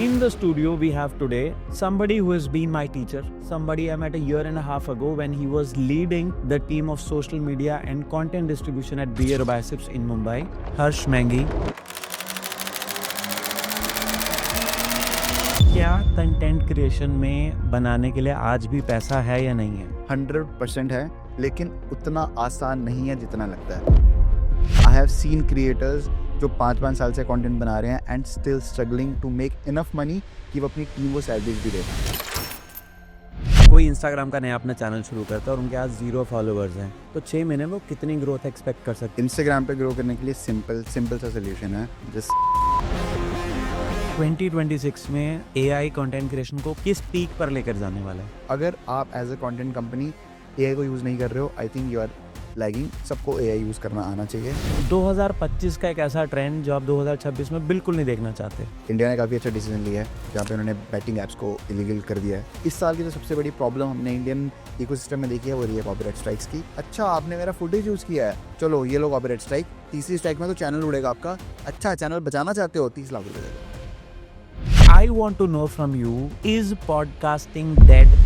In the studio, we have today somebody who has been my teacher, somebody I met a year and a half ago when he was leading the team of social media and content distribution at Beer Biceps in Mumbai, Harsh Mangi. क्या content creation में बनाने के लिए आज भी पैसा है या नहीं है? 100% है, लेकिन उतना आसान नहीं है जितना लगता है। आई हैव सीन क्रिएटर्स जो 5-5 साल से कंटेंट बना रहे हैं and still struggling to make enough money कि वो अपनी टीम को सैलरीज भी दे पाए। कोई इंस्टाग्राम का नया अपना चैनल शुरू करता है और उनके पास 0 फॉलोअर्स हैं, तो 6 महीने में वो कितनी ग्रोथ एक्सपेक्ट कर सकते हैं? इंस्टाग्राम पे ग्रो करने के लिए सिंपल सा सोल्यूशन है। जस्ट 2026 में AI कंटेंट क्रिएशन को किस पीक पर लेकर जाने वाला है? अगर आप as a content company AI को यूज़ नहीं कर रहे हो, I think you are lagging. सबको AI यूज़ करना आना चाहिए। 2025 का एक ऐसा ट्रेंड जो आप 2026 में बिल्कुल नहीं देखना चाहते। इंडिया ने काफ़ी अच्छा डिसीजन लिया है जहाँ पे उन्होंने बैटिंग ऐप्स को इलीगल कर दिया है। इस साल की जो सबसे बड़ी प्रॉब्लम हमने इंडियन इकोसिस्टम में देखी है वो रही है कॉपीराइट स्ट्राइक्स की। अच्छा, आपने मेरा फुटेज यूज़ किया है, चलो ये लो कॉपीराइट स्ट्राइक। तीसरी स्ट्राइक में तो चैनल उड़ेगा आपका। अच्छा, चैनल बचाना चाहते हो, 30 लाख रुपये दे दो। I want to know from you, is podcasting dead?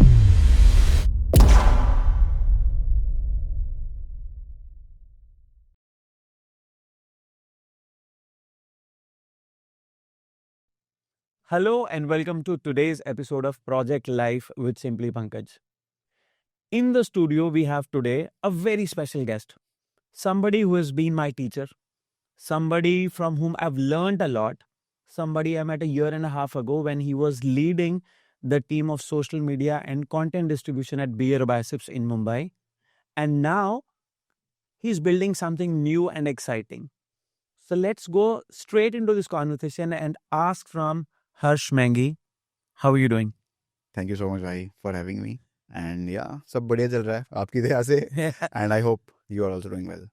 Hello and welcome to today's episode of Project Life with Simply Pankaj. In the studio, we have today a very special guest, somebody who has been my teacher, somebody from whom I've learned a lot, somebody I met a year and a half ago when he was leading the team of social media and content distribution at Beer Biceps in Mumbai. And now he's building something new and exciting. So let's go straight into this conversation and ask from Harsh Mangi. How are you doing? Thank you so much भाई for having me and yeah सब बढ़िया चल रहा है आपकी दया से and I hope you are also doing well.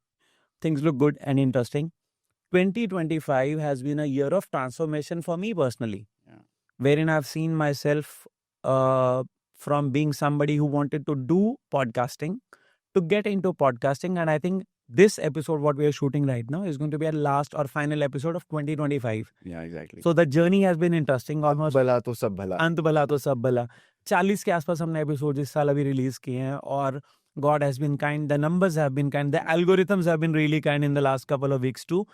Things look good and interesting. 2025 has been a year of transformation for me personally, wherein I've seen myself from being somebody who wanted to do podcasting to get into podcasting. And I think this episode, what we are shooting right now, is going to be our last or final episode of 2025. Yeah, exactly. So the journey has been interesting. Almost भला तो सब भला, अंत भला तो सब भला। 40 के आसपास हमने एपिसोड इस साल अभी रिलीज किए हैं और God has been kind, the numbers have been kind, the algorithms have been really kind in the last couple of weeks too.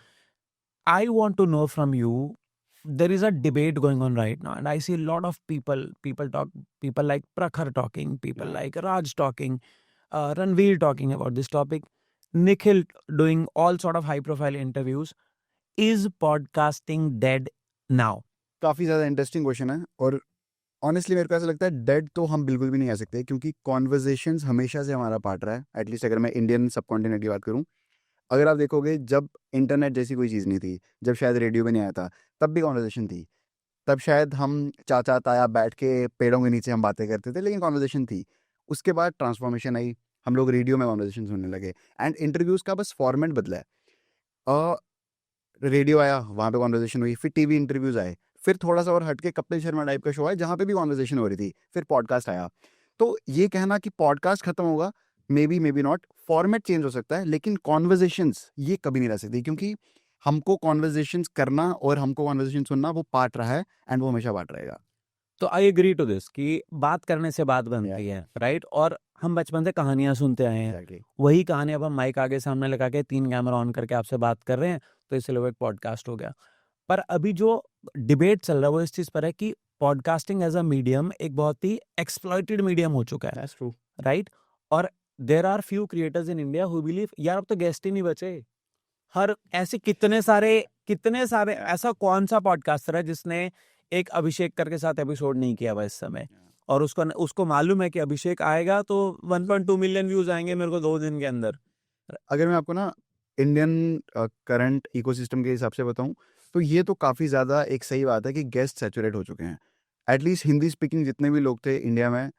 I want to know from you, there is a debate going on right now and I see a lot of people like Prakhar talking, people like Raj talking, Ranveer talking about this topic, Nikhil doing all sort of high profile interviews. Is podcasting dead now? काफ़ी ज़्यादा interesting question है और honestly मेरे को ऐसा लगता है dead तो हम बिल्कुल भी नहीं कह सकते क्योंकि कॉन्वर्जेशंस हमेशा से हमारा पार्ट रहा है। एटलीस्ट अगर मैं इंडियन सब कॉन्टिनेंट की बात करूँ, अगर आप देखोगे जब इंटरनेट जैसी कोई चीज़ नहीं थी, जब शायद रेडियो भी नहीं आया था, तब भी कॉन्वर्जेशन थी। तब शायद हम चाचा ताया बैठ के पेड़ों के नीचे हम बातें करते थे, लेकिन कॉन्वर्जेशन थी। उसके बाद ट्रांसफॉर्मेशन आई, हम लोग रेडियो में कॉन्वर्जेशन सुनने लगे एंड इंटरव्यूज़ का बस फॉर्मेट बदला है। रेडियो आया, वहाँ पे कॉन्वर्जेशन हुई, फिर टीवी इंटरव्यूज़ आए, फिर थोड़ा सा और हटके कपिल शर्मा टाइप का शो आया जहाँ पे भी कॉन्वर्जेशन हो रही थी, फिर पॉडकास्ट आया। तो ये कहना कि पॉडकास्ट खत्म होगा, may be not, format change हो सकता है, लेकिन कॉन्वर्जेशंस ये कभी नहीं रह सकती क्योंकि हमको कॉन्वर्जेशंस करना और हमको कॉन्वर्जेशन सुनना वो पार्ट रहा है एंड वो हमेशा पार्ट रहेगा। तो आई एग्री टू दिस कि बात करने से बात बनती है, राइट? और हम बचपन से कहानियां सुनते आए हैं, Exactly. वही कहानी अब हम माइक आगे सामने लगा के 3 कैमरा ऑन करके आपसे बात कर रहे हैं, तो इसलिए वो एक पॉडकास्ट हो गया। पर अभी जो डिबेट चल रहा है वो इस चीज पर है कि पॉडकास्टिंग एज अ मीडियम एक बहुत ही एक्सप्लॉइटेड मीडियम हो चुका है, राइट? और there are few creators in India who believe यार अब तो गेस्ट ही नहीं बचे। हर ऐसे कितने सारे ऐसा कौन सा पॉडकास्टर है जिसने एक अभिषेक करके साथ एपिसोड नहीं किया हुआ इस समय, और उसको मालूम है कि अभिषेक आएगा तो 1.2 मिलियन व्यूज आएंगे मेरे को 2 दिन के अंदर। अगर मैं आपको ना इंडियन करंट इकोसिस्टम के हिसाब से बताऊं तो ये तो काफ़ी ज़्यादा एक सही बात है कि गेस्ट सैचुरेट हो चुके हैं। एटलीस्ट हिंदी स्पीकिंग जितने भी लोग थे इंडिया में,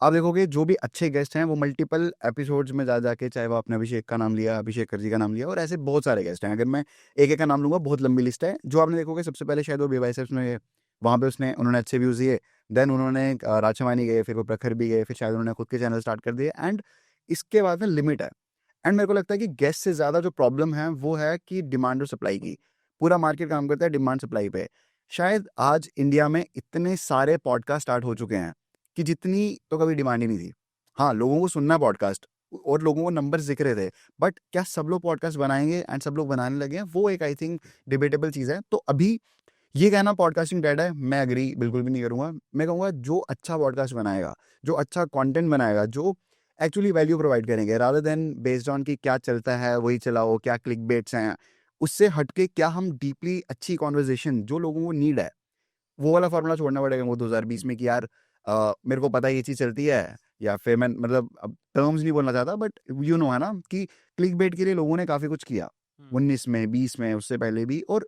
आप देखोगे जो भी अच्छे गेस्ट हैं वो मल्टीपल एपिसोड्स में जा जाके, चाहे वो आपने अभिषेक का नाम लिया, अभिषेक कर जी का नाम लिया, और ऐसे बहुत सारे गेस्ट हैं। अगर मैं एक का नाम लूँगा, बहुत लंबी लिस्ट है। जो आपने देखोगे सबसे पहले शायद वो BYSFs में, वहाँ पे उन्होंने अच्छे व्यूज़ दिए, देन उन्होंने राजशमानी गए, फिर वो प्रखर भी गए, फिर शायद उन्होंने खुद के चैनल स्टार्ट कर दिए एंड इसके बाद में लिमिट है। एंड मेरे को लगता है कि गेस्ट से ज़्यादा जो प्रॉब्लम है वो है कि डिमांड और सप्लाई की। पूरा मार्केट काम करता है डिमांड सप्लाई पे। शायद आज इंडिया में इतने सारे पॉडकास्ट स्टार्ट हो चुके हैं कि जितनी तो कभी डिमांड ही नहीं थी। हाँ, लोगों को सुनना पॉडकास्ट और लोगों को नंबर्स दिख रहे थे, बट क्या सब लोग पॉडकास्ट बनाएंगे एंड सब लोग बनाने लगे हैं, वो एक आई थिंक डिबेटेबल चीज़ है। तो अभी ये कहना पॉडकास्टिंग डेड है, मैं एग्री बिल्कुल भी नहीं करूँगा। मैं कहूँगा जो अच्छा पॉडकास्ट बनाएगा, जो अच्छा कंटेंट बनाएगा, जो एक्चुअली वैल्यू प्रोवाइड करेंगे रादर देन बेस्ड ऑन कि क्या चलता है वही चलाओ, क्या क्लिक बेट्स हैं, उससे हटके क्या हम डीपली अच्छी कॉन्वर्जेशन जो लोगों को नीड है, वो वाला फॉर्मूला छोड़ना पड़ेगा वो 2020 में कि यार मेरे को पता है ये चीज़ चलती है, या फिर मैं मतलब अब टर्म्स नहीं बोलना चाहता, बट यू नो है ना कि क्लिक बेट के लिए लोगों ने काफ़ी कुछ किया 19 में, 20 में, उससे पहले भी, और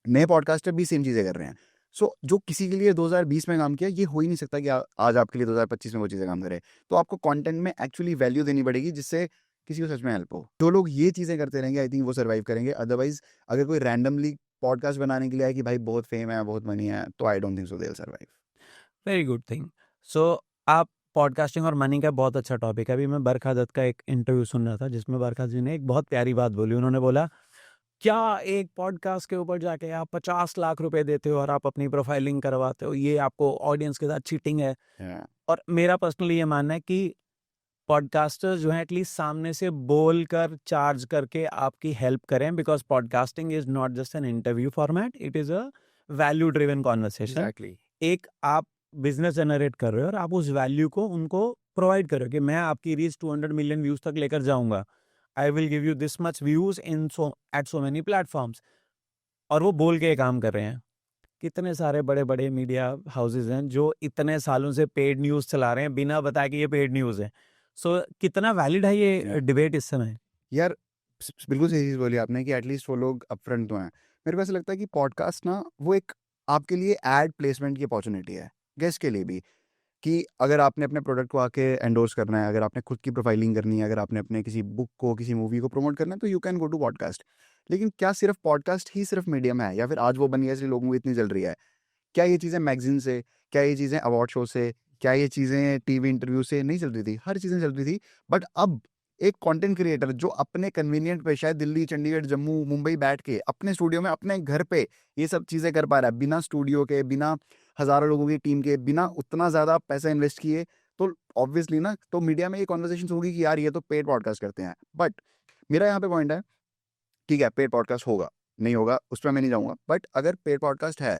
नए पॉडकास्टर भी सेम चीज़ें कर रहे हैं। सो जो किसी के लिए 2020 में काम किया, ये हो ही नहीं सकता कि आज आपके लिए 2025 में वो चीज़ें काम करे। तो आपको कंटेंट में एक्चुअली वैल्यू देनी पड़ेगी जिससे किसी को सच में हेल्प हो। जो लोग ये चीज़ें करते रहेंगे आई थिंक वो सर्वाइव करेंगे। अदरवाइज अगर कोई रैंडमली पॉडकास्ट बनाने के लिए आए कि भाई बहुत फेम है, बहुत मनी है, तो I don't think so they will survive. Very good thing. So आप पॉडकास्टिंग और मनी का बहुत अच्छा टॉपिक है। अभी मैं बरखा दत्त का एक इंटरव्यू सुन रहा था जिसमें बरखा जी ने एक बहुत प्यारी बात बोली। उन्होंने बोला, क्या एक पॉडकास्ट के ऊपर जाके आप 50 लाख रुपए देते हो और आप अपनी प्रोफाइलिंग करवाते हो, ये आपको ऑडियंस के साथ चीटिंग है। और मेरा पर्सनली ये मानना है कि पॉडकास्टर्स जो हैं एटलीस्ट सामने से बोल कर चार्ज करके आपकी हेल्प करें, because podcasting is not just an interview format, it is a value driven conversation. Exactly. एक आप बिजनेस जनरेट कर रहे हो और आप उस वैल्यू को उनको प्रोवाइड करो कि मैं आपकी रीच 200 मिलियन व्यूज तक लेकर जाऊंगा, I will give you this much views in so and so many platforms. और वो बोल के काम कर रहे हैं। कितने सारे बड़े बड़े मीडिया हाउसेज हैं जो इतने सालों से पेड न्यूज़ चला रहे हैं बिना बताए कि ये पेड न्यूज़ है। सो कितना वैलिड है ये डिबेट इस समय? यार बिल्कुल सही चीज़ बोली आपने कि एटलीस्ट वो लोग अपफ्रंट तो हैं। मेरे को ऐसा लगता है कि पॉडकास्ट ना वो एक आपके लिए एड प्लेसमेंट की अपॉर्चुनिटी है, गेस्ट के लिए भी, कि अगर आपने अपने प्रोडक्ट को आके एंडोर्स करना है, अगर आपने खुद की प्रोफाइलिंग करनी है, अगर आपने अपने किसी बुक को, किसी मूवी को प्रमोट करना है, तो you can go to podcast. लेकिन क्या सिर्फ पॉडकास्ट ही सिर्फ मीडियम है, या फिर आज वो बन गया इसलिए लोगों को इतनी जल रही है? क्या ये चीज़ें मैगजीन से, क्या ये चीज़ें अवार्ड शो से, क्या ये चीज़ें टीवी इंटरव्यू से नहीं चल रही थी? हर चीज़ें चल रही थी। बट अब एक कंटेंट क्रिएटर जो अपने कन्वीनियंट पे शायद दिल्ली, चंडीगढ़, जम्मू, मुंबई बैठ के अपने स्टूडियो में, अपने घर पे ये सब चीज़ें कर पा रहा है, बिना स्टूडियो के, बिना हज़ारों लोगों की टीम के, बिना उतना ज़्यादा पैसा इन्वेस्ट किए। तो ऑब्वियसली ना, तो मीडिया में ये कॉन्वर्सेशन होगी कि यार ये तो पेड पॉडकास्ट करते हैं। बट मेरा यहाँ पे पॉइंट है, ठीक है पेड पॉडकास्ट होगा, नहीं होगा उस पर मैं नहीं जाऊँगा, बट अगर पेड पॉडकास्ट है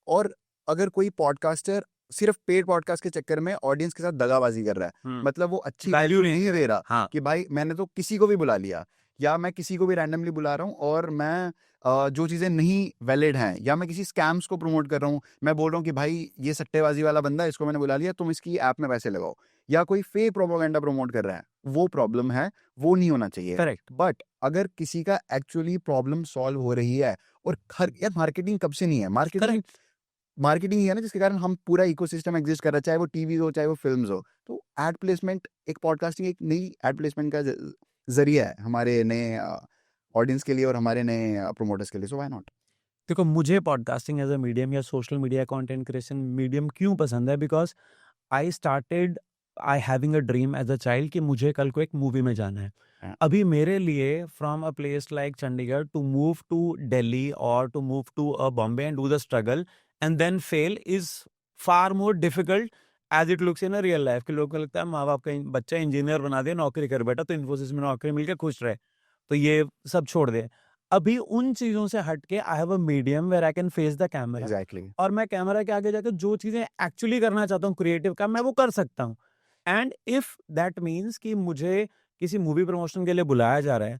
और अगर कोई पॉडकास्टर सिर्फ पेड पॉडकास्ट के चक्कर में ऑडियंस के साथ दगाबाजी कर रहा है, मतलब वो अच्छी Value वैल्यू नहीं नहीं दे रहा, हाँ। कि भाई मैंने तो किसी को भी बुला लिया, या मैं किसी को भी रैंडमली बुला रहा हूँ, और मैं जो चीज़ें नहीं वैलिड हैं, या मैं किसी स्कैम्स को प्रमोट कर रहा हूँ, मैं बोल रहा हूँ कि भाई ये सट्टेबाजी वाला बंदा है, इसको मैंने बुला लिया, तुम इसकी ऐप में पैसे लगाओ, या कोई फेक प्रोपोगेंडा प्रमोट कर रहा है, वो प्रॉब्लम है, वो नहीं होना चाहिए। करेक्ट। बट अगर किसी का एक्चुअली प्रॉब्लम सॉल्व हो रही है, और हर यार मार्केटिंग कब से नहीं है, मार्केटिंग मार्केटिंग ही है ना जिसके कारण हम पूरा इकोसिस्टम एग्जिस्ट कर रहा है, चाहे वो टीवी हो, चाहे वो फिल्म्स हो। तो एड प्लेसमेंट, एक पॉडकास्टिंग एक नई एड प्लेसमेंट का जरिया है हमारे नए ऑडियंस के लिए और हमारे नए प्रोमोटर्स के लिए। So why not? देखो, मुझे पॉडकास्टिंग एज अ मीडियम या social media content creation medium क्यों पसंद है, because I having a dream as a child कि मुझे कल को एक मूवी में जाना है। हाँ। अभी मेरे लिए from a place like Chandigarh to move to Delhi और to move to Bombay and do the struggle and then fail is far more difficult as it looks in a real life. के लोगों को लगता है माँ बाप का बच्चा इंजीनियर बना दे, नौकरी कर बेटा, तो इन्फोसिस में नौकरी मिलकर खुश रहे, तो ये सब छोड़ दे। अभी उन चीजों से हट के I have a medium where I can face the camera, exactly. और मैं कैमरा के आगे जाकर जो चीजें एक्चुअली करना चाहता हूँ क्रिएटिव का, मैं वो कर सकता हूँ। एंड इफ दैट मीन्स कि मुझे किसी मूवी प्रमोशन के लिए बुलाया जा रहा है,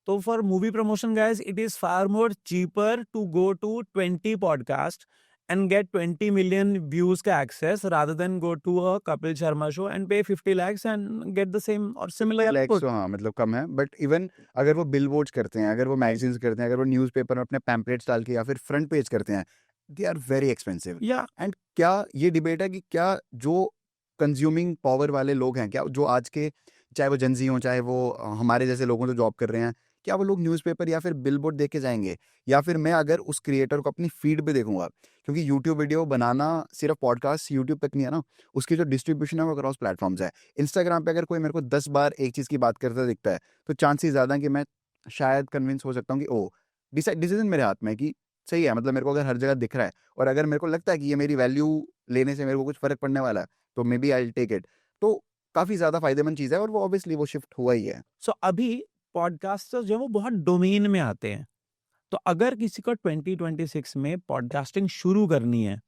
तो for movie promotion guys it is far more cheaper to go to 20 podcast and get 20 million views का access rather than go to a Kapil Sharma show and pay 50 lakhs and get the same और similar likes output. तो हाँ मतलब कम है, but even अगर वो bill boards करते हैं, अगर वो मैगजीन्स करते हैं, अगर वो न्यूज़पेपर में अपने पैम्पलेट्स डाल के या फिर फ्रंट पेज करते हैं, दे आर वेरी एक्सपेंसिव। या एंड क्या ये डिबेट है कि क्या जो कंज्यूमिंग पावर वाले लोग हैं, क्या जो आज के, चाहे वो जनजी हों, चाहे वो हमारे जैसे लोगों जो जॉब कर रहे हैं, क्या वो लोग न्यूज़पेपर या फिर बिलबोर्ड देख के जाएंगे? या फिर मैं अगर उस क्रिएटर को अपनी फीड पे देखूंगा, क्योंकि यूट्यूब वीडियो बनाना सिर्फ पॉडकास्ट यूट्यूब तक नहीं है ना, उसकी जो डिस्ट्रीब्यूशन है वो अक्रॉस प्लेटफॉर्म्स है। इंस्टाग्राम पे अगर कोई मेरे को 10 बार एक चीज़ की बात करता दिखता है, तो चांसेस ज़्यादा हैं कि मैं शायद कन्विंस हो सकता हूँ कि ओ डिसीजन मेरे हाथ में है कि सही है, मतलब मेरे को अगर हर जगह दिख रहा है और अगर मेरे को लगता है कि ये मेरी वैल्यू लेने से मेरे को कुछ फर्क पड़ने वाला है, तो maybe I take it. तो काफी ज्यादा फायदेमंद चीज है और वो ऑब्वियसली वो शिफ्ट हुआ ही है। सो अभी पॉडकास्टर्स जो है वो बहुत डोमेन में आते हैं। तो अगर किसी को 2026 में पॉडकास्टिंग शुरू करनी है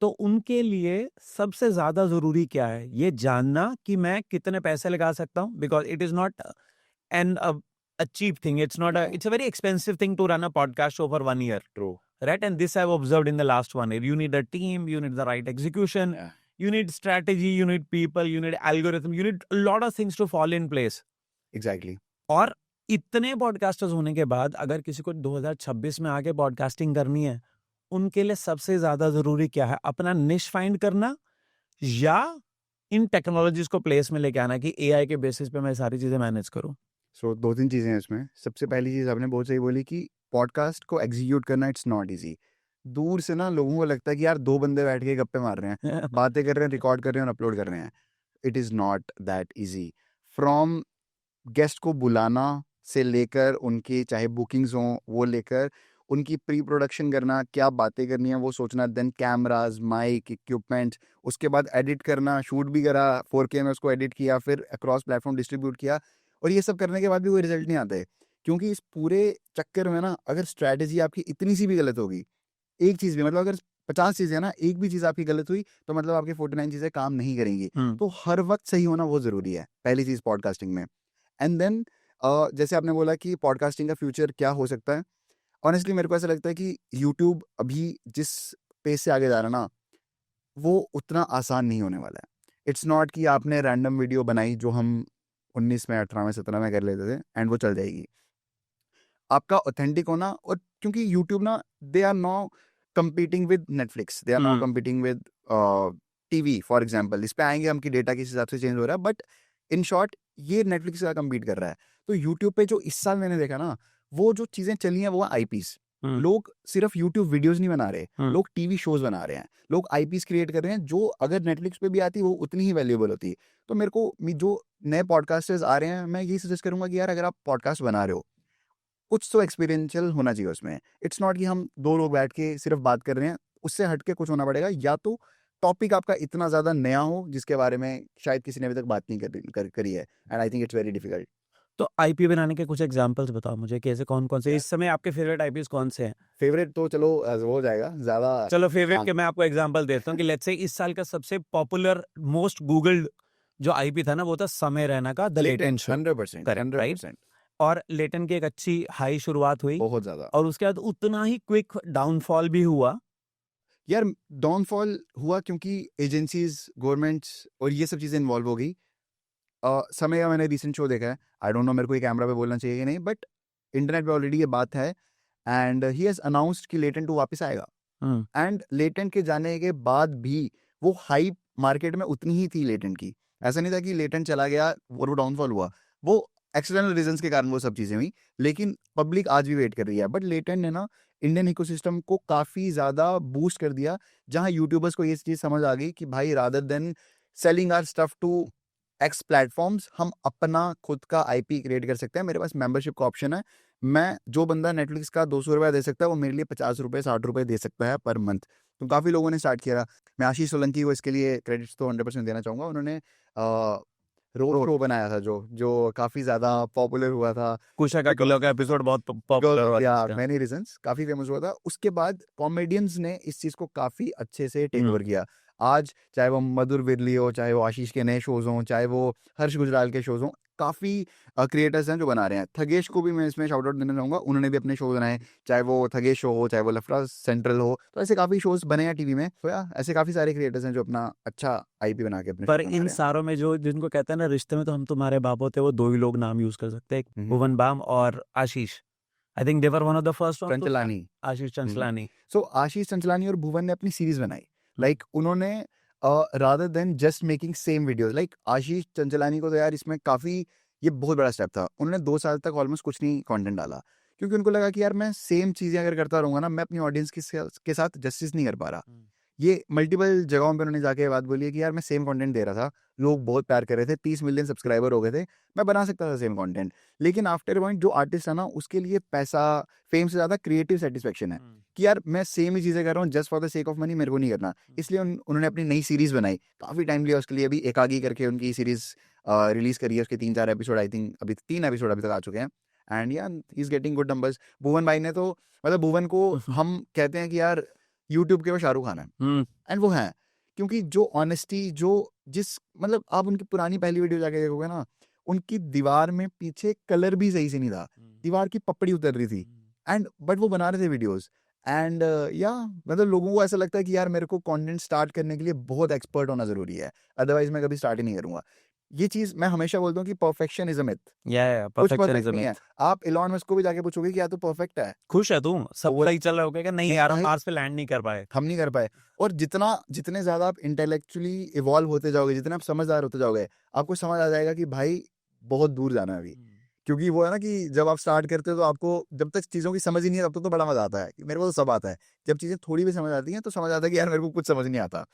तो उनके लिए सबसे ज्यादा जरूरी क्या है, ये जानना कि मैं कितने पैसे लगा सकता हूँ, because it is not N a cheap thing. It's not a, it's a very expensive thing to run a podcast show for 1 year, true. right? And this I've observed in the last 1 year. You need a team, you need the right execution, you need strategy, you need people, you need algorithm, you need a lot of things to fall in place. Exactly. और इतने podcasters होने के बाद अगर किसी को 2026 में आके पॉडकास्टिंग करनी है, उनके लिए सबसे ज्यादा जरूरी क्या है? अपना निश फाइंड करना या इन टेक्नोलॉजीज को प्लेस में लेके आना कि एआई के बेसिस पे मैं सारी चीजें मैनेज करूं। सो 2-3 चीज़ें हैं इसमें। सबसे पहली चीज़ आपने बहुत सही बोली कि पॉडकास्ट को एग्जीक्यूट करना इट्स नॉट ईजी। दूर से ना लोगों को लगता है कि यार 2 बंदे बैठ के गप्पे मार रहे हैं, बातें कर रहे हैं, रिकॉर्ड कर रहे हैं और अपलोड कर रहे हैं। It is not that easy. From guest को बुलाना से लेकर उनकी चाहे बुकिंग्स हों वो लेकर उनकी प्री प्रोडक्शन करना, क्या बातें करनी है वो सोचना, देन कैमराज, माइक, इक्विपमेंट, उसके बाद एडिट करना, शूट भी करा 4K में, उसको एडिट किया, फिर अक्रॉस प्लेटफॉर्म डिस्ट्रीब्यूट किया, और ये सब करने के बाद भी कोई रिजल्ट नहीं आता है। क्योंकि इस पूरे चक्कर में ना अगर स्ट्रैटेजी आपकी इतनी सी भी गलत होगी, एक चीज़ भी, मतलब अगर 50 चीज़ें ना, एक भी चीज़ आपकी गलत हुई तो मतलब आपकी 49 चीज़ें काम नहीं करेंगी। तो हर वक्त सही होना बहुत ज़रूरी है, पहली चीज़ पॉडकास्टिंग में। एंड देन जैसे आपने बोला कि पॉडकास्टिंग का फ्यूचर क्या हो सकता है, ऑनेस्टली मेरे को ऐसा लगता है कि यूट्यूब अभी जिस पेस से आगे जा रहा है ना, वो उतना आसान नहीं होने वाला है। इट्स नॉट कि आपने रैंडम वीडियो बनाई जो हम 19 में, 18 में, 17 में कर लेते थे एंड वो चल जाएगी। आपका ऑथेंटिक होना, और क्योंकि यूट्यूब ना, they are now competing with Netflix, they are now competing with TV for example. इस पे आएंगे हम कि डेटा किस हिसाब से चेंज हो रहा है, बट इन शॉर्ट ये नेटफ्लिक्स का कम्पीट कर रहा है। तो यूट्यूब पे जो इस साल मैंने देखा ना, वो जो चीजें चली हैं वो आईपीस। लोग सिर्फ यूट्यूब वीडियोस नहीं बना रहे, लोग टीवी शोज बना रहे हैं, लोग आईपीस क्रिएट कर रहे हैं जो अगर नेटफ्लिक्स पे भी आती वो उतनी ही वैल्यूएबल होती। तो मेरे को जो नए पॉडकास्टर्स आ रहे हैं, मैं यही सजेस्ट करूंगा कि यार अगर आप पॉडकास्ट बना रहे हो, कुछ तो एक्सपीरियंशियल होना चाहिए उसमें। इट्स नॉट कि हम 2 लोग बैठ के सिर्फ बात कर रहे हैं, उससे हट के कुछ होना पड़ेगा। या तो टॉपिक आपका इतना ज़्यादा नया हो जिसके बारे में शायद किसी ने अभी तक बात नहीं करी है, and I think it's very difficult. तो आईपी बनाने के कुछ एग्जांपल्स बताओ मुझे, कैसे कौन कौन से इस समय आपके फेवरेट आईपीस कौन से हैं? फेवरेट तो चलो वो हो जाएगा ज़्यादा। चलो फेवरेट के मैं आपको एग्जांपल देता हूँ कि लेट्स से इस साल का सबसे पॉपुलर मोस्ट गूगल्ड जो आईपी था ना, वो था समय रैना का the latent show. 100%, Correct, right? 100%। और लेटन की एक अच्छी हाई शुरुआत हुई बहुत ज़्यादा। और उसके बाद उतना ही क्विक डाउनफॉल भी हुआ। यार डाउनफॉल हुआ क्योंकि एजेंसीज, गवर्नमेंट्स और ये सब चीज़ें इन्वॉल्व हो गई। समय का मैंने रिसेंट शो देखा है, आई डोंट नो मेरे को ये कैमरा पे बोलना चाहिए कि नहीं, बट इंटरनेट पे ऑलरेडी ये बात है, एंड ही हैज़ अनाउंस्ड कि लेटेंट 2 वापस आएगा। एंड लेटेंट के जाने के बाद भी वो हाइप मार्केट में उतनी ही थी लेटेंट की। ऐसा नहीं था कि लेटेंट चला गया और वो डाउनफॉल हुआ, वो एक्सटर्नल रीजंस के कारण वो सब चीज़ें हुई, लेकिन पब्लिक आज भी वेट कर रही है। बट लेटेंट ने ना इंडियन इकोसिस्टम को काफ़ी ज़्यादा बूस्ट कर दिया, जहाँ यूट्यूबर्स को ये चीज़ समझ आ गई कि भाई rather than selling our stuff to X platforms, हम अपना खुद का आईपी क्रिएट कर सकते हैं। मेरे पास मेंबरशिप का ऑप्शन है, मैं जो बंदा नेटफ्लिक्स का 200 रुपया दे सकता है वो मेरे लिए 50 रुपये, 60 रुपये दे सकता है पर मंथ। तो काफ़ी लोगों ने स्टार्ट किया। मैं आशीष सोलंकी को इसके लिए क्रेडिट्स तो 100% देना चाहूँगा। उन्होंने रोड शो बनाया था जो काफ़ी ज़्यादा पॉपुलर हुआ था। कुशा का किलो का एपिसोड बहुत पॉपुलर हुआ या था। मैनी रीजंस, काफ़ी फेमस हुआ था। उसके बाद कॉमेडियंस ने इस चीज़ को काफ़ी अच्छे से टेक ओवर किया। आज चाहे वो मधुर विरली हो, चाहे वो आशीष के नए शोज हों, चाहे वो हर्ष गुजराल के शोज हों, काफ़ी क्रिएटर्स हैं जो बना रहे हैं। थगेश को भी मैं इसमें शाउट आउट देना चाहूँगा, उन्होंने भी अपने शो बनाए, चाहे वो थगेश शो हो, चाहे वो लफड़ा सेंट्रल हो। तो ऐसे काफ़ी शोज बने हैं टीवी में। तो या ऐसे काफ़ी सारे क्रिएटर्स हैं जो अपना अच्छा आईपी बना के अपने पर show बना इन रहे हैं। सारों में जो जिनको कहते हैं ना रिश्ते में तो हम तुम्हारे बाप होते, वो 2 ही लोग नाम यूज कर सकते हैं, एक भुवन बाम और Ashish. I think they were one of the first one. Chanchalani. Ashish Chanchalani. So Ashish Chanchalani और भुवन ने अपनी सीरीज बनाई। लाइक उन्होंने rather than just making same videos, like Ashish Chanchalani को तो यार इसमें काफ़ी ये बहुत बड़ा स्टेप था। उन्होंने 2 साल तक ऑलमोस्ट कुछ नहीं कंटेंट डाला, क्योंकि उनको लगा कि यार मैं सेम चीज़ें अगर करता रहूँगा ना, मैं अपनी ऑडियंस के साथ जस्टिस नहीं कर पा रहा। ये मल्टीपल जगहों पे उन्होंने जाके ये बात बोली है कि यार मैं सेम कंटेंट दे रहा था, लोग बहुत प्यार कर रहे थे, 30 मिलियन सब्सक्राइबर हो गए थे, मैं बना सकता था सेम कंटेंट। लेकिन आफ्टर पॉइंट जो आर्टिस्ट है ना, उसके लिए पैसा, फेम से ज़्यादा क्रिएटिव सेटिस्फेक्शन है कि यार मैं सेम ही चीज़ें कर रहा हूँ just for the sake of money, मेरे को नहीं करना। इसलिए उन्होंने अपनी नई सीरीज़ बनाई, काफ़ी टाइम लिया उसके लिए। अभी एकागी करके उनकी सीरीज़ रिलीज़ करी है, उसके 3-4 एपिसोड, आई थिंक अभी 3 एपिसोड अभी तक आ चुके हैं। And yeah he is getting good numbers. Bhuvan भाई ने तो, मतलब भुवन को हम कहते हैं कि यार यूट्यूब के वो शाहरुख खान है, एंड वो हैं, क्योंकि जो ऑनेस्टी, जो जिस, मतलब आप उनकी पुरानी पहली वीडियो जाके देखोगे ना, उनकी दीवार में पीछे कलर भी सही से नहीं था, दीवार की पपड़ी उतर रही थी, एंड बट वो बना रहे थे वीडियोस। एंड या मतलब लोगों को ऐसा लगता है कि यार मेरे को कंटेंट स्टार्ट करने के लिए बहुत एक्सपर्ट होना जरूरी है, अदरवाइज मैं कभी स्टार्ट ही नहीं करूंगा। ये चीज मैं हमेशा बोलता हूँ कि परफेक्शन इज अ मिथ, कुछ परफेक्ट परफेक्शनिज्म नहीं है। है। आप इलॉन मस्क को भी जाके पूछोगे कि यार तू परफेक्ट है, खुश है तू, सब वो सही चल रहा होगा? नहीं नहीं यार, हम भाई, मार्स पे लैंड नहीं कर पाए। हम नहीं कर पाए। और जितने ज्यादा आप इंटेलेक्चुअली इवॉल्व होते जाओगे, जितने आप समझदार होते जाओगे, आपको समझ आ जाएगा कि भाई बहुत दूर जाना है अभी। क्योंकि वो है ना कि जब आप स्टार्ट करते हो तो आपको जब तक चीज़ों की समझ ही नहीं है तब तक तो बड़ा मजा आता है कि मेरे को तो सब आता है। जब चीज़ें थोड़ी भी समझ आती हैं तो समझ आता है कि यार मेरे को कुछ समझ नहीं आता।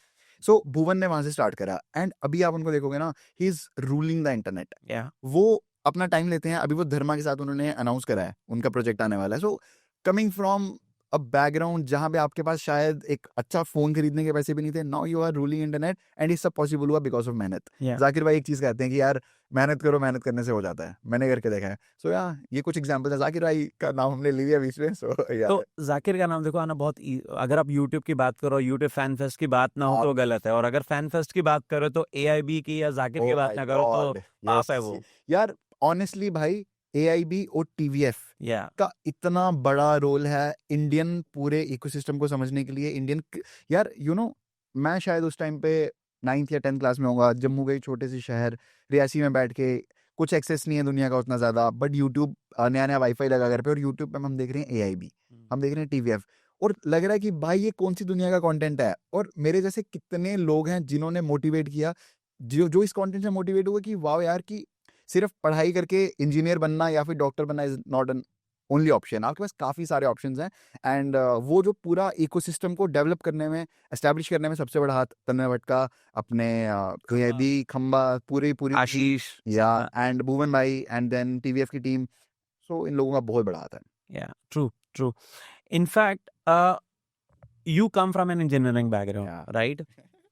सो भुवन ने वहां से स्टार्ट करा, एंड अभी आप उनको देखोगे ना, he is ruling the internet. या वो अपना टाइम लेते हैं, अभी वो धर्मा के साथ उन्होंने अनाउंस करा है उनका प्रोजेक्ट आने वाला है। So coming from a background जहां पे आपके पास शायद एक अच्छा फोन खरीदने के पैसे भी नहीं थे, now you are ruling internet, and ये सब पॉसिबल हुआ बिकॉज ऑफ मेहनत। या जाकिर भाई एक चीज कहते हैं कि यार मेहनत करो, मेहनत करने से हो जाता है, मैंने करके देखा है। सो या ये कुछ एग्जांपल है। जाकिर भाई का नाम हमने ले लिया बीच में, सो या तो जाकिर का नाम देखो आना बहुत अगर आप यूट्यूब की बात करो, यूट्यूब फैन फेस्ट की बात ना हो तो गलत है, और अगर फैन फेस्ट की बात करो तो एआईबी की या जाकिर की ओ बात माय ना करो तो गॉड, पाप यस है वो। यार। ऑनेस्टली भाई, एआईबी और टीवीएफ या का इतना बड़ा रोल है इंडियन पूरे इकोसिस्टम को समझने के लिए। इंडियन यार मैं शायद उस टाइम पे 9th या 10th क्लास में होऊंगा, जम्मू गई, छोटे से शहर रियासी में बैठ के, कुछ एक्सेस नहीं है दुनिया का उतना ज्यादा, बट यूट्यूब, नया नया वाईफाई लगा घर पे, और यूट्यूब पे हम देख रहे हैं एआईबी, हम देख रहे हैं टीवीएफ, और लग रहा है कि भाई ये कौन सी दुनिया का कंटेंट है। और मेरे जैसे कितने लोग हैं जिन्होंने मोटिवेट किया, जो जो इस कंटेंट से मोटिवेट हुए कि वाह यार, कि सिर्फ पढ़ाई करके इंजीनियर बनना या फिर डॉक्टर बनना is not N only option, आपके पास काफ़ी सारे ऑप्शंस हैं। एंड वो जो पूरा इकोसिस्टम को डेवलप करने में, एस्टैब्लिश करने में सबसे बड़ा हाथ तन्मय भट्ट का, अपने कैदी खंबा, पूरी पूरी आशीष। या एंड भुवन भाई, एंड देन टीवीएफ की टीम। सो इन लोगों का बहुत बड़ा हाथ है। या true true. In fact you come from an engineering background, Yeah. Right?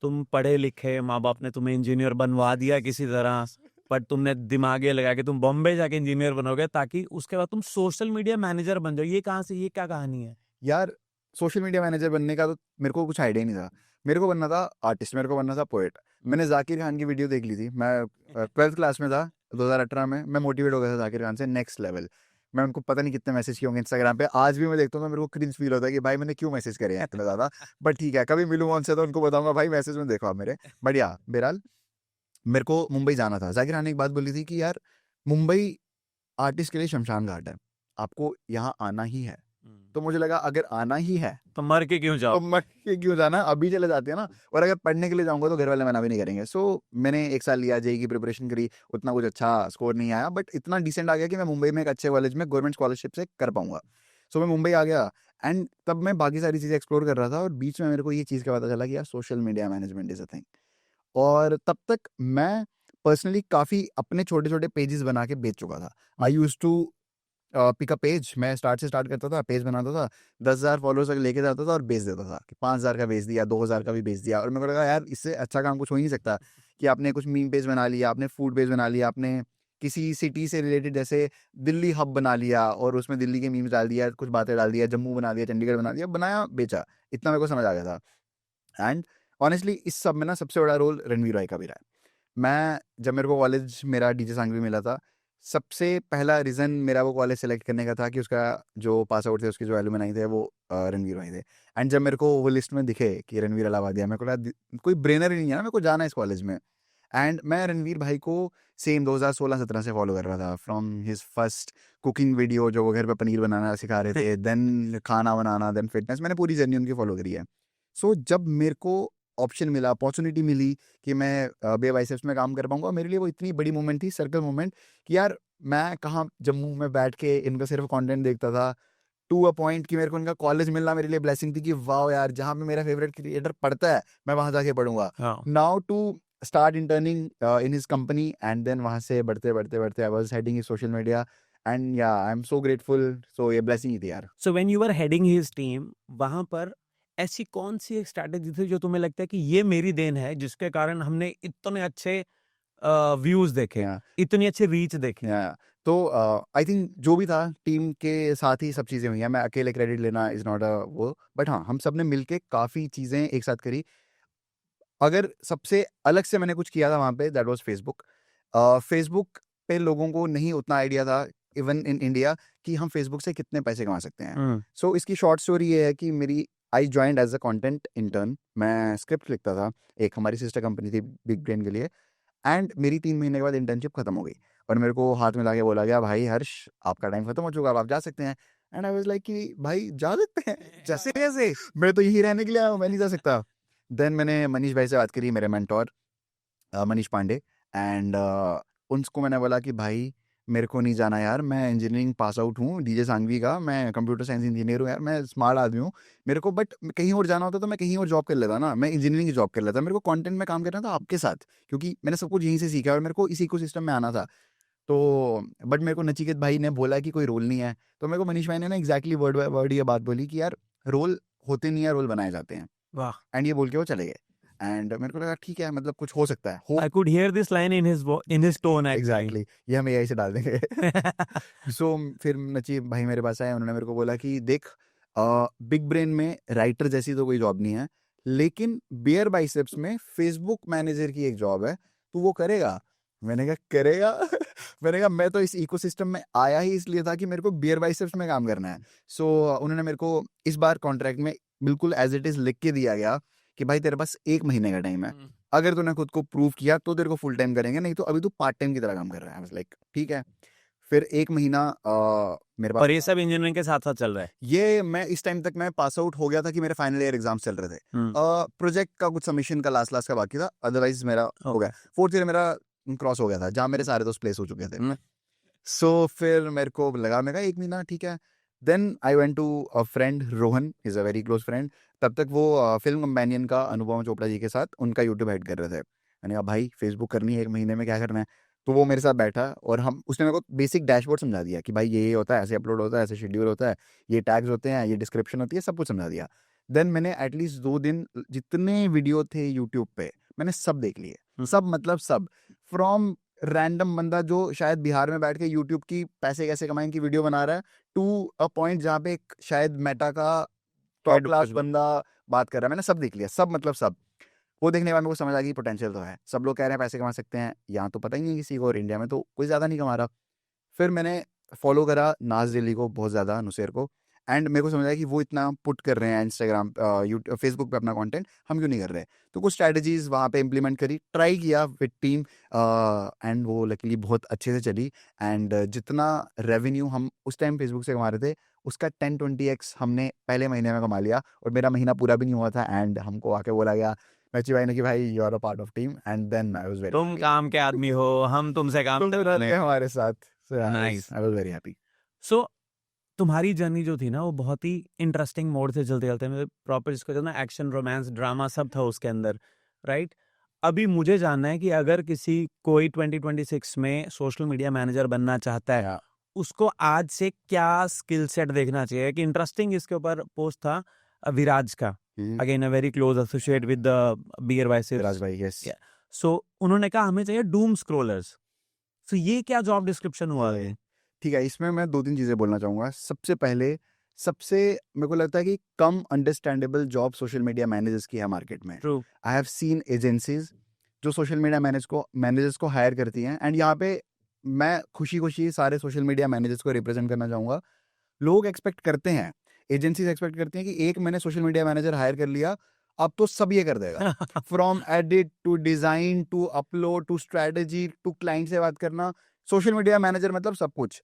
तुम पढ़े लिखे, माँ बाप ने तुम्हें इंजीनियर बनवा दिया किसी तरह, पर तुमने दिमाग ये लगा कि तुम बॉम्बे जाके इंजीनियर बनोगे ताकि उसके बाद तुम सोशल मीडिया मैनेजर बन जाओ। ये कहाँ से, ये क्या कहानी है? यार सोशल मीडिया मैनेजर बनने का तो मेरे को कुछ आइडिया नहीं था। मेरे को बनना था आर्टिस्ट, मेरे को बनना था पोएट। मैंने जाकिर खान की वीडियो देख ली थी, मैं 12th क्लास में था 2018 में। मैं मोटिवेट हो गया था जाकिर खान से नेक्स्ट लेवल। मैं उनको पता नहीं कितने मैसेज किए होंगे इंस्टाग्राम पे, आज भी मैं देखता हूँ तो मेरे को क्रिंज फील होता है कि भाई मैंने क्यों मैसेज करे हैं इतना ज़्यादा। बट ठीक है, कभी मिलूंगा उनसे तो उनको बताऊंगा भाई मैसेज में देखो आप मेरे। बट या बहरहाल, मेरे को मुंबई जाना था। जाकिर खान ने एक बात बोली थी कि यार मुंबई आर्टिस्ट के लिए शमशान घाट है, आपको यहाँ आना ही है। तो मुझे लगा अगर आना ही है तो मर के क्यों जाओ? तो मैं ये क्यों जाना, अभी चले जाते हैं ना। और अगर पढ़ने के लिए जाऊंगा तो घर वाले मना भी नहीं करेंगे। सो मैंने 1 साल लिया, जेई की प्रिपरेशन करी, उतना कुछ अच्छा स्कोर नहीं आया, बट इतना डिसेंट आ गया कि मैं मुंबई में एक अच्छे कॉलेज में गवर्नमेंट स्कॉलरशिप से कर पाऊंगा। सो मैं मुंबई आ गया, एंड तब मैं बाकी सारी चीज़ें एक्सप्लोर कर रहा था, और बीच में मेरे को ये चीज़ का पता चला कि यार social media management is a thing. और तब तक मैं पर्सनली काफ़ी अपने छोटे छोटे पेजेस बना के बेच चुका था। I use to pick a page, मैं स्टार्ट करता था, पेज बनाता था, 10,000 फॉलोअर्स तक लेके जाता था और बेच देता था कि 5,000 का बेच दिया, 2,000 का भी बेच दिया। और मेरे को लगा यार इससे अच्छा काम कुछ हो ही नहीं सकता कि आपने कुछ मीम पेज बना लिया, आपने फूड पेज बना लिया, आपने किसी सिटी से रिलेटेड जैसे दिल्ली हब बना लिया और उसमें दिल्ली के मीम्स डाल दिया, कुछ बातें डाल दिया, जम्मू बना दिया, चंडीगढ़ बना दिया, बनाया, बेचा। इतना मेरे को समझ आ गया था। एंड ऑनेस्टली इस सब में ना सबसे बड़ा रोल रणवीर राय का भी रहा है। मैं जब मेरे को कॉलेज मेरा डीजे सांगवी मिला था, सबसे पहला रीज़न मेरा वो कॉलेज सेलेक्ट करने का था कि उसका जो पास आउट थे, उसके जो एलुमनाई थे, वो रणवीर भाई थे। एंड जब मेरे को वो लिस्ट में दिखे कि रणवीर इलाहाबादिया, मेरे को लगा कोई ब्रेनर ही नहीं है ना, मेरे को जाना है इस कॉलेज में। एंड मैं रणवीर भाई को सेम 2016-17 से फॉलो कर रहा था, from his first cooking video जो वो घर पे पनीर बनाना सिखा रहे थे, देन खाना बनाना, देन फिटनेस, मैंने पूरी जर्नी उनकी फॉलो करी है। सो जब मेरे को ऑप्शन मिला, अपॉर्चुनिटी मिली कि मैं बे बाइसेप्स में काम कर पाऊंगा, मेरे लिए वो इतनी बड़ी मोमेंट थी, सर्कल मोमेंट, कि यार मैं कहाँ जम्मू में बैठ के इनका सिर्फ कंटेंट देखता था, टू अ पॉइंट कि मेरे को उनका कॉलेज मिलना मेरे लिए ब्लेसिंग थी कि वाह यार जहाँ पे मेरा फेवरेट क्रिएटर पढ़ता है मैं वहां जाके पढ़ूंगा. हाँ. Now to start interning in his company and then वहां से बढ़ते बढ़ते बढ़ते I was heading his social media and yeah I am so grateful. सो ये ब्लेसिंग ही थी यार. So when you are heading his team, वहां पर ऐसी कौन सी एक स्ट्रैटेजी थी जो तुम्हें लगता है कि ये मेरी देन है जिसके कारण हमने इतने अच्छे व्यूज देखे, Yeah. इतनी अच्छी रीच देखी? या तो आई थिंक जो भी था टीम के साथ ही सब चीज़ें हुई हैं. मैं अकेले क्रेडिट लेना इज़ नॉट अ वो, बट हाँ हम सब ने मिलके काफ़ी चीज़ें एक साथ करी. अगर सबसे अलग से मैंने कुछ किया था वहाँ पे दैट वाज फेसबुक. फेसबुक पे लोगों को नहीं उतना आइडिया था इवन इन इंडिया कि हम फेसबुक से कितने पैसे कमा सकते हैं. सो इसकी शॉर्ट स्टोरी ये है कि मेरी I joined as a content intern. मैं स्क्रिप्ट लिखता था, एक हमारी सिस्टर कंपनी थी बिग ब्रेन के लिए. एंड मेरी 3 महीने के बाद इंटर्नशिप खत्म हो गई और मेरे को हाथ मिला के बोला गया भाई हर्ष आपका टाइम खत्म हो चुका अब आप जा सकते हैं. एंड आई वाज लाइक कि भाई जा सकते हैं जैसे कैसे, मैं तो यही रहने के लिए आया हूँ, मैं नहीं जा सकता. देन मैंने मनीष भाई से बात करी, मेरे मेंटोर मनीष पांडे. एंड उनको मैंने बोला कि भाई मेरे को नहीं जाना यार, मैं इंजीनियरिंग पास आउट हूँ डीजे सांघवी का, मैं कंप्यूटर साइंस इंजीनियर हूँ यार, मैं स्मार्ट आदमी हूँ. मेरे को बट कहीं और जाना होता तो मैं कहीं और जॉब कर लेता ना, मैं इंजीनियरिंग की जॉब कर लेता. मेरे को कंटेंट में काम करना था आपके साथ क्योंकि मैंने सब कुछ यहीं से सीखा और मेरे को इसी इकोसिस्टम में आना था. तो बट मेरे को नचिकेत भाई ने बोला कि कोई रोल नहीं है. तो मेरे को मनीष भाई ने ना एग्जैक्टली वर्ड बाय वर्ड ये बात बोली कि यार रोल होते नहीं है, रोल बनाए जाते हैं. वाह. एंड ये बोल के वो चले गए. एंड मेरे को लगा ठीक है मतलब कुछ हो सकता है हो. I could hear this line in his tone exactly ये हम एआई से डाल देंगे. सो फिर नची भाई मेरे पास आए, उन्होंने मेरे को बोला कि देख बिग ब्रेन में राइटर जैसी तो कोई जॉब नहीं है, लेकिन बियर बाइसेप्स में फेसबुक मैनेजर की एक जॉब है, तू वो करेगा? मैंने कहा करेगा. मैंने कहा मैं तो इस इकोसिस्टम में आया ही इसलिए था कि मेरे को बियर बाइसेप्स में काम करना है. सो उन्होंने मेरे को इस बार कॉन्ट्रैक्ट में बिल्कुल एज इट इज लिख के दिया गया कि भाई तेरे पास 1 महीने का टाइम है, अगर तूने खुद को प्रूव किया तो तेरे को फुल टाइम करेंगे, नहीं तो अभी तू पार्ट टाइम की तरह काम कर रहा है. लाइक ठीक है. फिर 1 महीना मेरे पास, और ये सब इंजीनियरिंग के साथ साथ चल रहा है? ये मैं इस टाइम तक मैं पास आउट हो गया था कि मेरे फाइनल ईयर एग्जाम्स चल रहे थे. प्रोजेक्ट का कुछ सबमिशन का लास्ट का बाकी था, अदरवाइज मेरा हो गया. 4th ईयर मेरा क्रॉस हो गया था जहाँ मेरे सारे दोस्त प्लेस हो चुके थे. सो फिर मेरे को लगा, मैं कहा 1 महीना ठीक है. Then I went to a friend Rohan, is a very close friend. तब तक वो फिल्म कंपेनियन का अनुपम चोपड़ा जी के साथ उनका यूट्यूब हेड कर रहे थे. मैंने कहा भाई फेसबुक करनी है 1 महीने में, क्या करना है? तो वो मेरे साथ बैठा और हम उसने मेरे को बेसिक डैशबोर्ड समझा दिया कि भाई ये होता है, ऐसे अपलोड होता है, ऐसे शेड्यूल होता है, ये टैग्स होते हैं, ये डिस्क्रिप्शन होती है, सब कुछ समझा दिया. देन मैंने एटलीस्ट 2 दिन जितने वीडियो थे यूट्यूब पे मैंने सब देख लिए. सब मतलब सब, फ्रॉम रैंडम बंदा जो शायद बिहार में बैठ के यूट्यूब की पैसे कैसे कमाएं की वीडियो बना रहा है, टू अ पॉइंट जहाँ पे एक शायद मेटा का टॉप क्लास बंदा बात कर रहा है. मैंने सब देख लिया, सब मतलब सब. वो देखने के बाद मेरे को समझ आ गई पोटेंशियल तो है, सब लोग कह रहे हैं पैसे कमा सकते हैं, यहाँ तो पता ही नहीं किसी को, और इंडिया में तो कोई ज़्यादा नहीं कमा रहा. फिर मैंने फॉलो करा नाज दिल्ली को बहुत ज़्यादा, नुसेर को. एंड मेरे को समझ आया कि वो इतना पुट कर रहे हैं इंस्टाग्राम यूट्यूब फेसबुक पे अपना कंटेंट, हम क्यों नहीं कर रहे? तो कुछ स्ट्रैटेजीज वहाँ पे इंप्लीमेंट करी, ट्राई किया विद टीम, एंड वो लकीली बहुत अच्छे से चली. एंड जितना रेवेन्यू हम उस टाइम फेसबुक से कमा रहे थे उसका 10-20x हमने पहले महीने में कमा लिया. और मेरा महीना पूरा भी नहीं हुआ था एंड हमको आके बोला गया मची भाई ने कि भाई you are a part of team. And then I was very, तुम काम के आदमी हो, हम तुमसे काम रहते हमारे साथ. Nice. I was very happy. So तुम्हारी जर्नी जो थी ना वो बहुत ही इंटरेस्टिंग मोड से चलते चलते, मतलब प्रॉपर जिसको कहते हैं ना एक्शन, रोमांस, ड्रामा सब था उसके अंदर, राइट? अभी मुझे जानना है कि अगर किसी कोई 2026 में सोशल मीडिया मैनेजर बनना चाहता है, उसको आज से क्या स्किल सेट देखना चाहिए? कि इंटरेस्टिंग इसके ऊपर पोस्ट था विराज का, again a very close associate with the Beer वाइसेस, विराज भाई, यस. सो उन्होंने कहा हमें चाहिए डूम स्क्रॉलर्स. सो ये क्या जॉब डिस्क्रिप्शन हुआ है? ठीक है, इसमें मैं 2-3 चीज़ें बोलना चाहूँगा. सबसे पहले, सबसे मेरे को लगता है कि कम understandable job social media managers की है मार्केट में. True. I have seen agencies जो सोशल मीडिया मैनेजर्स को हायर करती हैं. एंड यहाँ पे मैं खुशी खुशी सारे सोशल मीडिया मैनेजर्स को रिप्रेजेंट करना चाहूँगा. लोग एक्सपेक्ट करते हैं, एजेंसीज एक्सपेक्ट करती हैं कि एक मैंने सोशल मीडिया मैनेजर हायर कर लिया, अब तो सब ये कर देगा. From edit to design to upload to strategy to client से बात करना, सोशल मीडिया मैनेजर मतलब सब कुछ.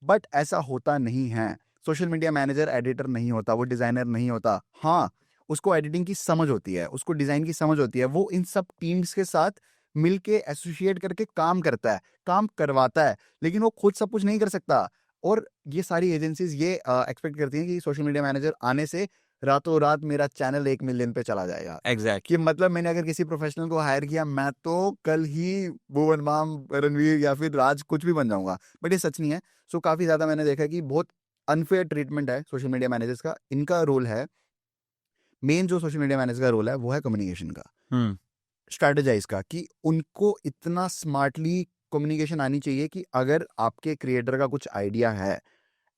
बट ऐसा होता नहीं है. सोशल मीडिया मैनेजर एडिटर नहीं होता, वो डिजाइनर नहीं होता. हाँ, उसको एडिटिंग की समझ होती है, उसको डिजाइन की समझ होती है, वो इन सब टीम्स के साथ मिलके एसोसिएट करके काम करता है, काम करवाता है, लेकिन वो खुद सब कुछ नहीं कर सकता. और ये सारी एजेंसीज ये एक्सपेक्ट करती हैं कि सोशल मीडिया मैनेजर आने से रातों रात मेरा चैनल 1 मिलियन पे चला जाएगा। एग्जैक्टली। कि मतलब मैंने अगर किसी प्रोफेशनल को हायर किया, मैं तो कल ही भुवन बाम, रणवीर या फिर राज कुछ भी बन जाऊंगा। बट ये सच नहीं है। सो काफ़ी ज़्यादा मैंने देखा कि बहुत अनफेयर ट्रीटमेंट है सोशल मीडिया मैनेजर्स का। इनका रोल है, मेन जो सोशल मीडिया मैनेजर का रोल है वो है कम्युनिकेशन का, स्ट्रैटेजाइज का, कि उनको इतना स्मार्टली कम्युनिकेशन आनी चाहिए कि अगर आपके क्रिएटर का कुछ आइडिया है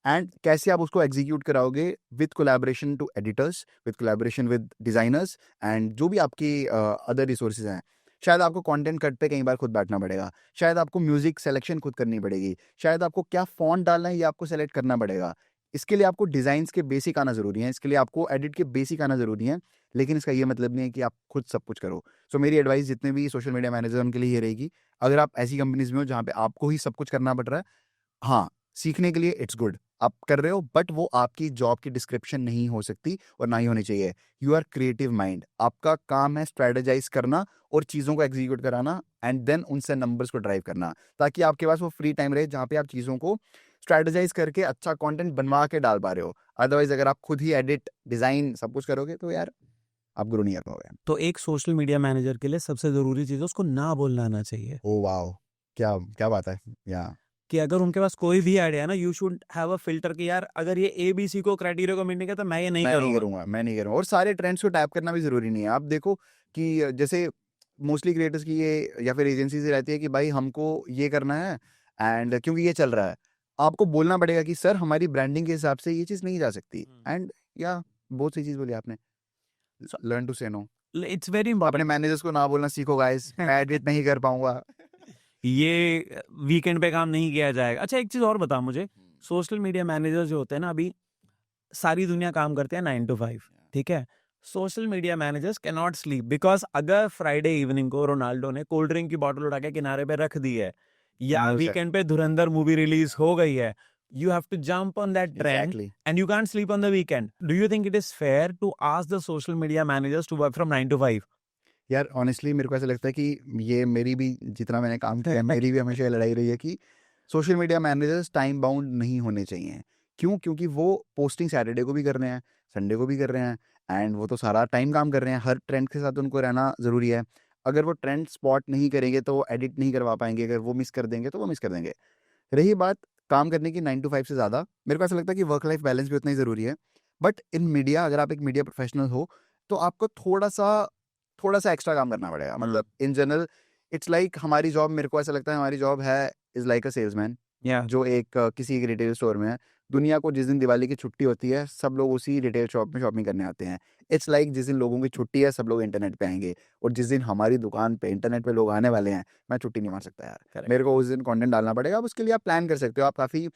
एंड कैसे आप उसको एग्जीक्यूट कराओगे with collaboration to editors, with collaboration with designers and जो भी आपकी अदर रिसोर्सेज हैं। शायद आपको कंटेंट कट पे कई बार खुद बैठना पड़ेगा, शायद आपको म्यूजिक सिलेक्शन खुद करनी पड़ेगी, शायद आपको क्या फॉन्ट डालना है ये आपको सेलेक्ट करना पड़ेगा। इसके लिए आपको डिजाइन्स के बेसिक आना जरूरी है, इसके लिए आपको एडिट के बेसिक आना जरूरी है। लेकिन इसका ये मतलब नहीं है कि आप खुद सब कुछ करो। सो मेरी एडवाइस जितने भी सोशल मीडिया मैनेजर उनके लिए ये रहेगी, अगर आप ऐसी कंपनीज में हो जहाँ पे आपको ही सब कुछ करना पड़ रहा है, हाँ, सीखने के लिए इट्स गुड, आप कर रहे हो, बट वो आपकी जॉब की डिस्क्रिप्शन नहीं हो सकती और ना ही होनी चाहिए। यू आर क्रिएटिव माइंड, आपका काम है स्ट्रेटेजाइज करना और चीज़ों को एग्जीक्यूट कराना एंड देन उनसे नंबर्स को ड्राइव करना, ताकि आपके पास वो फ्री टाइम रहे जहाँ पे आप चीज़ों को स्ट्रेटेजाइज करके अच्छा कंटेंट बनवा के डाल पा रहे हो। अदरवाइज अगर आप खुद ही एडिट, डिज़ाइन सब कुछ करोगे तो यार आप ग्रो नहीं कर पाओगे। तो एक सोशल मीडिया मैनेजर के लिए सबसे जरूरी चीज है उसको ना बोलना आना चाहिए। ओ वाओ, क्या क्या बात है। या कि अगर उनके पास कोई भी आइडिया है ना, you should have a filter कि यार अगर ये ABC को क्राइटेरिया को मीट नहीं करता मैं ये नहीं करूंगा। मैं नहीं करूंगा। और सारे ट्रेंड्स को टैप करना भी जरूरी नहीं है। आप देखो कि जैसे मोस्टली क्रिएटर्स की ये या फिर एजेंसी से रहती है कि भाई हमको ये करना है एंड क्योंकि ये चल रहा है, आपको बोलना पड़ेगा कि सर हमारी ब्रांडिंग के हिसाब से ये चीज़ नहीं जा सकती। एंड या बहुत सी चीज़ बोली आपने, लर्न टू से नो। इट्स वेरी अपने इंपॉर्टेंट। मैनेजर्स को ना बोलना सीखो गाइस, मैं एडिट नहीं कर पाऊंगा। ये वीकेंड पे काम नहीं किया जाएगा। अच्छा एक चीज और बता मुझे, सोशल मीडिया मैनेजर जो होते हैं ना, अभी सारी दुनिया काम करते हैं 9 to 5, ठीक है। Social media managers can not sleep, because अगर फ्राइडे इवनिंग को रोनाल्डो ने कोल्ड ड्रिंक की बोतल उठा के किनारे पे रख दी है, या No, sir. वीकेंड पे धुरंधर मूवी रिलीज हो गई है, you have to jump on that trend Exactly. and you can't sleep on the weekend. Do you think it is fair to ask the social media managers to work from 9 to 5? यार honestly मेरे को ऐसा लगता है कि ये मेरी भी, जितना मैंने काम किया है, मेरी भी हमेशा ये लड़ाई रही है कि social media managers time bound नहीं होने चाहिए। क्यों? क्योंकि वो पोस्टिंग सैटरडे को भी कर रहे हैं, संडे को भी कर रहे हैं एंड वो तो सारा टाइम काम कर रहे हैं। हर ट्रेंड के साथ उनको रहना ज़रूरी है। अगर वो ट्रेंड स्पॉट नहीं करेंगे तो वो एडिट नहीं करवा पाएंगे, अगर वो मिस कर देंगे तो वो मिस कर देंगे। रही बात काम करने की 9 to 5 से ज़्यादा, मेरे को ऐसा लगता है कि वर्क लाइफ बैलेंस भी उतना ही ज़रूरी है। बट इन मीडिया, अगर आप एक मीडिया प्रोफेशनल हो तो आपको थोड़ा सा एक्स्ट्रा काम करना पड़ेगा। मतलब इन जनरल इट्स लाइक हमारी जॉब, मेरे को ऐसा लगता है हमारी जॉब है इज लाइक अ सेल्समैन, जो एक किसी एक रिटेल स्टोर में है। दुनिया को जिस दिन दिवाली की छुट्टी होती है सब लोग उसी रिटेल शॉप में शॉपिंग करने आते हैं। इट्स लाइक जिस दिन लोगों की छुट्टी है सब लोग इंटरनेट पे आएंगे, और जिस दिन हमारी दुकान पे इंटरनेट पे लोग आने वाले हैं, मैं छुट्टी नहीं मार सकता यार। Correct. मेरे को उस दिन कंटेंट डालना पड़ेगा। अब उसके लिए आप प्लान कर सकते हो, आप काफ़ी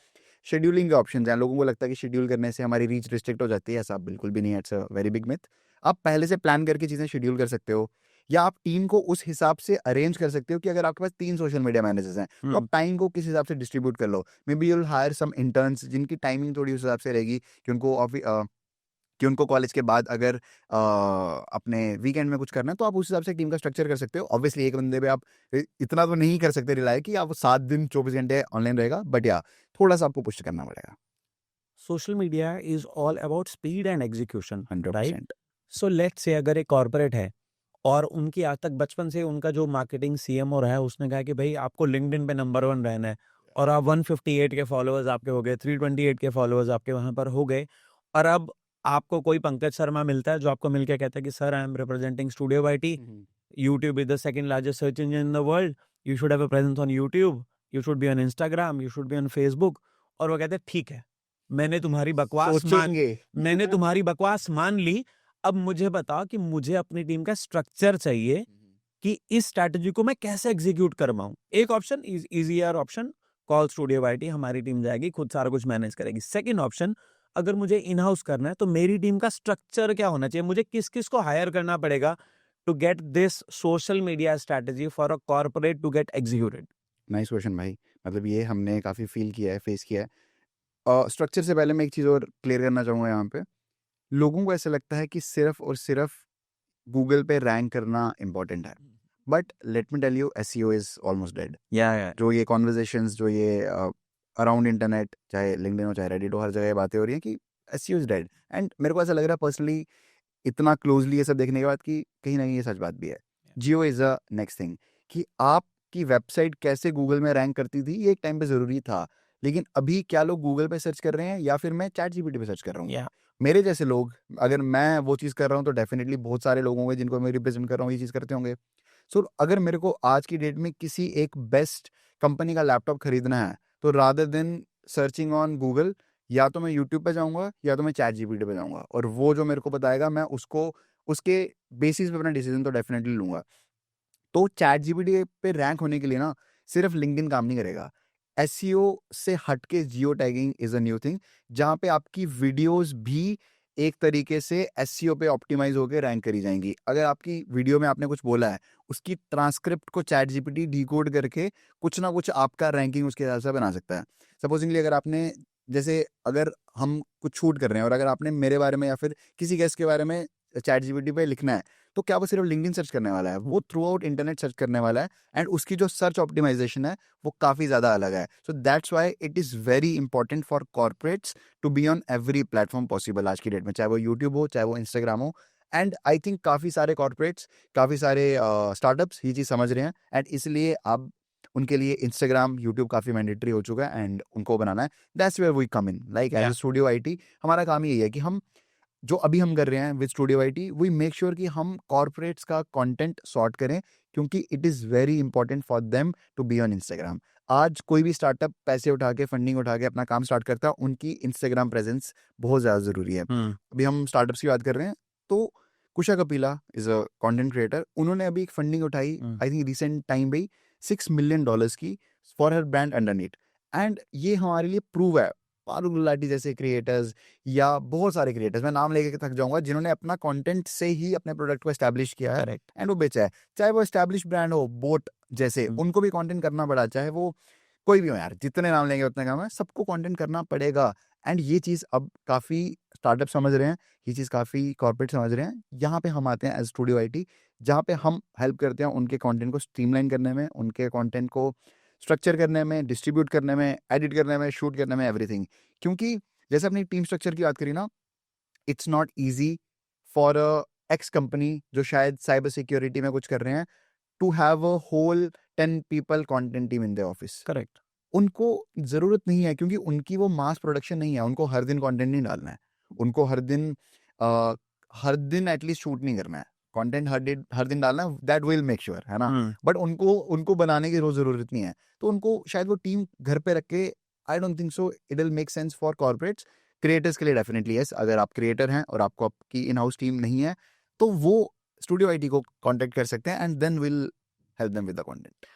शेड्यूलिंग के ऑप्शन हैं। लोगों को लगता है कि शेड्यूल करने से हमारी रीच रिस्ट्रिक्ट हो जाती है, ऐसा बिल्कुल भी नहीं है। It's a very big myth. आप पहले से प्लान करके चीज़ें शेड्यूल कर सकते हो, या आप टीम को उस हिसाब से अरेंज कर सकते हो कि अगर आपके पास 3 सोशल मीडिया मैनेजर्स हैं तो आप टाइम को किस हिसाब से डिस्ट्रीब्यूट कर लो। Maybe you'll hire some interns जिनकी टाइमिंग थोड़ी उस हिसाब से रहेगी कि उनको कॉलेज के बाद अगर अपने वीकेंड में कुछ करना है तो आप उस हिसाब से टीम का स्ट्रक्चर कर सकते हो। ऑब्वियसली एक बंदे पे आप इतना तो नहीं कर सकते रिलाय कि आप 7 दिन 24 घंटे ऑनलाइन रहेगा, बट या थोड़ा सा आपको पुश करना पड़ेगा। Social media is all about speed and execution, 100%। Right. So let's say अगर एक कॉर्पोरेट है और उनकी आज तक बचपन से उनका जो मार्केटिंग CMO रहा है, उसने कहा कि भाई आपको लिंक्डइन पे नंबर 1 रहना है, और आप 158 के फॉलोअर्स आपके हो गए, 328 के फॉलोअर्स आपके वहां पर हो गए, और अब आपको कोई पंकज शर्मा मिलता है जो आपको मिलके कहता है कि sir I am representing studio YT, YouTube is the second largest search engine in the world, you should have a presence on YouTube, you should be on Instagram, you should be on Facebook, और वो कहते हैं ठीक है, मैंने तुम्हारी बकवास मान ली, अब मुझे बताओ कि मुझे अपनी टीम का स्ट्रक्चर चाहिए कि इस स्ट्रैटेजी को मैं कैसे एग्जीक्यूट कर पाऊं। एक option easier option, call studio YT, हमारी टीम जाएगी खुद सारा कुछ मैनेज करेगी। सेकंड ऑप्शन, अगर मुझे इन हाउस करना है तो मेरी टीम का स्ट्रक्चर क्या होना चाहिए, मुझे किस किस को हायर करना पड़ेगा to get this social media strategy for a corporate to get executed. Nice question भाई, मतलब ये हमने काफ़ी फील किया है, फेस किया है। स्ट्रक्चर से पहले मैं एक चीज़ और क्लियर करना चाहूँगा यहाँ पे। लोगों को ऐसा लगता है कि सिर्फ और सिर्फ गूगल पे रैंक करना इंपॉर्टेंट है, but let me tell you SEO is almost dead. जो ये कॉन्वर्जेशंस, जो ये अराउंड इंटरनेट, चाहे लिंक्डइन हो चाहे रेडिट हो, हर जगह ये बातें हो रही हैं कि एसईओ इज डेड। एंड मेरे को ऐसा लग रहा है पर्सनली इतना क्लोजली ये सब देखने के बाद कि कहीं ना कहीं ये सच बात भी है। जियो इज अ नेक्स्ट थिंग, कि आपकी वेबसाइट कैसे गूगल में रैंक करती थी ये एक टाइम पे ज़रूरी था, लेकिन अभी क्या लोग गूगल पे सर्च कर रहे हैं या फिर मैं चैट जीपीटी पे सर्च कर रहा हूँ? Yeah. मेरे जैसे लोग, अगर मैं वो चीज़ कर रहा हूँ तो डेफिनेटली बहुत सारे लोग होंगे जिनको मैं रिप्रेजेंट कर रहा हूँ ये चीज़ करते होंगे। सो अगर मेरे को आज की डेट में किसी एक बेस्ट कंपनी का लैपटॉप खरीदना है तो rather then searching on Google, या तो मैं यूट्यूब पे जाऊंगा या तो मैं चैट जीपीटी पे जाऊंगा, और वो जो मेरे को बताएगा मैं उसको उसके बेसिस पे अपना डिसीजन तो डेफिनेटली लूंगा। तो चैट जीपीटी पे रैंक होने के लिए ना सिर्फ लिंक्डइन काम नहीं करेगा। एसईओ से हटके geo tagging is a new thing, जहाँ पे आपकी वीडियोस भी एक तरीके से एसईओ पे ऑप्टिमाइज होकर रैंक करी जाएंगी। अगर आपकी वीडियो में आपने कुछ बोला है, उसकी ट्रांसक्रिप्ट को चैट जीपीटी डिकोड करके कुछ ना कुछ आपका रैंकिंग उसके हिसाब से बना सकता है। सपोजिंगली अगर आपने, जैसे अगर हम कुछ शूट कर रहे हैं और अगर आपने मेरे बारे में या फिर किसी गेस्ट के बारे में चैट जीपीटी पे लिखना है, तो क्या वो सिर्फ लिंक्डइन सर्च करने वाला है? वो थ्रू आउट इंटरनेट सर्च करने वाला है, एंड उसकी जो सर्च ऑप्टिमाइजेशन है वो काफ़ी ज़्यादा अलग है। So that's why it is very important for corporates to be on every platform possible आज की डेट में, चाहे वो यूट्यूब हो चाहे वो इंस्टाग्राम हो। एंड आई थिंक काफ़ी सारे कॉर्पोरेट्स, काफ़ी सारे स्टार्टअप्स ये चीज़ समझ रहे हैं, एंड इसलिए अब उनके लिए इंस्टाग्राम यूट्यूब काफ़ी मैंडेटरी हो चुका है एंड उनको बनाना है। That's where we come in, like as a Yeah. Studio IT हमारा काम यही है कि हम जो अभी हम कर रहे हैं with studio IT, we make sure कि हम कॉर्पोरेट्स का कंटेंट सॉर्ट करें, क्योंकि it is very important for them to be on Instagram. आज कोई भी स्टार्टअप पैसे उठा के, फंडिंग उठा के अपना काम स्टार्ट करता है, उनकी इंस्टाग्राम प्रेजेंस बहुत ज़्यादा ज़रूरी है। Hmm. अभी हम स्टार्टअप्स की बात कर रहे हैं, तो Kusha Kapila is a content creator, उन्होंने अभी एक फंडिंग उठाई आई थिंक रिसेंट टाइम पे ही $6 million की फॉर हर ब्रांड अंडरनीट। एंड ये हमारे लिए प्रूव है, पारुल गुलाटी जैसे क्रिएटर्स या बहुत सारे क्रिएटर्स, मैं नाम लेके थक जाऊंगा, जिन्होंने अपना कंटेंट से ही अपने प्रोडक्ट को एस्टैब्लिश किया है Correct. एंड वो बेचा है। चाहे वो एस्टैब्लिश ब्रांड हो, बोट जैसे, उनको भी कंटेंट करना पड़ा, चाहे वो कोई भी हो यार, जितने नाम लेंगे उतने कम है, सबको कंटेंट करना पड़ेगा। एंड ये चीज़ अब काफ़ी स्टार्टअप समझ रहे हैं, ये चीज़ काफ़ी कॉर्पोरेट समझ रहे हैं। यहाँ पे हम आते हैं एज स्टूडियो आईटी, जहाँ पे हम हेल्प करते हैं उनके कंटेंट को स्ट्रीमलाइन करने में, उनके कंटेंट को स्ट्रक्चर करने में, डिस्ट्रीब्यूट करने में, एडिट करने में, शूट करने में, एवरीथिंग। क्योंकि जैसे अपनी टीम स्ट्रक्चर की बात करी ना, it's not easy for a X company जो शायद साइबर सिक्योरिटी में कुछ कर रहे हैं, to have a whole 10 people content team in the office. Correct. उनको ज़रूरत नहीं है, क्योंकि उनकी वो मास प्रोडक्शन नहीं है, उनको हर दिन कंटेंट नहीं डालना है, उनको हर दिन एटलीस्ट शूट नहीं करना है, कंटेंट हर दिन डालना है, दैट विल मेक श्योर, है ना? Hmm. बट उनको उनको बनाने की रोज़ ज़रूरत नहीं है, तो उनको शायद वो टीम घर पे रख के, आई don't think so it will make sense for corporates. Creators के लिए डेफिनेटली यस, अगर आप क्रिएटर हैं और आपको आपकी इन हाउस टीम नहीं है, तो वो स्टूडियो आईटी को कॉन्टेक्ट कर सकते हैं and then will help them with the content.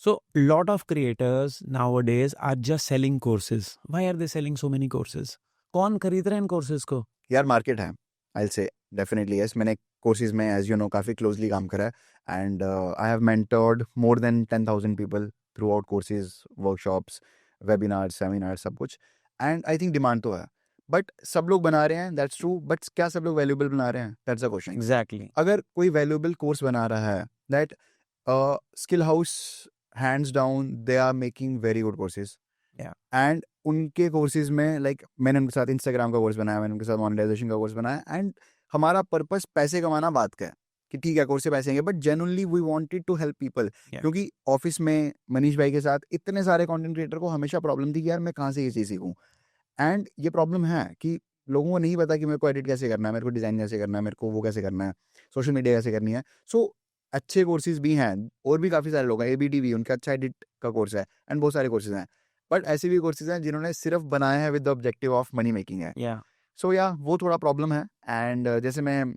So, lot of creators nowadays are just selling courses. Why are they selling so many courses? कौन खरीद रहे हैं इन courses को? यार मार्केट है, आई से डेफिनेटली यस। मैंने कोर्सेज में एज यू नो काफ़ी क्लोजली काम करा है, and I have mentored more than 10,000 people through out courses, workshops, webinar, seminar, सब कुछ। एंड आई थिंक डिमांड तो है, बट सब लोग बना रहे हैं, दैट्स ट्रू, बट क्या सब लोग वैल्यूएबल बना रहे हैं? That's a question. Exactly. अगर कोई वैल्यूएबल कोर्स बना रहा है, that Skill House, hands down they are making very good courses. Yeah. And उनके कोर्सेज में लाइक मैंने उनके साथ इंस्टाग्राम का कोर्स बनाया, मैंने उनके साथ मोनेटाइजेशन का कोर्स बनाया, एंड हमारा पर्पस पैसे कमाना बात का है कि ठीक है कोर्स से पैसे आएंगे, but genuinely we wanted to help people. Yeah. क्योंकि ऑफिस में मनीष भाई के साथ इतने सारे कंटेंट क्रिएटर को हमेशा प्रॉब्लम थी कि यार मैं कहाँ से ये चीज़ सीखूँ, एंड ये प्रॉब्लम है कि लोगों को नहीं पता कि मेरे को एडिट कैसे करना है, मेरे को डिज़ाइन कैसे करना है, मेरे को वो कैसे करना है, सोशल मीडिया कैसे करनी है। सो अच्छे कोर्सेज भी हैं, और भी काफ़ी सारे लोग हैं, ABTV उनका अच्छा एडिट का कोर्स है, एंड बहुत सारे कोर्सेज हैं, बट ऐसे भी कोर्सेज हैं जिन्होंने सिर्फ बनाया है with the objective of money making है। Yeah. सो या वो थोड़ा प्रॉब्लम है। एंड जैसे मैं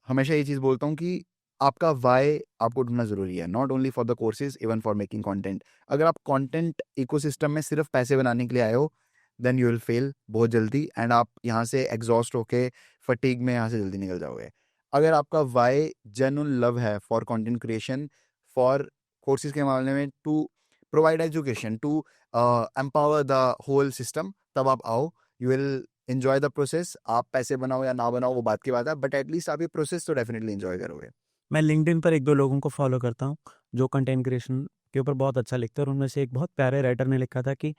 हमेशा ये चीज़ बोलता हूँ कि आपका वाई आपको ढूंढना ज़रूरी है, not only for the courses, even for making content. अगर आप कंटेंट इकोसिस्टम में सिर्फ पैसे बनाने के लिए आए हो, देन यू विल फेल बहुत जल्दी, एंड आप यहाँ से एग्जॉस्ट होके फटीग में यहाँ से जल्दी निकल जाओगे। अगर आपका वाई जेन्युइन लव है for content creation, for courses के मामले में, to provide education, to empower the whole system, तब आप आओ, you will enjoy the process. आप पैसे बनाओ या ना बनाओ वो बात की बात है, बट एटलीस्ट आप ये प्रोसेस तो डेफिनेटली एंजॉय करोगे। मैं लिंक्डइन पर एक दो लोगों को फॉलो करता हूँ जो कंटेंट क्रिएशन के ऊपर बहुत अच्छा लिखते हैं, और उनमें से एक बहुत प्यारे राइटर ने लिखा था कि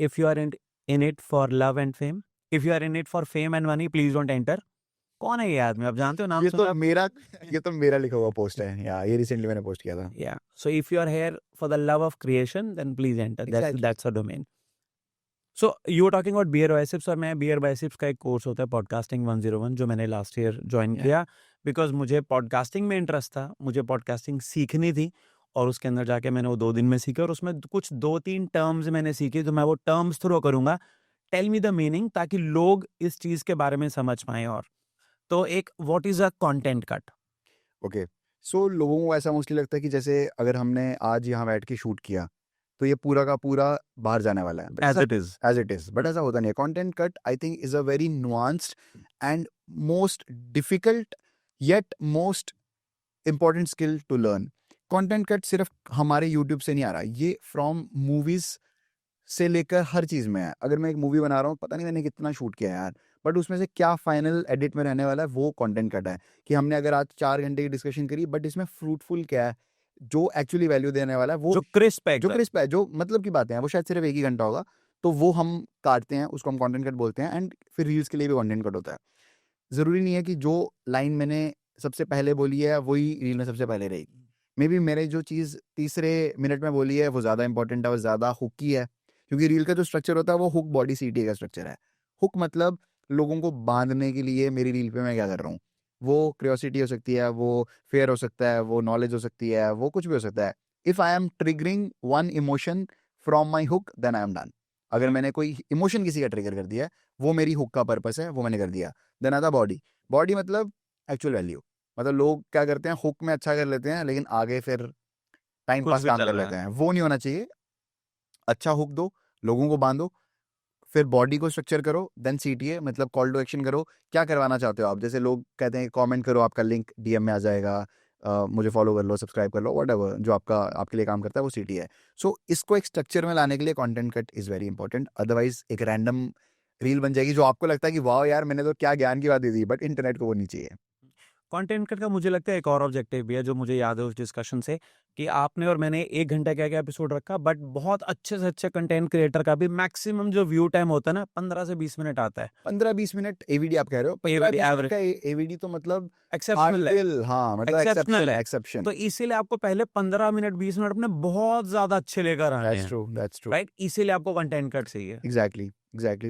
if you are in it for love and fame, if you are in it for fame and money, please don't enter. कौन है ये आदमी, आप जानते हो नाम ये सुना? तो मेरा लिखा हुआ पोस्ट है या ये रिसेंटली मैंने पोस्ट किया था. Yeah. So if you are here for the love of creation, then please enter. Exactly. That's a domain. So you were talking about Beer Biceps, और मैं Beer Biceps का एक कोर्स होता है पॉडकास्टिंग 101 जो मैंने लास्ट ईयर ज्वाइन Yeah. किया, because मुझे पॉडकास्टिंग में इंटरेस्ट था, मुझे पॉडकास्टिंग सीखनी थी, और उसके अंदर जाके मैंने वो 2 दिन में सीखा, और उसमें कुछ 2-3 टर्म्स मैंने सीखे, तो मैं वो टर्म्स थ्रो करूंगा. टेल मी द मीनिंग, ताकि लोग इस चीज के बारे में समझ पाए. और तो एक what is a content cut? Okay, so लोगों को ऐसा मोस्टली लगता है कि जैसे अगर हमने आज यहाँ बैठ के शूट किया तो ये पूरा का पूरा बाहर जाने वाला है. As it is. बट ऐसा होता नहीं है. Content cut I think is a very nuanced and most difficult yet most important skill to learn. Content cut सिर्फ हमारे यूट्यूब से नहीं आ रहा, ये फ्रॉम मूवीज से लेकर हर चीज़ में है. अगर मैं एक मूवी बना रहा हूँ, पता नहीं मैंने कितना शूट किया है यार, बट उसमें से क्या फाइनल एडिट में रहने वाला है वो कंटेंट कट है. कि हमने अगर आज 4 घंटे की डिस्कशन करी, बट इसमें फ्रूटफुल क्या है, जो एक्चुअली वैल्यू देने वाला है, वो जो क्रिस्प है, जो मतलब की बातें हैं, वो शायद सिर्फ 1 ही घंटा होगा, तो वो हम काटते हैं, उसको हम कंटेंट कट बोलते हैं. एंड फिर रील्स के लिए भी कंटेंट कट होता है. ज़रूरी नहीं है कि जो लाइन मैंने सबसे पहले बोली है वही रील में सबसे पहले रहेगी. मे बी मैंने जो चीज़ तीसरे मिनट में बोली है वो ज़्यादा इंपॉर्टेंट है, वो ज़्यादा हुकी है, क्योंकि रील का जो स्ट्रक्चर होता है वो हुक बॉडी सीटी का स्ट्रक्चर है. हुक मतलब लोगों को बांधने के लिए मेरी रील पे मैं क्या कर रहा हूँ. वो क्यूरियोसिटी हो सकती है, वो फेयर हो सकता है, वो नॉलेज हो सकती है, वो कुछ भी हो सकता है. If I am triggering one emotion from my hook, then I am done. अगर मैंने कोई इमोशन किसी का ट्रिगर कर दिया है, वो मेरी हुक का पर्पस है, वो मैंने कर दिया. देन आता बॉडी मतलब एक्चुअल वैल्यू. मतलब लोग क्या करते हैं, हुक में अच्छा कर लेते हैं, लेकिन आगे फिर टाइम कुछ पास भी काम चल कर रहा लेते हैं. वो नहीं होना चाहिए. अच्छा हुक दो, लोगों को बांधो, फिर बॉडी को स्ट्रक्चर करो, देन सीटीए मतलब कॉल टू एक्शन करो. क्या करवाना चाहते हो आप? जैसे लोग कहते हैं कमेंट करो, आपका लिंक डीएम में आ जाएगा, मुझे फॉलो कर लो, सब्सक्राइब कर लो, व्हाटएवर जो आपके लिए काम करता है वो सीटी है. सो इसको एक स्ट्रक्चर में लाने के लिए content cut is very important. Otherwise एक रैंडम रील बन जाएगी जो आपको लगता है कि वाह यार मैंने तो क्या ज्ञान की बात दे दी, बट इंटरनेट को वो नहीं चाहिए. कंटेंट कट का मुझे लगता है एक और ऑब्जेक्टिव भी है जो मुझे याद है उस डिस्कशन से, कि आपने और मैंने 1 घंटा क्या एपिसोड रखा, बट बहुत अच्छे से अच्छे कंटेंट क्रिएटर का भी मैक्सिमम जो व्यू टाइम होता है ना 15 से 20 मिनट आता है. 15-20 मिनट एवीडी आप कह रहे हो? एवरेज एवीडी तो मतलब एक्सेप्शनल है. आर्टिल, हाँ मतलब एक्सेप्शनल है. एक्सेप्शन. तो इसीलिए आपको पहले 15 मिनट 20 मिनट अपने बहुत ज्यादा अच्छे लेकर आने दैट्स हैं, ट्रू, दैट्स ट्रू. राइट? इसीलिए आपको कंटेंट कट चाहिए. एग्जैक्टली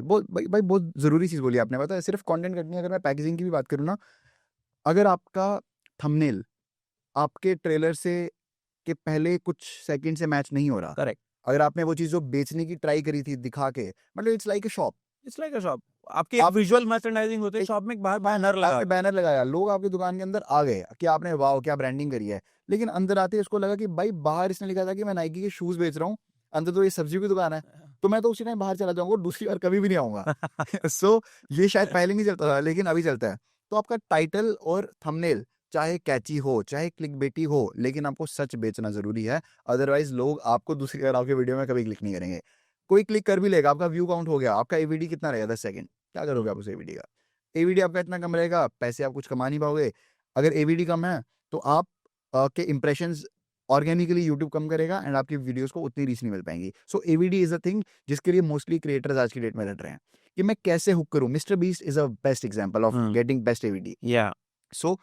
भाई बहुत ज़रूरी चीज़ बोली आपने. पता है सिर्फ कंटेंट कट नहीं, अगर मैं पैकेजिंग की भी बात करूँ ना, अगर आपका थंबनेल आपके ट्रेलर से के पहले कुछ सेकंड से मैच नहीं हो रहा, करेक्ट. अगर आपने वो चीज़ जो बेचने की ट्राई करी थी दिखा के, मतलब it's like a shop. It's like a shop. आपकी एक विजुअल मर्चेंडाइजिंग होती है शॉप में, बाहर बैनर लगा, आपने बैनर लगाया, लोग आपकी दुकान के अंदर आ गए कि आपने वाह क्या ब्रांडिंग करी है, लेकिन अंदर आते इसको लगा कि भाई बाहर इसने लिखा था कि मैं नाइकी के शूज बेच रहा हूँ, अंदर तो ये सब्जी की दुकान है, तो मैं तो उसी टाइम बाहर चला जाऊंगा, दूसरी बार कभी भी नहीं आऊंगा. सो ये शायद पहले नहीं चलता था, लेकिन अभी चलता है. तो आपका टाइटल और थंबनेल चाहे कैची हो, चाहे क्लिकबेटी हो, लेकिन आपको सच बेचना जरूरी है. अदरवाइज लोग आपको दूसरी बार आपके वीडियो में कभी क्लिक नहीं करेंगे. कोई क्लिक कर भी लेगा, आपका व्यू काउंट हो गया, आपका एवीडी कितना रहेगा 10 सेकंड, क्या करोगे आप उस एवीडी का? एवीडी आपका इतना कम रहेगा, पैसे आप कुछ कमा नहीं पाओगे. अगर एवीडी कम है तो आप के इंप्रेशंस ऑर्गेनिकली यूट्यूब कम करेगा एंड आपकी वीडियोस को उतनी रीच नहीं मिल पाएंगी. सो एवीडी इज अ थिंग जिसके लिए मोस्टली क्रिएटर्स आज की डेट में लड़ रहे हैं कि मैं कैसे हुक करूं. Mister beast is a best example of getting best AVD. या सो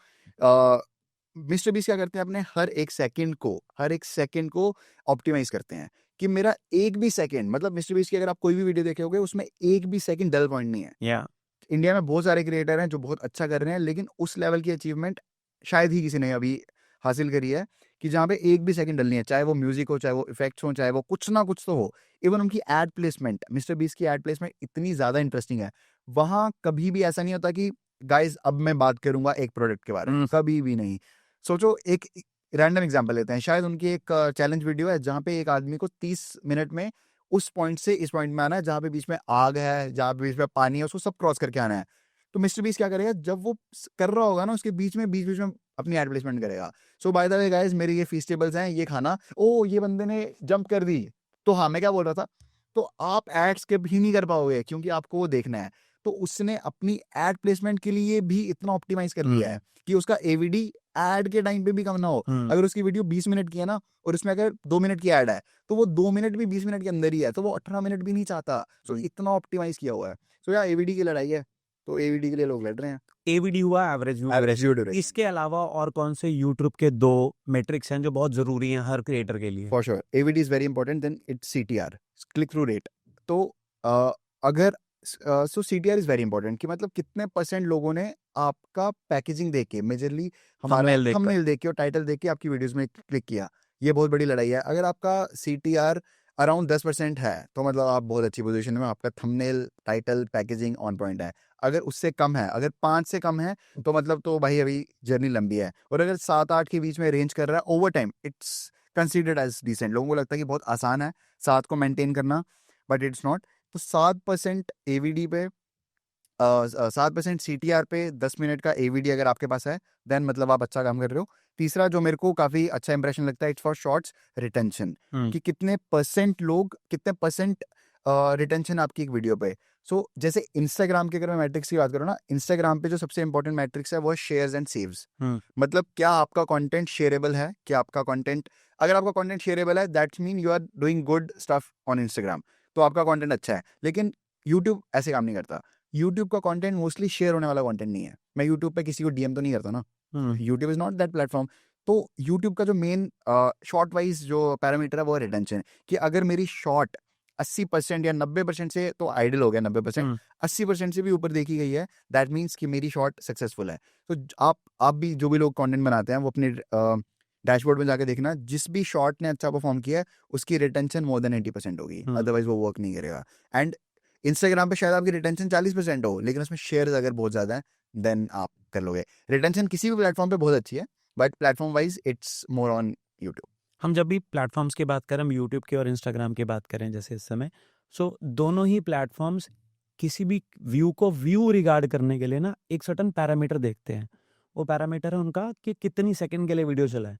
मिस्टर बीस्ट क्या करते हैं, अपने हर एक सेकंड को ऑप्टिमाइज करते हैं कि मेरा एक भी सेकंड, मतलब मिस्टर बीस्ट की अगर आप कोई भी वीडियो देखे होगे उसमें एक भी सेकंड डल पॉइंट नहीं है. या इंडिया में बहुत सारे क्रिएटर हैं जो बहुत अच्छा कर रहे हैं, लेकिन उस लेवल की अचीवमेंट शायद ही किसी ने अभी हासिल करी है कि जहाँ पे एक भी सेकंड डल नहीं है, चाहे वो म्यूजिक हो, चाहे वो इफेक्ट्स हो, चाहे वो कुछ ना कुछ तो हो. इवन उनकी एड प्लेसमेंट, मिस्टर बीस्ट की एड प्लेसमेंट इतनी ज़्यादा इंटरेस्टिंग है, वहाँ कभी भी ऐसा नहीं होता कि गाइज अब मैं बात करूंगा एक प्रोडक्ट के बारे में, कभी भी नहीं. सोचो एक रैंडम एग्जांपल लेते हैं, शायद उनकी एक चैलेंज वीडियो है जहाँ पे एक आदमी को 30 मिनट में उस पॉइंट से इस पॉइंट में आना है, जहाँ पे बीच में आग है, जहाँ पे बीच में पानी है, उसको सब क्रॉस करके आना है. तो मिस्टर बीस्ट क्या करेगा, जब वो कर रहा होगा ना उसके बीच में अपनी एड प्लेसमेंट करेगा. सो बाय द वे गाइस, मेरे ये फीस्टेबल्स हैं, ये खाना, ओ ये बंदे ने जंप कर दी, तो हाँ मैं क्या बोल रहा था. तो आप एड्स के भी नहीं कर पाओगे क्योंकि आपको वो देखना है. तो उसने अपनी एड प्लेसमेंट के लिए भी इतना ऑप्टिमाइज कर लिया है कि उसका एवीडी एड के टाइम पे भी कम ना हो। अगर उसकी वीडियो 20 मिनट की है ना और उसमें अगर 2 मिनट की एड है तो वो 2 मिनट भी 20 मिनट के अंदर ही है, तो वो 18 मिनट भी नहीं चाहता। सो इतना ऑप्टिमाइज किया हुआ है। सो यार एवीडी की लड़ाई है, तो एवीडी के लिए लोग लड़ रहे हैं। एवीडी हुआ एवरेज व्यू। एवरेज वीडियो इसके अलावा और कौन से यूट्यूब के 2 मेट्रिक्स हैं जो बहुत जरूरी हैं हर क्रिएटर के लिए? For sure AVD is very important, then it's CTR, click through rate. तो अगर so CTR is very important कि मतलब कितने % लोगों ने आपका पैकेजिंग देख के, मेजरली हमारा Thumbnail देखकर। थंबनेल देख के और टाइटल देख के आपकी वीडियोस में क्लिक किया। ये बहुत बड़ी लड़ाई है। अगर आपका सीटीआर अराउंड 10% है तो मतलब आप बहुत अच्छी पोजीशन में, आपका thumbnail, title, packaging on point है। अगर उससे कम है, अगर 5 से कम है तो मतलब तो भाई अभी जर्नी लंबी है। और अगर 7-8 के बीच में रेंज कर रहा है over time, it's considered as decent. लोगों को लगता है कि बहुत आसान है 7 को मेंटेन करना, बट इट्स नॉट। तो 7% एवीडी पे, 7% सीटीआर पे 10 मिनट का एवीडी अगर आपके पास है, देन मतलब आप अच्छा काम कर रहे हो। तीसरा जो मेरे को काफी अच्छा इंप्रेशन लगता है, इट्स फॉर शॉर्ट्स रिटेंशन, कि कितने % रिटेंशन आपकी एक वीडियो पे। सो जैसे इंस्टाग्राम की अगर मैं मैट्रिक्स की बात करूँ ना, इंस्टाग्राम पे जो सबसे इंपॉर्टेंट मैट्रिक्स है वो है शेयर्स एंड सेव्स। मतलब क्या आपका कंटेंट शेयरेबल है, क्या आपका कंटेंट, अगर आपका कंटेंट शेयरेबल है that's mean you are doing good stuff on Instagram, तो आपका कंटेंट अच्छा है। लेकिन यूट्यूब ऐसे काम नहीं करता। यूट्यूब का कंटेंट मोस्टली शेयर होने वाला कंटेंट नहीं है। मैं यूट्यूब पे किसी को डीएम तो नहीं करता ना, YouTube is not that platform. तो यूट्यूब का जो मेन शॉर्ट वाइज जो पैरामीटर है वो है रिटेंशन, कि अगर मेरी शॉर्ट 80% या 90% से, तो आइडल हो गया 90%, 80% से भी ऊपर देखी गई है, दैट मीन्स कि मेरी शॉर्ट सक्सेसफुल है। तो आप भी, जो भी लोग कंटेंट बनाते हैं, वो अपने डैशबोर्ड में जाके देखना, जिस भी शॉर्ट ने अच्छा परफॉर्म किया है उसकी रिटेंशन मोर देन 80% होगी, अदरवाइज वो वर्क नहीं करेगा। एंड इंस्टाग्राम पे शायद आपकी रिटेंशन 40% हो, लेकिन उसमें शेयर्स अगर बहुत ज्यादा है देन आप कर लोगे। रिटेंशन किसी भी प्लेटफॉर्म पे बहुत अच्छी है, but platform wise it's more on YouTube. हम जब भी प्लेटफॉर्म्स की बात करें, हम यूट्यूब की और इंस्टाग्राम की बात करें जैसे इस समय, सो दोनों ही प्लेटफॉर्म्स किसी भी व्यू को व्यू रिगार्ड करने के लिए ना एक सर्टन पैरामीटर देखते हैं। वो पैरामीटर है उनका कि कितनी सेकंड के लिए वीडियो चला है,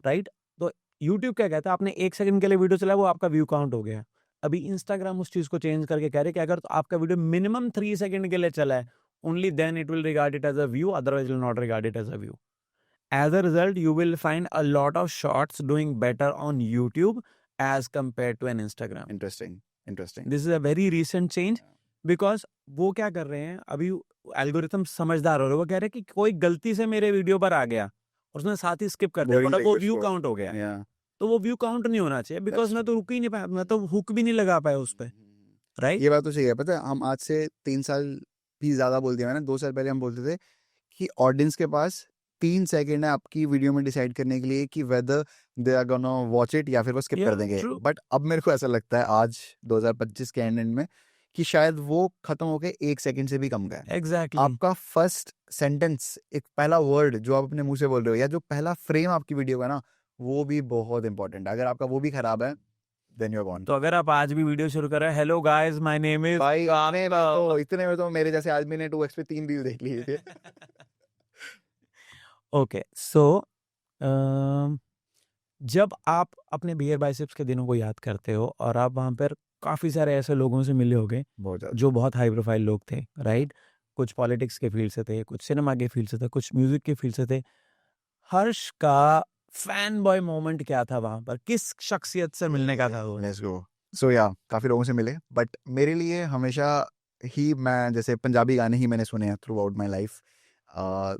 राइट? तो यूट्यूब क्या कहता है, आपने 1 सेकंड के लिए वीडियो चला है, वो आपका व्यू काउंट हो गया। अभी इंस्टाग्राम उस चीज़ को चेंज करके कह रहे कि अगर तो आपका वीडियो मिनिमम 3 सेकंड के लिए चला है, only then it will regard it as a view, otherwise will not regard it as a view. As a result, you will find a lot of shorts doing better on YouTube as compared to an Instagram. Interesting. This is a very recent change because वो क्या कर रहे हैं अभी, algorithm समझदार हो रहे हैं। वो कह रहे हैं कि कोई गलती से मेरे वीडियो पर आ गया और उसने साथ ही स्किप कर दिया, Boring मतलब वो language व्यू को- काउंट हो गया। Yeah. तो वो व्यू काउंट नहीं होना चाहिए, बिकॉज That's मैं तो रुक ही नहीं पाया, मैं तो हुक भी नहीं लगा पाया उस पर, राइट? ये बात तो सही है। पता है, हम आज से 3 साल भी ज्यादा बोल दिया मैंने, 2 साल पहले हम बोलते थे कि ऑडियंस के पास 3 सेकंड है आपकी वीडियो में डिसाइड करने के लिए कि whether they are gonna watch it या फिर वो स्किप कर Yeah, देंगे। true. बट अब मेरे को ऐसा लगता है आज 2025 के एंड में कि शायद वो खत्म होके 1 सेकंड से भी कम का है। Exactly. आपका फर्स्ट सेंटेंस, एक पहला वर्ड जो आप अपने मुंह से बोल रहे हो, या जो पहला फ्रेम आपकी वीडियो का ना, वो भी बहुत इंपॉर्टेंट है। अगर आपका वो भी खराब है देन यू आर गॉन। तो अगर आप आज भी वीडियो शुरू कर रहे हैं, hello guys my name is, भाई इतने में तो मेरे जैसे आदमी ने 2x पे 3 रील देख लिए थे। ओके, सो जब आप अपने बियर बाइसेप्स के दिनों को याद करते हो और आप वहाँ पर काफ़ी सारे ऐसे लोगों से मिले होगे बहुत ज्यादा। जो बहुत हाई प्रोफाइल लोग थे, राइट? कुछ पॉलिटिक्स के फील्ड से थे, कुछ सिनेमा के फील्ड से थे, कुछ म्यूजिक के फील्ड से थे। हर्ष का फैन बॉय मोमेंट क्या था वहाँ पर? किस शख्सियत से मिलने का था वो? Let's go. सो या काफी लोगों से मिले, बट मेरे लिए हमेशा ही, मैं जैसे पंजाबी गाने ही मैंने सुने हैं थ्रू आउट माई लाइफ।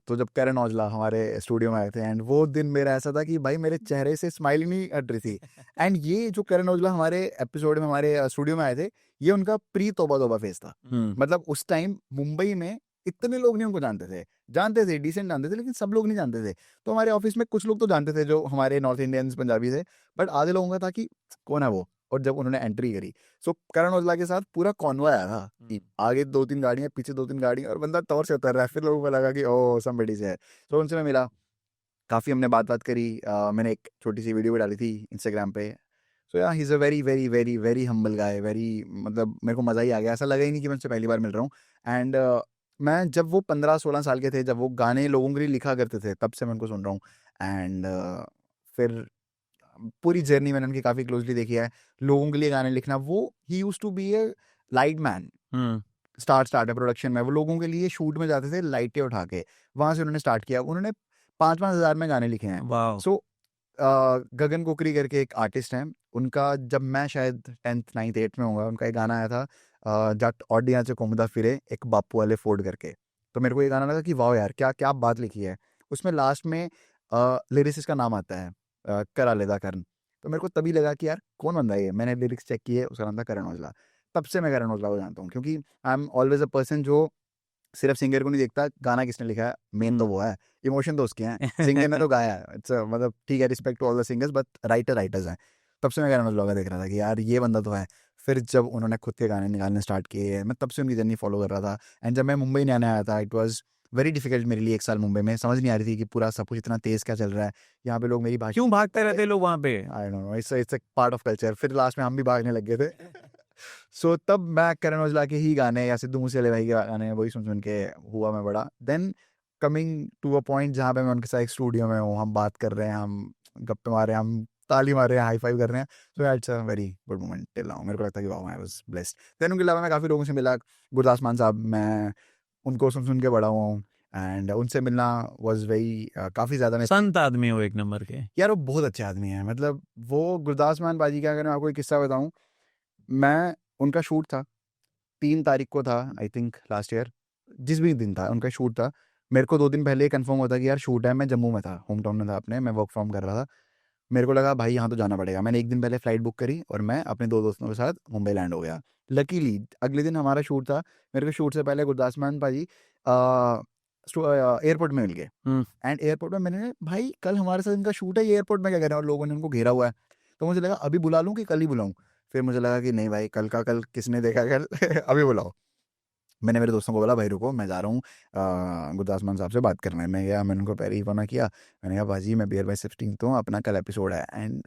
तो जब करण औजला हमारे स्टूडियो में आए थे, एंड वो दिन मेरा ऐसा था कि भाई मेरे चेहरे से स्माइल ही नहीं हट रही थी। एंड ये जो करण औजला हमारे एपिसोड में हमारे स्टूडियो में आए थे, ये उनका प्री तौबा तौबा फेज था। मतलब उस टाइम मुंबई में इतने लोग नहीं उनको जानते थे डिसेंट जानते थे, लेकिन सब लोग नहीं जानते थे। तो हमारे ऑफिस में कुछ लोग तो जानते थे जो हमारे नॉर्थ इंडियंस पंजाबी थे, बट आधे लोगों का था कि कौन है वो। और जब उन्होंने एंट्री करी, सो करण औजला के साथ पूरा कॉन्वॉय आया था कि आगे 2-3 गाड़ियां, पीछे 2-3 गाड़ियां, और बंदा तौर से उतर रहा है। फिर लोगों को लगा कि ओ समबडी से है। तो उनसे मैं मिला, काफी हमने बात करी। मैंने एक छोटी सी वीडियो भी डाली थी इंस्टाग्राम पे। सो या he is a very very very very humble guy, very, मतलब मेरे को मजा ही आ गया। ऐसा लगा ही नहीं कि मैं उनसे पहली बार मिल रहा हूँ। एंड मैं जब वो 15-16 साल के थे, जब वो गाने लोगों के लिए लिखा करते थे, तब से मैं उनको सुन रहा हूँ। एंड फिर पूरी जर्नी मैंने उनकी काफी क्लोजली देखी है। लोगों के लिए गाने लिखना, वो ही used to be a light man. Start है प्रोडक्शन में, वो लोगों के लिए शूट में जाते थे लाइटें उठा के, वहाँ से उन्होंने स्टार्ट किया। उन्होंने 5-5 हज़ार में गाने लिखे हैं। वाओ। सो गगन कोकरी करके एक आर्टिस्ट हैं, उनका जब मैं शायद 10th 9th 8th में होगा, उनका एक गाना आया था जट ऑडिया च घूमदा फिरे एक बापू वाले फोर्ड करके। तो मेरे को ये गाना लगा कि वाह यार, क्या क्या बात लिखी है। उसमें लास्ट में लिरिसिस्ट का नाम आता है करा लेदा करण। तो मेरे को तभी लगा कि यार कौन बंदा है ये। मैंने लिरिक्स चेक किए, उसका नाम था करण औजला। तब से मैं करण औजला को जानता हूँ, क्योंकि I am always a person जो सिर्फ सिंगर को नहीं देखता, गाना किसने लिखा है मेन तो वो है, इमोशन तो उसके हैं, सिंगर ने तो गाया है। इट्स मतलब ठीक है, respect to all the singers, but writers हैं। तब से मैं करण औजला का देख रहा था कि यार ये बंदा तो है। फिर जब उन्होंने खुद के गाने निकालने स्टार्ट किए, मैं तब से उनकी जर्नी फॉलो कर रहा था। एंड जब मैं मुंबई में आने आया था, इट वॉज वेरी डिफिकल्ट मेरे लिए। 1 साल मुंबई में समझ नहीं आ रही थी कि पूरा सब कुछ इतना तेज क्या चल रहा है। यहाँ पे लोग मेरी भाषा, क्यों भागते रहते लोग वहां पे? आई don't no, it's a part of culture. फिर लास्ट में हम भी भागने लग गए थे। सो तब मैं करण औजला के ही गाने या सिद्धू मूसेवाले भाई के गाने वही सुन सुन के हुआ मैं बड़ा। Then coming to a point जहाँ पे मैं उनके साथ एक स्टूडियो में हूँ, हम बात कर रहे हैं, हम गप्पे मार रहे हैं, हम ताली मार रहे हैं, हाई फाइव कर रहे हैं। So it's a very good moment till now. मेरे को लगता है कि वाह, आई वाज ब्लेस्ड। देन उनके अलावा मैं काफ़ी लोगों से मिला। गुरदास मान साहब, मैं उनको सुन सुन के बड़ा हुआ हूँ, एंड उनसे मिलना वॉज वेरी काफ़ी ज़्यादा। मैं संत आदमी हो एक नंबर के। यार वो बहुत अच्छे आदमी हैं। मतलब वो गुरदास मान बाजी का, अगर मैं आपको एक किस्सा बताऊं, मैं उनका शूट था 3 तारीख को था, आई थिंक लास्ट ईयर, जिस भी दिन था उनका शूट था, मेरे को 2 दिन पहले कंफर्म होता कि यार शूट है। मैं जम्मू में था, होम टाउन में था अपने, मैं वर्क फ्रॉम कर रहा था। मेरे को लगा भाई यहाँ तो जाना पड़ेगा। मैंने 1 दिन पहले फ्लाइट बुक करी और मैं अपने 2 दोस्तों के साथ मुंबई लैंड हो गया। लकीली अगले दिन हमारा शूट था। मेरे को शूट से पहले गुरदास मान भाजी एयरपोर्ट में मिल गए। एंड एयरपोर्ट में मैंने, भाई कल हमारे साथ इनका शूट है, ये एयरपोर्ट में क्या कर रहे हैं? और लोगों ने उनको घेरा हुआ है। तो मुझे लगा अभी बुला लूँ कि कल ही बुलाऊँ। फिर मुझे लगा कि नहीं भाई, कल का कल किसने देखा कल। अभी बुलाओ। मैंने मेरे दोस्तों को बोला भाई रुको, मैं जा रहा हूँ गुरदास मान साहब से बात करने। मैं गया, मैंने उनको पहले ही फोन किया। मैंने कहा भाजी मैं बियर बाय 16 हूँ, अपना कल एपिसोड है। एंड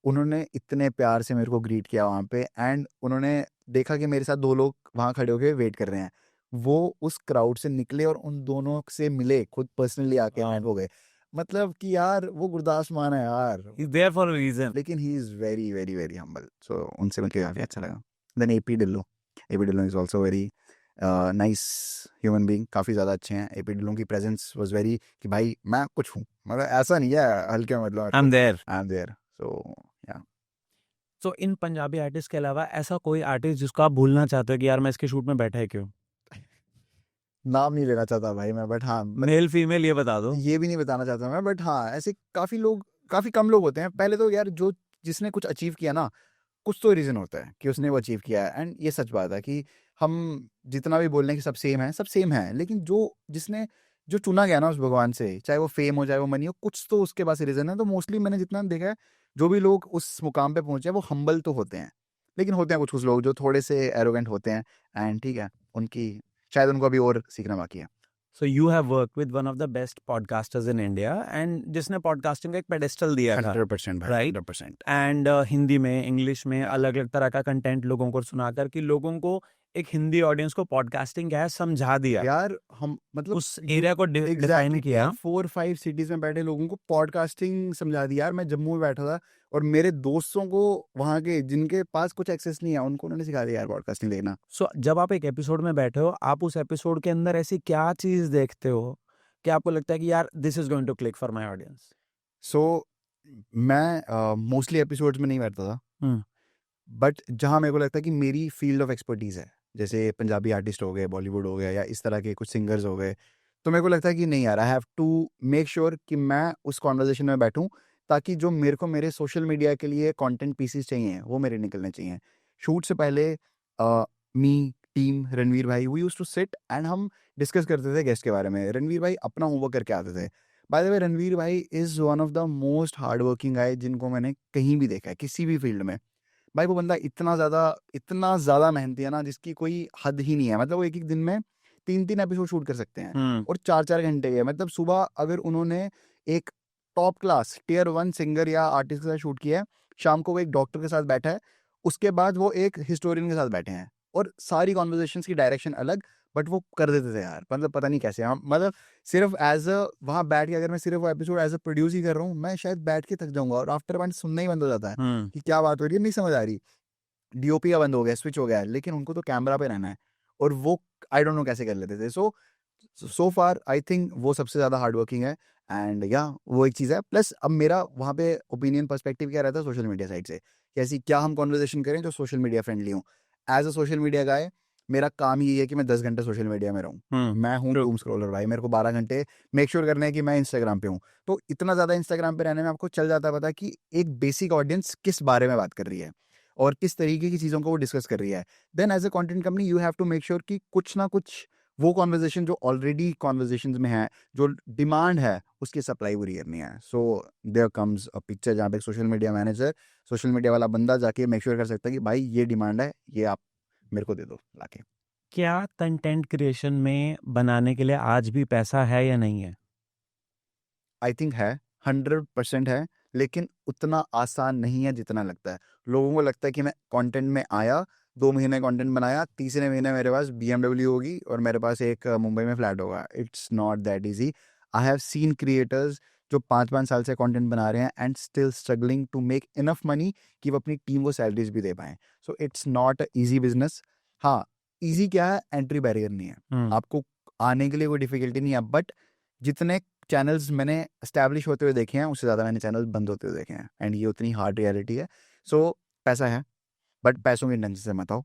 उन्होंने इतने प्यार से मेरे को ग्रीट किया वहाँ पे। एंड उन्होंने देखा कि मेरे साथ 2 लोग वहाँ खड़े होके वेट कर रहे हैं। वो उस क्राउड से निकले और उन दोनों से मिले, खुद पर्सनली आके एंड हो गए। मतलब कि यार वो गुरदास मान है यार, He's there for a reason. लेकिन he is very very very humble. So उनसे मिलकर काफ़ी अच्छा लगा। Then AP Dhillon is also very nice human being, काफ़ी ज़्यादा अच्छे हैं। एपी ढिल्लों की प्रेजेंस वाज वेरी कि भाई मैं कुछ हूँ, मतलब ऐसा नहीं है हल्के में, मतलब I'm there. I am there. So yeah So in Punjabi artist के अलावा ऐसा कोई आर्टिस्ट जिसको आप भूलना चाहते हो कि यार मैं इसके शूट में बैठा है क्यों? नाम नहीं लेना चाहता भाई मैं, बट हाँ मेल फीमेल ये बता दो। ये भी नहीं बताना चाहता मैं, बट हाँ ऐसे काफ़ी लोग, काफ़ी कम लोग होते हैं। पहले तो यार जो जिसने कुछ अचीव किया ना, कुछ तो रीज़न होता है कि उसने वो अचीव किया है। एंड ये सच बात है कि हम जितना भी बोल रहे हैं कि सब सेम है, सब सेम है, लेकिन जिसने जो चुना गया ना उस भगवान से, चाहे वो फेम हो चाहे वो मनी हो, कुछ तो उसके पास रीज़न है। तो मोस्टली मैंने जितना देखा है, जो भी लोग उस मुकाम पे पहुंचे हैं वो हम्बल तो होते हैं, लेकिन होते हैं कुछ कुछ लोग जो थोड़े से एरोगेंट होते हैं। एंड ठीक है, उनकी शायद उनको अभी और सीखना बाकी है। So you have worked with one of the best podcasters in India and जिसने podcasting का एक pedestal दिया था, 100% भाई, right? 100%। एंड हिंदी में, इंग्लिश में अलग अलग तरह का कंटेंट लोगों को सुनाकर कि लोगों को, एक हिंदी ऑडियंस को पॉडकास्टिंग क्या है समझा दिया, यार हम मतलब उस एरिया को डिफाइन एग्जैक्टली किया। 4-5 सिटीज में बैठे लोगों को पॉडकास्टिंग समझा दी। यार मैं जम्मू में बैठा था और मेरे दोस्तों को वहाँ के जिनके पास कुछ एक्सेस नहीं है, उनको उन्होंने सिखा दिया यार पॉडकास्टिंग देखना। सो जब आप एक एपिसोड में बैठे हो, आप उस एपिसोड के अंदर ऐसी क्या चीज देखते हो कि आपको लगता है कि यार this is going to click for my audience? So मैं मोस्टली एपिसोड्स में नहीं बैठता था, हम्म। बट जहाँ मेरे को लगता है कि मेरी फील्ड ऑफ एक्सपर्टीज़ है, जैसे पंजाबी आर्टिस्ट हो गए, बॉलीवुड हो गया, या इस तरह के कुछ सिंगर्स हो गए, तो मेरे को लगता है कि नहीं यार, I have to make sure कि मैं उस कॉन्वर्जेशन में बैठूं, ताकि जो मेरे को मेरे सोशल मीडिया के लिए कंटेंट पीसेस चाहिए वो मेरे निकलने चाहिए। शूट से पहले मी टीम रणवीर भाई, we used to sit and हम डिस्कस करते थे गेस्ट के बारे में। रणवीर भाई अपना होमवर्क करके आते थे। बाय द वे रणवीर भाई is one of the most hard working गाय जिनको मैंने कहीं भी देखा है किसी भी फील्ड में। भाई वो बंदा इतना ज़्यादा मेहनती है ना, जिसकी कोई हद ही नहीं है। मतलब वो एक दिन में 3-3 एपिसोड शूट कर सकते हैं और 4-4 घंटे के। मतलब सुबह अगर उन्होंने एक टॉप क्लास टियर 1 सिंगर या आर्टिस्ट के साथ शूट किया है, शाम को वो एक डॉक्टर के साथ बैठा है, उसके बाद वो एक हिस्टोरियन के साथ बैठे हैं, और सारी कॉन्वर्जेशंस की डायरेक्शन अलग, बट वो कर देते थे यार। मतलब पता नहीं कैसे हम, मतलब सिर्फ एज अ वहाँ बैठ के, अगर मैं सिर्फ वो एपिसोड एज अ प्रोड्यूस ही कर रहा हूँ, मैं शायद बैठ के थक जाऊंगा और आफ्टर पॉइंट सुनना ही बंद हो जाता है कि क्या बात हो रही है, नहीं समझ आ रही, डीओपी का बंद हो गया, स्विच हो गया है, लेकिन उनको तो कैमरा पे रहना है और वो आई डोंट नो कैसे कर लेते थे. सो फार आई थिंक वो सबसे ज़्यादा हार्ड वर्किंग है. एंड या वो एक चीज़ है. प्लस अब मेरा वहाँ पे ओपिनियन पर्सपेक्टिव क्या रहता है सोशल मीडिया साइड से, कि ऐसी क्या हम कॉन्वर्जेशन करें जो सोशल मीडिया फ्रेंडली हो. एज अ सोशल मीडिया गाय मेरा काम ये है कि मैं 10 घंटे सोशल मीडिया में रहूँ. मैं हूँ true. डूम स्क्रॉलर भाई. मेरे को 12 घंटे मेक श्योर करना है कि मैं इंस्टाग्राम पे हूँ. तो इतना ज़्यादा इंस्टाग्राम पे रहने में आपको चल जाता है पता कि एक बेसिक ऑडियंस किस बारे में बात कर रही है और किस तरीके की चीज़ों को वो डिस्कस कर रही है. Then as a content company you have to make sure कि कुछ ना कुछ वो कॉन्वर्जेशन जो ऑलरेडी कॉन्वर्जेशन में है, जो डिमांड है, उसकी सप्लाई पूरी करनी है. So there comes a picture जहाँ पे social media manager, social media वाला बंदा जाके मेक श्योर कर सकता है कि भाई ये डिमांड है, ये आप मेरे को दे दो लाके. क्या कंटेंट क्रिएशन में बनाने के लिए आज भी पैसा है या नहीं है? आई थिंक है, 100% है, लेकिन उतना आसान नहीं है जितना लगता है. लोगों को लगता है कि मैं कंटेंट में आया, 2 महीने कंटेंट बनाया, तीसरे महीने मेरे पास BMW होगी और मेरे पास एक मुंबई में फ्लैट होगा. It's not that easy. I have seen creators जो 5-5 साल से कंटेंट बना रहे हैं and still struggling to make enough money कि वो अपनी टीम को सैलरीज भी दे पाएं. So it's not a easy business. हाँ, ईजी क्या है, एंट्री बैरियर नहीं है. आपको आने के लिए कोई डिफिकल्टी नहीं है. बट जितने चैनल्स मैंने एस्टैब्लिश होते हुए देखे हैं उससे ज़्यादा मैंने चैनल्स बंद होते हुए देखे हैं. एंड ये उतनी हार्ड रियलिटी है. सो पैसा है, बट पैसों की इंटेंशन से मत आओ.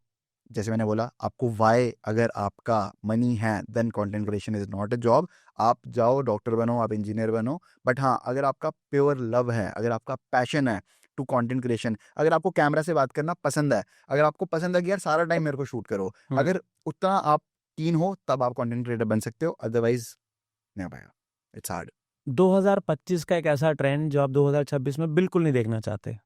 जैसे मैंने बोला आपको वाई, अगर आपका मनी है then content creation is not a job. आप जाओ डॉक्टर बनो, आप इंजीनियर बनो. बट हाँ, अगर आपका प्योर लव है, अगर आपका पैशन है टू कंटेंट क्रिएशन, अगर आपको कैमरा से बात करना पसंद है, अगर आपको पसंद है कि यार सारा टाइम मेरे को शूट करो, अगर उतना आप कीन हो तब आप कंटेंट क्रिएटर बन सकते हो. अदरवाइज नहीं हो पाएगा. It's hard. 2025 का एक ऐसा ट्रेंड जो आप 2026 में बिल्कुल नहीं देखना चाहते?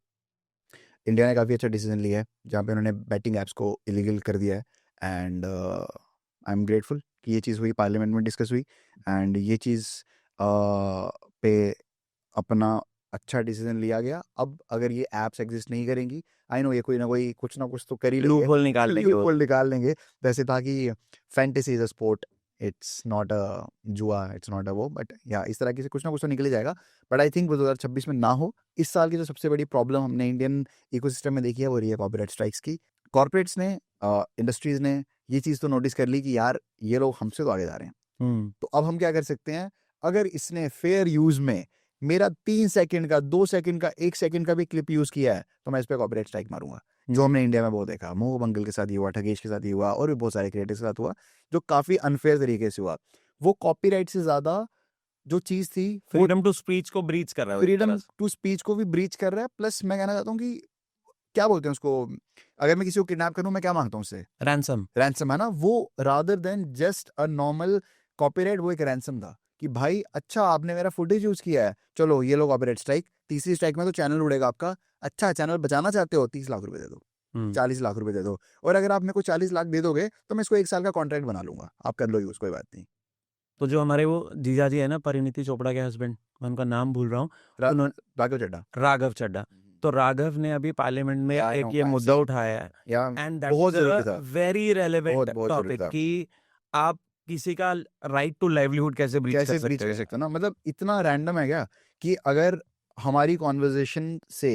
इंडिया ने काफ़ी अच्छा डिसीजन लिया है जहाँ पे उन्होंने बैटिंग ऐप्स को इलीगल कर दिया है. एंड आई एम ग्रेटफुल कि ये चीज़ हुई, पार्लियामेंट में डिस्कस हुई. एंड ये चीज़ पे अपना अच्छा डिसीजन लिया गया. अब अगर ये ऐप्स एग्जिस्ट नहीं करेंगी, आई नो ये कोई ना कोई कुछ ना कुछ तो कर ही लेंगे, लूपहोल निकाल लेंगे वो। लूपहोल निकाल लेंगे. वैसे था कि fantasy is a sport, it's not अ जुआ, इट्स नॉट अ वो. बट या इस तरह की से कुछ ना कुछ तो निकल ही जाएगा. बट आई थिंक वो 2026 में ना हो. इस साल की जो सबसे बड़ी प्रॉब्लम हमने इंडियन इकोसिस्टम में देखी है वो रही है कॉपीराइट स्ट्राइक्स की. कॉर्पोरेट्स ने, इंडस्ट्रीज ने ये चीज़ तो नोटिस कर ली कि यार ये लोग हमसे तो आगे जा रहे हैं. तो अब हम क्या कर सकते हैं, अगर इसने फेयर यूज में मेरा 3 सेकंड का, 2 सेकंड का, 1 सेकंड का भी क्लिप यूज किया है तो मैं इस पर कॉपीराइट स्ट्राइक मारूंगा. जो हमने इंडिया में बहुत देखा, मोह बंगल के साथ ही हुआ, ठगेश के साथ ही हुआ, और भी बहुत सारे क्रिएटर्स के साथ हुआ, जो काफी अनफेयर तरीके से हुआ. वो कॉपीराइट से ज्यादा जो चीज थी, फ्रीडम टू स्पीच को ब्रीच कर रहा है, फ्रीडम टू स्पीच को भी ब्रीच कर रहा है. प्लस मैं कहना चाहता हूँ कि क्या बोलते हैं उसको, अगर मैं किसी को किडनैप करूं मैं क्या मांगता हूँ उससे? रैंसम. रैंसम है ना. वो rather than just a normal copyright, वो एक रैंसम था कि भाई अच्छा आपने मेरा फुटेज यूज किया है, चलो ये लो कॉपीराइट स्ट्राइक. तीसरी स्ट्राइक में तो चैनल उड़ेगा आपका. अच्छा चैनल बचाना चाहते हो, 30 लाख रुपए दे दो, 40 लाख रुपए दे दो. और अगर आप मेरे को 40 लाख दे दोगे तो मैं इसको 1 साल का कॉन्ट्रैक्ट बना लूंगा, आप कर लो यूज, कोई बात नहीं. तो जो हमारे वो जीजा जी है ना, परिणीति चोपड़ा के हस्बैंड, मैं उनका नाम भूल रहा हूँ, राघव चड्ढा. राघव चड्ढा. तो राघव ने अभी पार्लियामेंट में Yeah, I एक know, ये I मुद्दा see. उठाया है. या एंड बहुत जरूरी था. वेरी रेलेवेंट बहुत बहुत जरूरी टॉपिक था. कि आप किसी का राइट टू लाइवलीहुड कैसे ब्रीच कैसे कर ब्रीच सकते कर हो. सकते हो ना. मतलब इतना रैंडम है क्या कि अगर हमारी कॉन्वर्जेशन से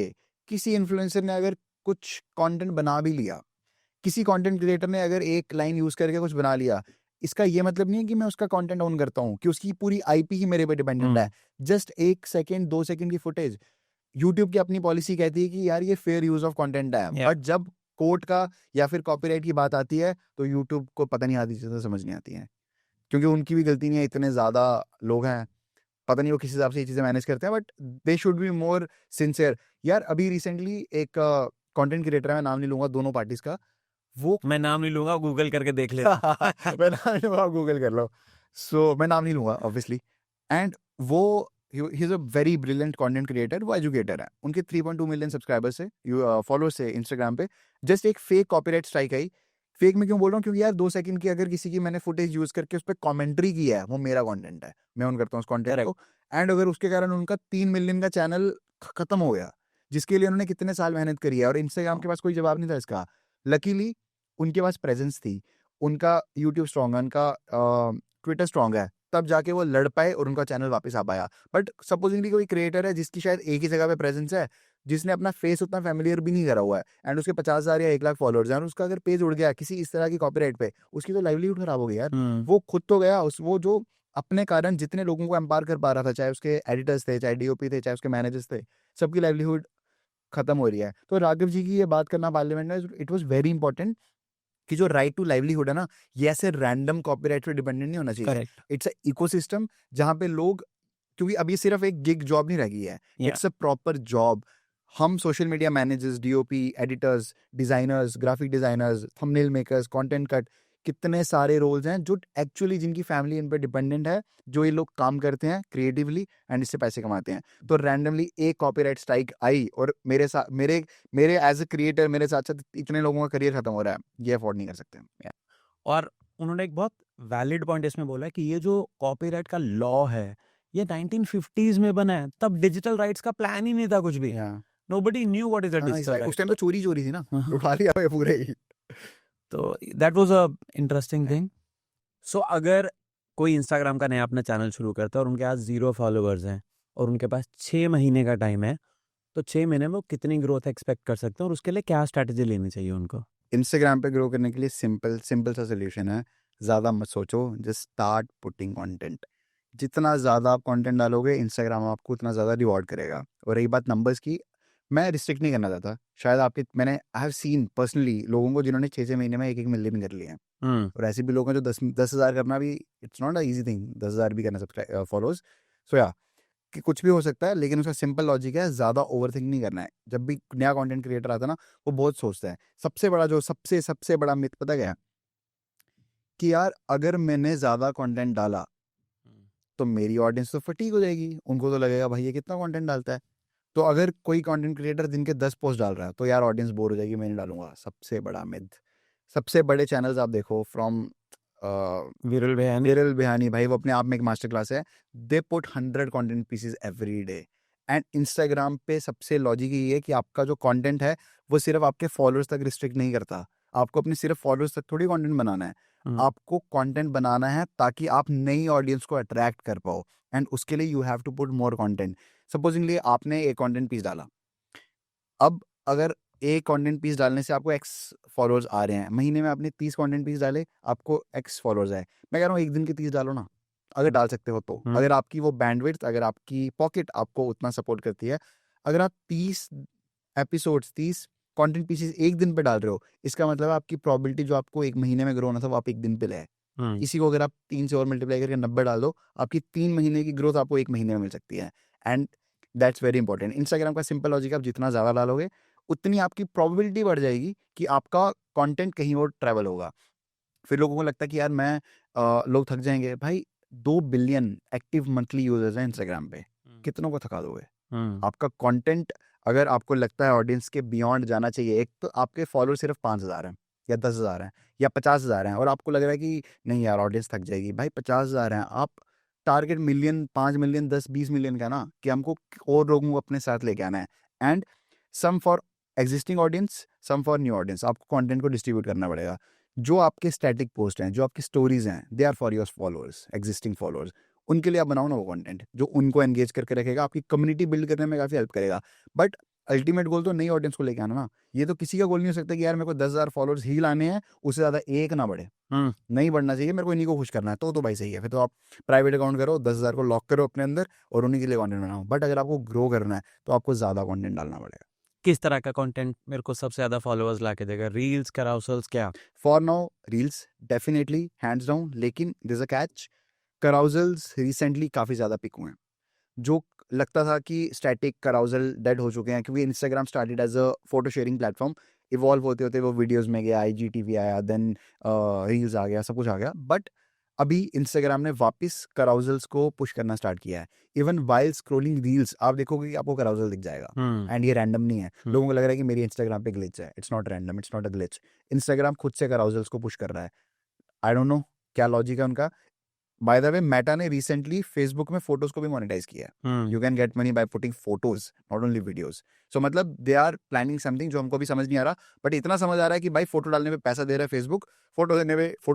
किसी इन्फ्लुएंसर ने अगर कुछ कंटेंट बना भी लिया, किसी कंटेंट क्रिएटर ने अगर एक लाइन यूज करके कुछ बना लिया, इसका ये मतलब नहीं है कि मैं उसका कंटेंट ओन करता हूँ, कि उसकी पूरी आईपी ही मेरे पे डिपेंडेंट है. जस्ट 1 सेकंड 2 सेकंड की फुटेज. यूट्यूब की अपनी पॉलिसी कहती है कि यार ये फेयर यूज ऑफ कंटेंट है. Yeah. बट जब कोर्ट का या फिर कॉपीराइट की बात आती है तो यूट्यूब को पता नहीं, आती चीजें समझ नहीं आती हैं, क्योंकि उनकी भी गलती नहीं है. इतने ज्यादा लोग हैं, पता नहीं वो किस हिसाब से ये चीजें मैनेज करते हैं. But they should be more sincere. यार अभी रिसेंटली एक कंटेंट क्रिएटर है, मैं नाम नहीं लूंगा, दोनों पार्टीज का. वो मैं नाम नहीं लूंगा, गूगल करके देख ले. मैं नाम नहीं लूंगा, गूगल कर लो. सो मैं नाम नहीं लूंगा ऑब्वियसली. एंड वो he is a very brilliant content creator. वो एजुकेटर है. उनके 3.2 मिलियन सब्सक्राइबर्स है, फॉलोअर्स है इंस्टाग्राम पे. जस्ट एक फेक कॉपीराइट स्ट्राइक आई. फेक में क्यों बोल रहा हूँ, क्योंकि यार 2 सेकंड की अगर किसी की मैंने फुटेज यूज करके उस पर कॉमेंट्री की है, वो मेरा कंटेंट है, मैं ऑन करता हूँ उस कंटेंट को. एंड अगर उसके कारण उनका 3 मिलियन का चैनल खत्म हो गया, जिसके लिए उन्होंने कितने साल मेहनत करी है, और इंस्टाग्राम के पास कोई जवाब नहीं था इसका. लकीली उनके पास प्रेजेंस थी, उनका यूट्यूब स्ट्रॉन्ग है, उनका ट्विटर स्ट्रॉन्ग है, तब जाके वो लड़ पाए और उनका चैनल वापस आ पाया. बट सपोजिंगली कोई क्रिएटर है जिसकी शायद एक ही जगह पे प्रेजेंस है, जिसने अपना फेस उतना फैमिलियर भी नहीं करा हुआ है एंड उसके 50,000 या 1 लाख फॉलोअर्स हैं और उसका अगर पेज उड़ गया किसी इस तरह की कॉपीराइट पे, उसकी तो लाइवलीहुड खराब हो गई यार। वो खुद तो गया, उस वो जो अपने कारण जितने लोगों को एम्पावर कर पा रहा था, चाहे उसके एडिटर्स थे, चाहे डीओपी थे, चाहे उसके मैनेजर्स थे, सबकी लाइवलीहुड खत्म हो रही है। तो राघव जी की ये बात करना पार्लियामेंट में, इट वाज वेरी इंपॉर्टेंट कि जो राइट टू लाइवलीहुड है ना, ये ऐसे रैंडम कॉपीराइट पे डिपेंडेंट नहीं होना चाहिए। करेक्ट। इट्स अ इकोसिस्टम जहाँ पे लोग, क्योंकि अब ये सिर्फ एक गिग जॉब नहीं रह गई है, Yeah. It's a proper job. हम social media managers, DOP, editors, designers, graphic designers, thumbnail makers, content cut, कितने सारे रोल्स हैं जो एक्चुअली जिनकी फैमिली इन पर डिपेंडेंट है, जो ये लोग काम करते हैं क्रिएटिवली एंड इससे पैसे कमाते हैं। तो रैंडमली एक कॉपीराइट स्ट्राइक आई और मेरे साथ मेरे एज अ क्रिएटर मेरे साथ साथ इतने लोगों का करियर खत्म हो रहा है, ये अफोर्ड नहीं कर सकते। और उन्होंने एक बहुत वैलिड पॉइंट इसमें बोला कि ये जो कॉपीराइट का लॉ है, ये 1950s में बना है, तब डिजिटल राइट्स का प्लान ही नहीं था कुछ भी। Yeah. Nobody knew what is अ हाँ, डिजिटल उस राइट। टाइम तो चोरी थी ना, हाँ। उठा लिया हुआ है पूरे ही। तो that was a interesting thing. So अगर कोई इंस्टाग्राम का नया अपना चैनल शुरू करता है और उनके पास 0 फॉलोअर्स हैं और उनके पास 6 महीने का टाइम है, तो 6 महीने में वो कितनी ग्रोथ एक्सपेक्ट कर सकते हैं और उसके लिए क्या स्ट्रैटेजी लेनी चाहिए उनको? इंस्टाग्राम पे ग्रो करने के लिए सिंपल सा सोल्यूशन है, ज़्यादा मत सोचो, जस्ट स्टार्ट पुटिंग कंटेंट। जितना ज़्यादा आप कंटेंट डालोगे इंस्टाग्राम आपको उतना ज़्यादा रिवॉर्ड करेगा। और रही बात नंबर्स की, मैं रिस्ट्रिक्ट नहीं करना चाहता, शायद आपके मैंने आई हैव सीन पर्सनली लोगों को जिन्होंने 6-6 महीने में 1-1 मिलियन कर लिए हैं। और ऐसे भी लोग हैं जो 10,000 करना भी it's not a easy thing, 10,000 भी करना सब्सक्राइब फॉलोअर्स। सो या कि कुछ भी हो सकता है, लेकिन उसका सिंपल लॉजिक है, ज़्यादा ओवरथिंक नहीं करना है। जब भी नया कंटेंट क्रिएटर आता है ना, वो बहुत सोचता है। सबसे बड़ा मिथ पता क्या है? कि यार अगर मैंने ज़्यादा कंटेंट डाला तो मेरी ऑडियंस तो फटीग हो जाएगी, उनको तो लगेगा भाई ये कितना कंटेंट डालता है। तो अगर कोई कंटेंट क्रिएटर दिन के 10 पोस्ट डाल रहा है तो यार ऑडियंस बोर हो जाएगी, मैं नहीं डालूंगा। सबसे बड़ा मिथ। सबसे बड़े चैनल्स आप देखो, फ्रॉम विरल बेहानी। विरल बिहानी भाई, वो अपने आप में एक मास्टर क्लास है। They put 100 content pieces every day. And Instagram पे सबसे लॉजिक ये है कि आपका जो कंटेंट है वो सिर्फ आपके फॉलोअर्स तक रिस्ट्रिक्ट नहीं करता। आपको अपने सिर्फ फॉलोअर्स तक थोड़ी कंटेंट बनाना है, आपको कंटेंट बनाना है ताकि आप नई ऑडियंस को अट्रैक्ट कर पाओ। एंड उसके लिए you have to put more content. Supposingly आपने एक कंटेंट पीस डाला, अब अगर एक कंटेंट पीस डालने से आपको एक्स फॉलोअर्स आ रहे हैं, महीने में आपने 30 कंटेंट पीस डाले, आपको एक्स फॉलोअर्स आए। मैं कह रहा हूँ एक दिन के 30 डालो ना, अगर डाल सकते हो तो। अगर आपकी वो बैंडविड्थ, अगर आपकी पॉकेट आपको उतना सपोर्ट करती है, अगर आप 30 एपिसोड्स, 30 कंटेंट पीसेस एक दिन पे डाल रहे हो, इसका मतलब आपकी प्रोबेबिलिटी जो आपको एक महीने में ग्रो होना था वो आप एक दिन पे ले आए। इसी को अगर आप 3 से और मल्टीप्लाई करके 90 डाल दो, आपकी 3 महीने की ग्रोथ आपको एक महीने में मिल सकती है। And that's very important. Instagram का सिंपल लॉजिक, आप जितना ज़्यादा डालोगे उतनी आपकी प्रोबेबिलिटी बढ़ जाएगी कि आपका कंटेंट कहीं और ट्रैवल होगा। फिर लोगों को लगता है कि यार मैं लोग थक जाएंगे। भाई 2 बिलियन एक्टिव मंथली यूजर्स हैं इंस्टाग्राम पे, कितनों को थका दोगे? आपका कंटेंट अगर आपको लगता है ऑडियंस के बियॉन्ड जाना चाहिए, एक तो आपके फॉलोअर सिर्फ 5,000 हैं या 10,000 हैं या 50,000 हैं और आपको लग रहा है कि नहीं यार ऑडियंस थक जाएगी। भाई 50,000 हैं, आप टारगेट मिलियन, 5 मिलियन, 10-20 मिलियन का ना, कि हमको और लोगों को अपने साथ लेके आना है। And some for existing audience, some for new audience. आपको कंटेंट को डिस्ट्रीब्यूट करना पड़ेगा। जो आपके स्टैटिक पोस्ट हैं, जो आपकी स्टोरीज हैं, they are for your followers, existing followers. उनके लिए आप बनाओ ना वो कंटेंट जो उनको एंगेज करके रखेगा, आपकी कम्युनिटी बिल्ड करने में काफ़ी हेल्प करेगा। बट अल्टीमेट गोल तो नई ऑडियंस को लेके आना ना। ये तो किसी का गोल नहीं हो सकता कि यार मेरे को 10,000 फॉलोअर्स ही लाने हैं, उससे ज़्यादा एक ना बढ़े। नहीं बढ़ना चाहिए, मेरे को इन्हीं को खुश करना है। तो भाई सही है, फिर तो आप प्राइवेट अकाउंट करो, 10,000 को लॉक करो अपने अंदर और उन्हीं के लिए कंटेंट बनाओ। बट अगर आपको ग्रो करना है तो आपको ज़्यादा कंटेंट डालना पड़ेगा। किस तरह का कंटेंट मेरे को सबसे ज्यादा फॉलोअर्स लाके देगा? रील्स, कैराउसल्स, क्या? For now reels definitely hands down, लेकिन दिस अ कैच। कराउजल्स रिसेंटली काफ़ी ज़्यादा पिक हुए हैं। जो लगता था कि स्टैटिक कराउजल डेड हो चुके हैं, क्योंकि Instagram started as a photo sharing platform. Evolve होते होते वो वीडियोस में गया, IGTV आया, देन रील्स आ गया, सब कुछ आ गया। बट अभी इंस्टाग्राम ने वापस कराउजल्स को पुश करना स्टार्ट किया है। इवन वाइल स्क्रोलिंग रील्स आप देखोगे कि आपको कराउजल दिख जाएगा। एंड ये रैंडम नहीं है। लोगों को लग रहा है कि मेरी इंस्टाग्राम पे ग्लिच है। It's not random, it's not a glitch. Instagram खुद से कराउजल्स को पुश कर रहा है। आई डोंट नो क्या लॉजिक है उनका। बाय द वे मेटा ने रिसेंटली फेसबुक में फोटोज को भी मोनेटाइज किया है। You can get money by putting photos, not only videos. So मतलब दे आर प्लानिंग समथिंग जो हमको भी समझ नहीं आ रहा, बट इतना समझ आ रहा है कि भाई फोटो डालने पे पैसा दे रहा है फेसबुक, फोटो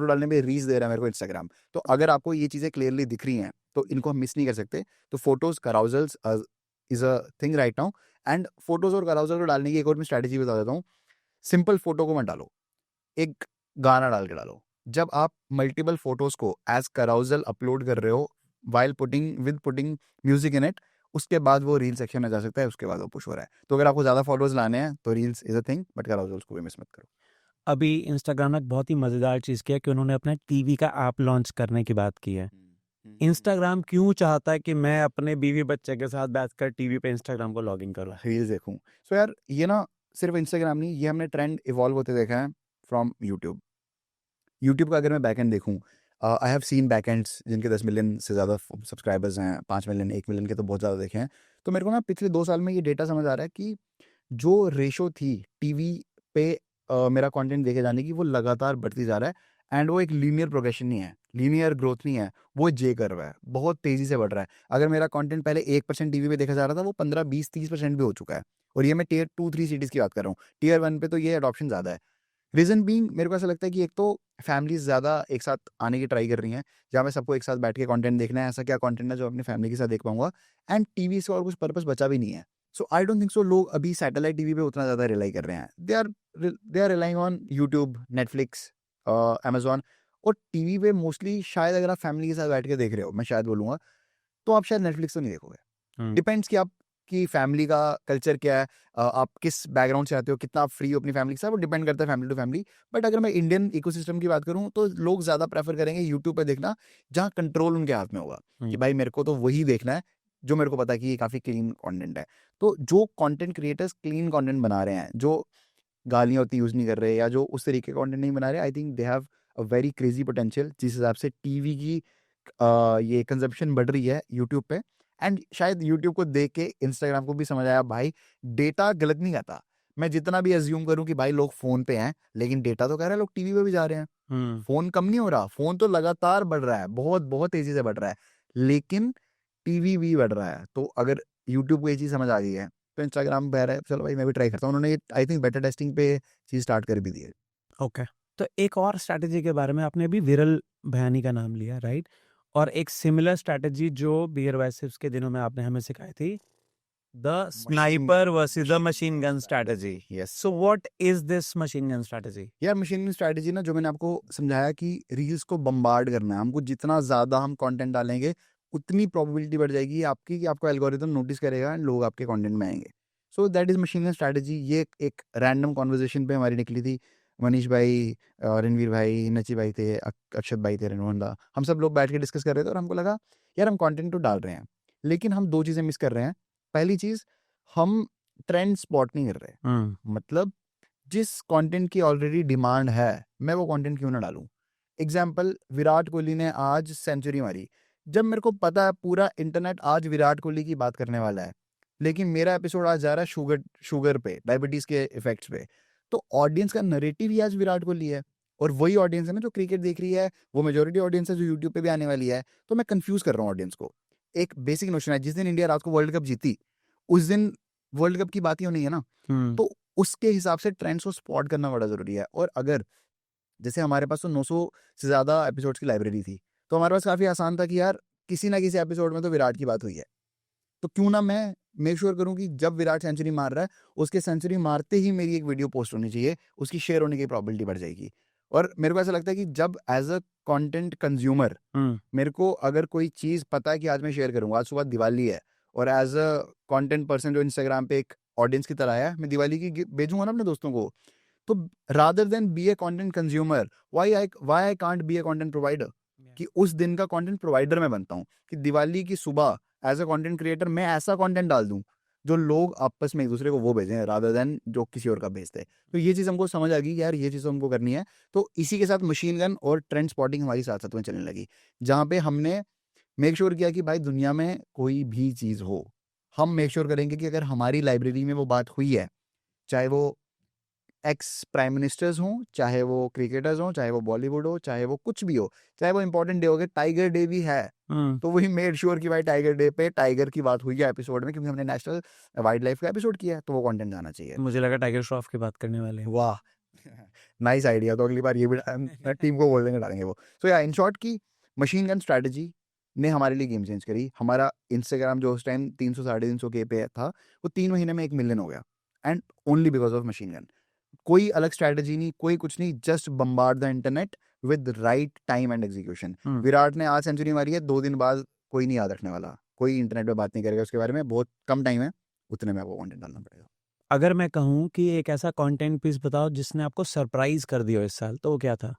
डालने पे रीच दे रहा है मेरे को इंस्टाग्राम। तो अगर आपको ये चीजें क्लियरली दिख रही हैं तो इनको हम मिस नहीं कर सकते। तो photos, carousels is a thing right now. And photos और कराउजल को डालने की एक और मैं स्ट्रैटेजी बता देता हूँ। सिंपल फोटो को मत डालो, एक गाना डाल के डालो। जब आप मल्टीपल फोटोज को एज कराउजल अपलोड कर रहे हो while putting music in it, उसके बाद वो रील सेक्शन में जा सकता है, उसके बाद वो पुश हो रहा है। तो अगर आपको ज्यादा फॉलोअर्स लाने हैं तो reels is a thing, but carousels को भी मिस मत करो। अभी इंस्टाग्राम ने एक बहुत ही मज़ेदार चीज़ किया कि उन्होंने अपना टीवी का ऐप लॉन्च करने की बात की है। इंस्टाग्राम क्यों चाहता है कि मैं अपने बीवी बच्चे के साथ बैठकर टीवी पे इंस्टाग्राम को लॉगिन करूँ? रील्स देखूं। सो यार ये ना सिर्फ इंस्टाग्राम नहीं, ये हमने ट्रेंड इवॉल्व होते देखा है फ्रॉम यूट्यूब का। अगर मैं बैकएंड देखूं, आई हैव सीन बैकएंड्स जिनके 10 मिलियन से ज़्यादा सब्सक्राइबर्स हैं, 5 मिलियन 1 मिलियन के तो बहुत ज़्यादा देखे हैं। तो मेरे को ना पिछले 2 साल में ये डेटा समझ आ रहा है कि जो रेशो थी टीवी पे मेरा कंटेंट देखे जाने की, वो लगातार बढ़ती जा रहा है। एंड वो एक लीनियर प्रोग्रेशन नहीं है, लीनियर ग्रोथ नहीं है, वो जे कर्व है, बहुत तेज़ी से बढ़ रहा है। अगर मेरा कंटेंट पहले 1% टीवी पे देखा जा रहा था, वो 15 20 30% भी हो चुका है। और ये मैं टियर 2 3 सिटीज़ की बात कर रहा हूँ। टियर 1 पे तो ये अडॉप्शन ज़्यादा है। रीज़न बीइंग मेरे को ऐसा लगता है कि एक तो फैमिलीज ज़्यादा एक साथ आने की ट्राई कर रही हैं, जहाँ पे सबको एक साथ बैठ के कंटेंट देखना है। ऐसा क्या कंटेंट है जो अपनी फैमिली के साथ देख पाऊंगा? एंड टीवी से और कुछ पर्पस बचा भी नहीं है। सो आई डोंट थिंक सो लोग अभी सैटेलाइट टीवी पे उतना ज़्यादा रिलाई कर रहे हैं। They are relying on YouTube, Netflix, Amazon. और टीवी पे मोस्टली शायद अगर आप फैमिली के साथ बैठ के देख रहे हो, मैं शायद बोलूँगा, तो आप शायद नेटफ्लिक्स तो नहीं देखोगे। डिपेंड्स कि आपकी फैमिली का कल्चर क्या है, आप किस बैकग्राउंड से आते हो, कितना आप फ्री हो अपनी फैमिली के साथ, वो डिपेंड करता है फैमिली टू फैमिली। बट अगर मैं इंडियन इकोसिस्टम की बात करूं तो लोग ज़्यादा प्रेफर करेंगे यूट्यूब पे देखना, जहां कंट्रोल उनके हाथ में होगा कि भाई मेरे को तो वही देखना है जो मेरे को पता है कि ये काफ़ी क्लीन कंटेंट है। तो जो कंटेंट क्रिएटर्स क्लीन कंटेंट बना रहे हैं, जो गालियाँ उतनी यूज़ नहीं कर रहे या जो उस तरीके का कंटेंट नहीं बना रहे, आई think they have a very crazy potential. जिस हिसाब से टीवी की ये कंजप्शन बढ़ रही है यूट्यूब पे, एंड शायद यूट्यूब को देख के इंस्टाग्राम को भी समझ आया भाई डेटा गलत नहीं कहता। मैं जितना भी एज्यूम करूं कि भाई लोग फोन पे हैं, लेकिन डेटा तो कह रहा है लोग टीवी पे भी जा रहे हैं। फोन कम नहीं हो रहा, फोन तो लगातार बढ़ रहा है, बहुत बहुत तेजी से बढ़ रहा है, लेकिन टीवी भी बढ़ रहा है। तो अगर यूट्यूब को ये चीज़ समझ आ गई है तो इंस्टाग्राम पे है, चलो भाई मैं भी ट्राई करता हूँ। उन्होंने आई थिंक बेटा टेस्टिंग पे चीज़ स्टार्ट कर भी दी है। ओके, तो एक और स्ट्रैटेजी के बारे में आपने अभी विरल भयानी का नाम लिया, राइट? और एक सिमिलर स्ट्रैटेजी जो बियर वैसिव्स के दिनों में आपने हमें सिखाई थी, the sniper versus the machine gun strategy. Yes. So what is this machine gun strategy? यार मशीन गन स्ट्रैटेजी ना, जो मैंने आपको समझाया कि रील्स को बम्बार्ड करना है हमको, जितना ज़्यादा हम कंटेंट डालेंगे उतनी प्रोबेबिलिटी बढ़ जाएगी आपकी कि आपको एल्गोरिथम नोटिस करेगा एंड लोग आपके कंटेंट में आएंगे। So that is machine gun strategy. ये एक रैंडम कॉन्वर्जेशन पे हमारी निकली थी। मनीष भाई, रणवीर भाई, नची भाई थे, अक्षत भाई थे, रणमोहन दा, हम सब लोग बैठ के डिस्कस कर रहे थे और हमको लगा यार हम कंटेंट तो डाल रहे हैं, लेकिन हम 2 चीज़ें मिस कर रहे हैं। पहली चीज़, हम ट्रेंड स्पॉट नहीं कर रहे। मतलब जिस कंटेंट की ऑलरेडी डिमांड है, मैं वो कंटेंट क्यों ना डालूं? एग्जाम्पल, विराट कोहली ने आज सेंचुरी मारी। जब मेरे को पता है पूरा इंटरनेट आज विराट कोहली की बात करने वाला है, लेकिन मेरा एपिसोड आज जा रहा है शुगर पे, डायबिटीज के इफेक्ट्स पे, तो ऑडियंस का नरेटिव ही आज विराट कोहली है। और वही ऑडियंस है ना जो क्रिकेट देख रही है, वो मेजोरिटी ऑडियंस है जो यूट्यूब पे भी आने वाली है। तो मैं कंफ्यूज कर रहा हूँ ऑडियंस को। एक बेसिक नोशन है, जिस दिन इंडिया रात को वर्ल्ड कप जीती, उस दिन वर्ल्ड कप की बात ही होनी है ना। तो उसके हिसाब से ट्रेंड्स को स्पॉट करना बड़ा ज़रूरी है। और अगर जैसे हमारे पास तो 900 से ज़्यादा एपिसोड्स की लाइब्रेरी थी, तो हमारे पास काफ़ी आसान था कि यार किसी ना किसी एपिसोड में तो विराट की बात हुई है, तो क्यों ना मैं मेक श्योर करूं कि जब विराट सेंचुरी मार रहा है, उसके सेंचुरी मारते ही मेरी एक वीडियो पोस्ट होनी चाहिए, उसकी शेयर होने की प्रॉबिलिटी बढ़ जाएगी। और मेरे को ऐसा लगता है कि जब एज अ कंटेंट कंज्यूमर मेरे को अगर कोई चीज़ पता है कि आज मैं शेयर करूंगा, आज सुबह दिवाली है, और एज अ कंटेंट पर्सन जो इंस्टाग्राम पे एक ऑडियंस की तरह है, मैं दिवाली की भेजूंगा ना अपने दोस्तों को, तो rather than be a content consumer, why I can't be a content provider, कि उस दिन का कंटेंट प्रोवाइडर मैं बनता हूँ, कि दिवाली की सुबह एज अ कंटेंट क्रिएटर मैं ऐसा कंटेंट डाल दूं जो लोग आपस में एक दूसरे को वो भेजें रादर देन जो किसी और का भेजते हैं। तो ये चीज़ हमको समझ आ गई यार, ये चीज़ हमको करनी है। तो इसी के साथ मशीन गन और ट्रेंड स्पॉटिंग हमारी साथ साथ में चलने लगी, जहाँ पे हमने मेक श्योर किया कि भाई दुनिया में कोई भी चीज़ हो, हम मेक श्योर करेंगे कि अगर हमारी लाइब्रेरी में वो बात हुई है, चाहे वो एक्स प्राइम मिनिस्टर्स हों, चाहे वो क्रिकेटर्स हों, चाहे वो बॉलीवुड हो, चाहे वो कुछ भी हो, चाहे वो इंपॉर्टेंट डे हो गया, टाइगर डे भी है, तो वही मेड श्योर कि भाई टाइगर डे पे टाइगर की बात हुई है एपिसोड में, क्योंकि हमने नेशनल वाइल्ड लाइफ का एपिसोड किया है, तो वो कंटेंट जाना चाहिए। मुझे लगा टाइगर श्रॉफ की बात करने वाले हैं। वाह नाइस आइडिया। तो अगली बार ये भी टीम को बोल देंगे, डालेंगे वो। सो या इन शॉर्ट की मशीन गन स्ट्रैटेजी ने हमारे लिए गेम चेंज करी। हमारा इंस्टाग्राम जो उस टाइम 300-350 के पे था, वो 3 महीने में 1 मिलियन हो गया, and only because of machine gun. कोई अलग स्ट्रैटेजी नहीं, कोई कुछ नहीं, just bombard the internet with right time and execution. Virat ने आज सेंचुरी मारी है, 2 दिन बाद कोई नहीं याद रखने वाला, कोई इंटरनेट पे बात नहीं करेगा उसके बारे में, बहुत कम टाइम है, उतने में आपको कंटेंट डालना पड़ेगा। अगर मैं कहूँ कि एक ऐसा कंटेंट पीस बताओ जिसने आपको सरप्राइज कर दिया हो इस साल, तो वो क्या था?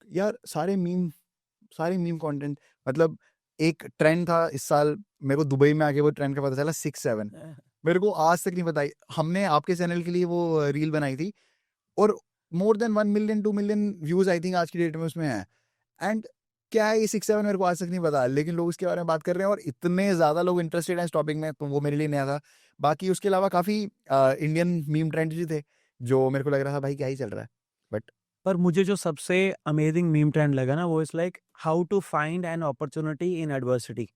यार सारे मीम कंटेंट, मतलब एक ट्रेंड था इस साल, मेरे को दुबई में आके वो ट्रेंड का पता चला, 6-7, मेरे को आज तक नहीं पता। हमने आपके चैनल के लिए वो रील बनाई थी, और more than 1 million 2 million views I think आज की डेट में उसमें है। एंड क्या है ये 6-7, मेरे को आज तक नहीं पता, लेकिन लोग इसके बारे में बात कर रहे हैं और इतने ज़्यादा लोग इंटरेस्टेड हैं इस टॉपिक में, तो वो मेरे लिए नया था। बाकी उसके अलावा काफ़ी इंडियन मीम ट्रेंड भी थे जो मेरे को लग रहा था भाई क्या ही चल रहा है, बट पर मुझे जो सबसे अमेजिंग मीम ट्रेंड लगा ना, वो is like how to find an opportunity in adversity.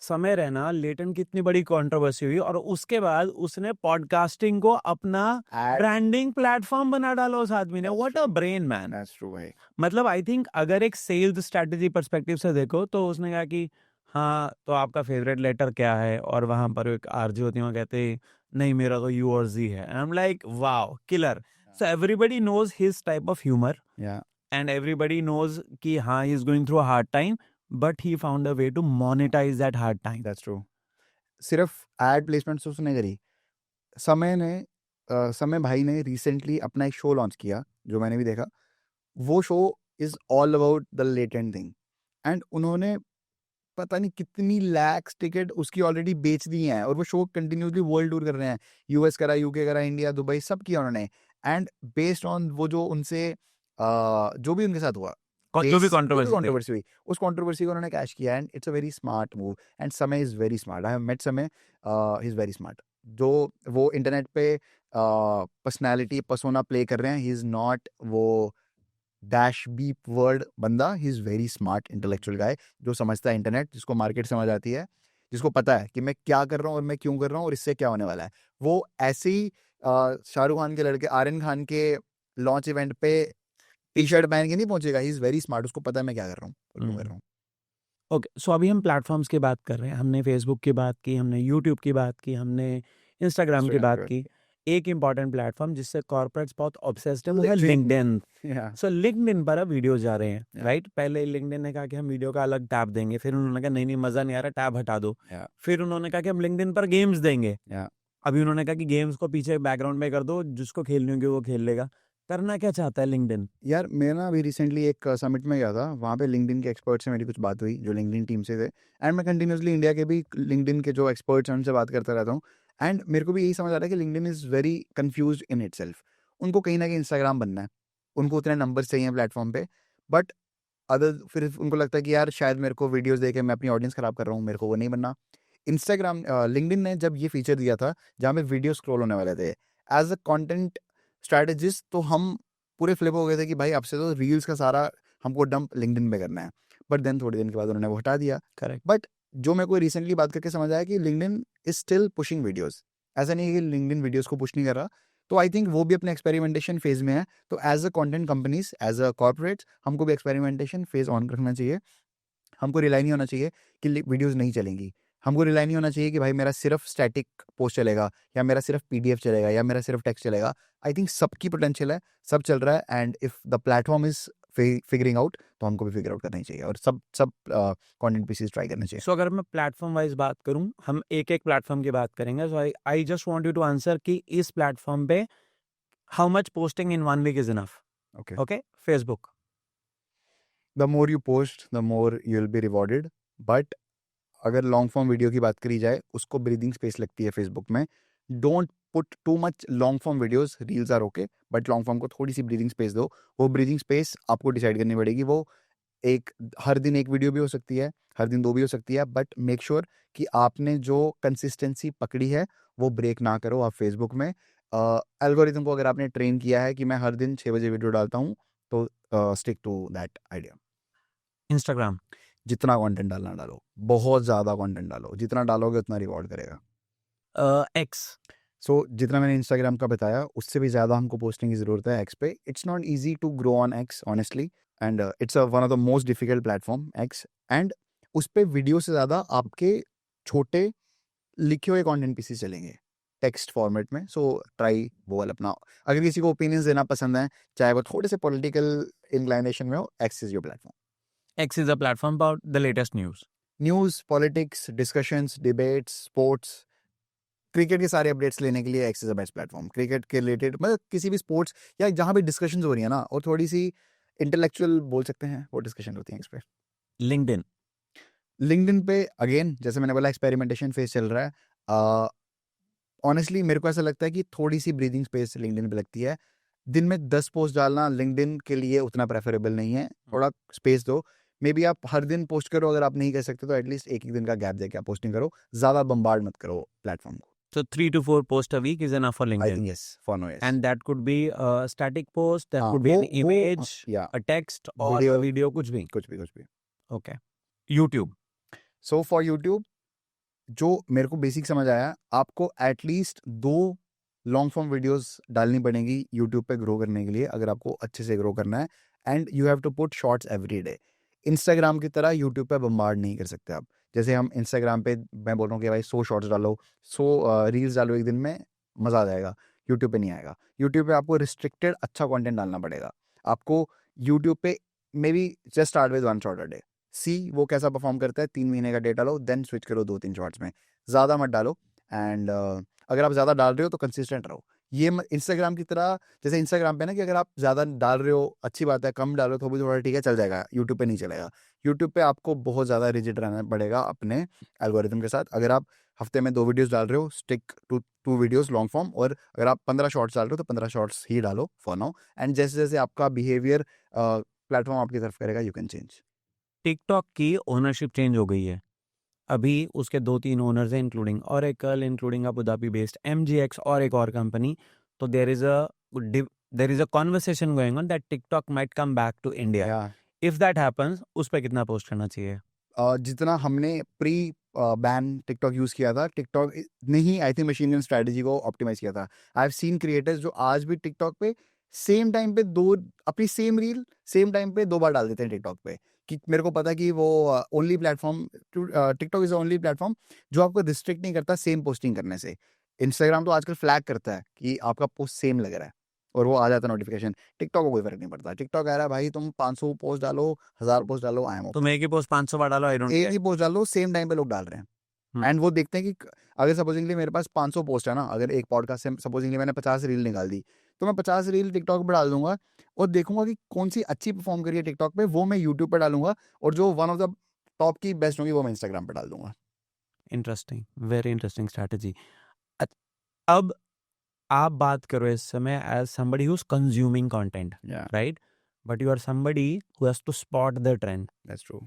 समय रहना लेटन की इतनी बड़ी कंट्रोवर्सी हुई और उसके बाद उसने पॉडकास्टिंग को अपना ब्रांडिंग प्लेटफॉर्म बना डाला उस आदमी ने। What a brain man. That's true भाई। मतलब आई थिंक अगर एक सेल्स स्ट्रेटेजी पर्सपेक्टिव से देखो तो उसने कहा कि हाँ तो आपका फेवरेट लेटर क्या है, और वहां पर एक आरजे होती है, वो कहते नहीं मेरा तो यू और जी है। I am like wow killer. So everybody knows his type of humour या एंड एवरीबडी नोज कि हाँ he is going through a hard time, but he found a way to monetise that hard time. That's true. सिर्फ ad placements तो उसने करी, समय भाई ने रिसेंटली अपना एक शो लॉन्च किया जो मैंने भी देखा। वो show is all about the latent thing, and उन्होंने पता नहीं कितनी लैक्स टिकट उसकी ऑलरेडी बेच दी हैं, और वो शो कंटिन्यूसली वर्ल्ड टूर कर रहे हैं। यूएस करा, यूके करा, इंडिया, दुबई, सब किया उन्होंने। एंड बेस्ड ऑन वो जो उनसे जो भी उनके साथ हुआ, जो भी कंट्रोवर्सी कंट्रोवर्सी हुई, उस कंट्रोवर्सी को उन्होंने कैश किया, and it's a very smart move. And Samay is very smart, I have met Samay, he is very smart. जो वो इंटरनेट पे पर्सनैलिटी पर्सोना प्ले कर रहे हैं, ही इज नॉट वो डैश बीप वर्ड बंदा, he is very smart intellectual guy, जो समझता है इंटरनेट, जिसको मार्केट समझ आती है, जिसको पता है कि मैं क्या कर रहा हूँ और मैं क्यों कर रहा हूँ और इससे क्या होने वाला है। वो ऐसे ही शाहरुख खान के लड़के आर्यन खान के लॉन्च इवेंट पे टी शर्ट पहन के नहीं पहुंचेगा। ही इज वेरी स्मार्ट, उसको पता है मैं क्या कर रहा हूँ और क्यों कर रहा हूँ। ओके, सो अभी हम प्लेटफॉर्म्स की बात कर रहे हैं। हमने फेसबुक की बात की, हमने यूट्यूब की बात की, हमने इंस्टाग्राम की बात की। एक इंपॉर्टेंट प्लेटफॉर्म जिससे कॉर्पोरेट्स बहुत ऑब्सेस्ड है वो है लिंक्डइन। सो लिंक्डइन पर अब वीडियोस जा रहे हैं, राइट? पहले लिंक्डइन ने कहा कि हम वीडियो का अलग टैब देंगे, फिर उन्होंने कहा नहीं नहीं मजा नहीं आ रहा, टैब हटा दो। फिर उन्होंने कहा कि हम लिंक्डइन पर गेम्स देंगे। अभी उन्होंने कहा कि गेम्स को पीछे बैकग्राउंड में कर दो, जिसको खेलनी होगी वो खेल लेगा। करना क्या चाहता है लिंक्डइन? यार मैं ना अभी रिसेंटली एक समिट में गया था, वहाँ पे लिंक्डइन के एक्सपर्ट से मेरी कुछ बात हुई जो लिंक्डइन टीम से थे, एंड मैं कंटिन्यूसली इंडिया के भी लिंक्डइन के जो एक्सपर्ट्स हैं उनसे बात करता रहता हूँ। एंड मेरे को भी यही समझ आ रहा है कि LinkedIn is very confuse in it self. उनको कहीं ना कहीं इंस्टाग्राम बनना है, उनको उतने नंबर्स चाहिए प्लेटफॉर्म पे, बट अदर फिर उनको लगता है कि यार शायद मेरे को वीडियोस देके मैं अपनी ऑडियंस खराब कर रहा हूँ, मेरे को वो नहीं बनना। इंस्टाग्राम लिंक्डइन ने जब ये फीचर दिया था जहाँ पे वीडियो स्क्रॉल होने वाले थे, एज अ कंटेंट स्ट्रैटेजिस्ट तो हम पूरे फ्लिप हो गए थे कि भाई अब से तो रील्स का सारा हमको डंप लिंक्डइन पे करना है। बट देन थोड़े दिन के बाद उन्होंने वो हटा दिया। करेक्ट। बट जो मेरे को रिसेंटली बात करके समझ आया कि LinkedIn is still pushing videos, ऐसा नहीं है कि लिंक्डइन वीडियोस को पुश नहीं कर रहा। तो आई थिंक वो भी अपने एक्सपेरिमेंटेशन फेज में है। तो as a content companies, as a corporates, हमको भी एक्सपेरिमेंटेशन फेज ऑन रखना चाहिए। हमको रिलाई नहीं होना चाहिए कि वीडियोस नहीं चलेंगी। हमको रिलाई नहीं होना चाहिए कि भाई मेरा सिर्फ स्टैटिक पोस्ट चलेगा, या मेरा सिर्फ पीडीएफ चलेगा, या मेरा सिर्फ टेक्स्ट चलेगा। आई थिंक सबकी पोटेंशियल है, सब चल रहा है, and if the platform is figuring out तो हमको भी फिगर आउट करना ही चाहिए, और सब सब कंटेंट पीसेस ट्राई करना चाहिए। सो अगर मैं प्लेटफॉर्म वाइज बात करूं, हम एक एक प्लेटफॉर्म की बात करेंगे। So I just want you to answer कि इस प्लेटफॉर्म पे how much posting in 1 week is enough? Okay, okay, Facebook. The more you post the more you will be rewarded. But अगर लॉन्ग फॉर्म वीडियो की बात करी जाए, उसको breathing space लगती है फेसबुक में। Don't put too much long form videos, reels are okay, but long form को थोड़ी सी ब्रीदिंग स्पेस दो। वो ब्रीदिंग स्पेस आपको डिसाइड करनी पड़ेगी। वो एक हर दिन एक वीडियो भी हो सकती है, हर दिन 2 भी हो सकती है, बट मेक श्योर कि आपने जो कंसिस्टेंसी पकड़ी है वो ब्रेक ना करो आप फेसबुक में। एल्गोरिथम को अगर आपने ट्रेन किया है कि मैं हर दिन 6 बजे वीडियो डालता हूँ, तो stick to that idea. Instagram. जितना कंटेंट डालना डालो, बहुत ज़्यादा कंटेंट डालो, जितना डालोगे उतना रिवॉर्ड करेगा। एक्स। सो जितना मैंने इंस्टाग्राम का बताया, उससे भी ज़्यादा हमको पोस्टिंग की ज़रूरत है एक्स पे। It's not easy to grow on X honestly, and it's one of the most difficult platform X. And उस पे वीडियो से ज़्यादा आपके छोटे लिखे हुए कंटेंट पीसेस चलेंगे टेक्स्ट फॉर्मेट में. सो ट्राई वो वाला अपना. अगर किसी को ओपिनियंस देना पसंद है, चाहे वो थोड़े से पॉलिटिकल इंक्लाइनेशन में हो, x is your platform. X is a platform about the latest news. News, politics, discussions, debates, sports, cricket के सारे अपडेट्स लेने के लिए x is the best platform. Cricket के रिलेटेड मतलब किसी भी स्पोर्ट्स या जहाँ भी डिस्कशंस हो रही है ना, और थोड़ी सी इंटेलेक्चुअल बोल सकते हैं, वो डिस्कशन होती है इस पे. LinkedIn. लिंक्डइन पे अगेन जैसे मैंने बोला एक्सपेरिमेंटेशन फेज चल रहा है. ऑनेस्टली मेरे को ऐसा लगता है कि थोड़ी सी ब्रीदिंग स्पेस लिंक्डइन पे लगती है. दिन में 10 पोस्ट डालना लिंक्डइन के लिए उतना प्रेफरेबल नहीं है. थोड़ा स्पेस दो. मे बी आप हर दिन पोस्ट करो, अगर आप नहीं कर सकते तो एटलीस्ट एक दिन का गैप देके आप पोस्टिंग करो. ज़्यादा बम्बार्ड मत करो प्लेटफॉर्म को. So 3 to 4 posts a week is enough for I LinkedIn. Think yes, for no. Yes. And that could be a static post, that हाँ, could be an वो image, या a text or Video. a video, कुछ भी. कुछ भी. Okay. YouTube. So for YouTube जो मेरे को बेसिक समझ आया, आपको एटलीस्ट 2 लॉन्ग फॉर्म वीडियोस डालनी पड़ेंगी यूट्यूब पे ग्रो करने के लिए, अगर आपको अच्छे से ग्रो करना है. And you have to put shorts every day. Instagram की तरह यूट्यूब पे बम्बार्ड नहीं कर सकते आप. जैसे हम इंस्टाग्राम पे मैं बोल रहा हूँ कि भाई 100 शॉर्ट्स डालो, 100 रील्स डालो एक दिन में, मज़ा आ जाएगा. यूट्यूब पे नहीं आएगा. यूट्यूब पे आपको रिस्ट्रिक्टेड अच्छा कंटेंट डालना पड़ेगा. आपको यूट्यूब पे maybe just start with 1 short a day. See वो कैसा परफॉर्म करता है, 3 महीने का डेटा लो, देन स्विच करो 2-3 शॉर्ट्स में. ज़्यादा मत डालो. एंड अगर आप ज़्यादा डाल रहे हो तो कंसिस्टेंट रहो. ये इंस्टाग्राम की तरह, जैसे इंस्टाग्राम पे ना कि अगर आप ज़्यादा डाल रहे हो अच्छी बात है, कम डालो तो भी थोड़ा ठीक है, चल जाएगा. यूट्यूब पे नहीं चलेगा. यूट्यूब पे आपको बहुत ज़्यादा रिजिड रहना पड़ेगा अपने एल्गोरिथम के साथ. अगर आप हफ्ते में 2 वीडियोस डाल रहे हो, stick to 2 videos long form. और अगर आप 15 शॉर्ट्स डाल रहे हो तो 15 शॉर्ट्स ही डालो फॉर नाउ. एंड जैसे जैसे आपका बिहेवियर प्लेटफॉर्म आपकी तरफ करेगा, यू कैन चेंज. टिकटॉक की ओनरशिप चेंज हो गई है. अभी उसके 2-3 ओनर्स हैं, including Oracle, including Abu Dhabi based MGX और एक और कंपनी. तो there is a conversation going on that TikTok might come back to India. या इफ दैट हैपेंस, उस पर कितना पोस्ट करना चाहिए? जितना हमने प्री बैन टिकटॉक यूज़ किया था, टिकटॉक ने ही I think machine learning strategy को ऑप्टिमाइज किया था. आई हैव सीन क्रिएटर्स जो आज भी टिकटॉक पे सेम टाइम पे अपनी सेम रील सेम टाइम पे 2 बार डाल देते हैं टिकटॉक पे. कि मेरे को पता है कि वो only platform, TikTok is only platform जो आपको रिस्ट्रिक्ट नहीं करता सेम पोस्टिंग करने से. इंस्टाग्राम तो आजकल फ्लैग करता है कि आपका पोस्ट सेम लग रहा है और वो आ जाता है नोटिफिकेशन. टिकटॉक को कोई फर्क नहीं पड़ता. टिकटॉक कह रहा है भाई तुम 500 पोस्ट डालो, 1000 पोस्ट डालो, आई एम तुम एक ही पोस्ट 500 बार डालो, आई डोंट एक ही पोस्ट डालो, सेम टाइम पे लोग डाल रहे हैं. एंड वो देखते हैं कि अगर सपोजिंगली मेरे पास 500 पोस्ट है ना, अगर एक पॉडकास्ट से सपोजिंगली मैंने 50 रील निकाल दी, तो मैं 50 रील टिकटॉक पर डाल दूंगा और देखूंगा कि कौन सी अच्छी परफॉर्म करी है टिकटॉक पे, वो मैं यूट्यूब पर डालूंगा. और जो वन ऑफ द टॉप की बेस्ट होगी वो मैं इंस्टाग्राम पर डाल दूंगा. Interesting, very interesting strategy. अब आप बात करो इस समय as somebody who's consuming content, Yeah, right? But you are somebody who has to spot the trend. that's true.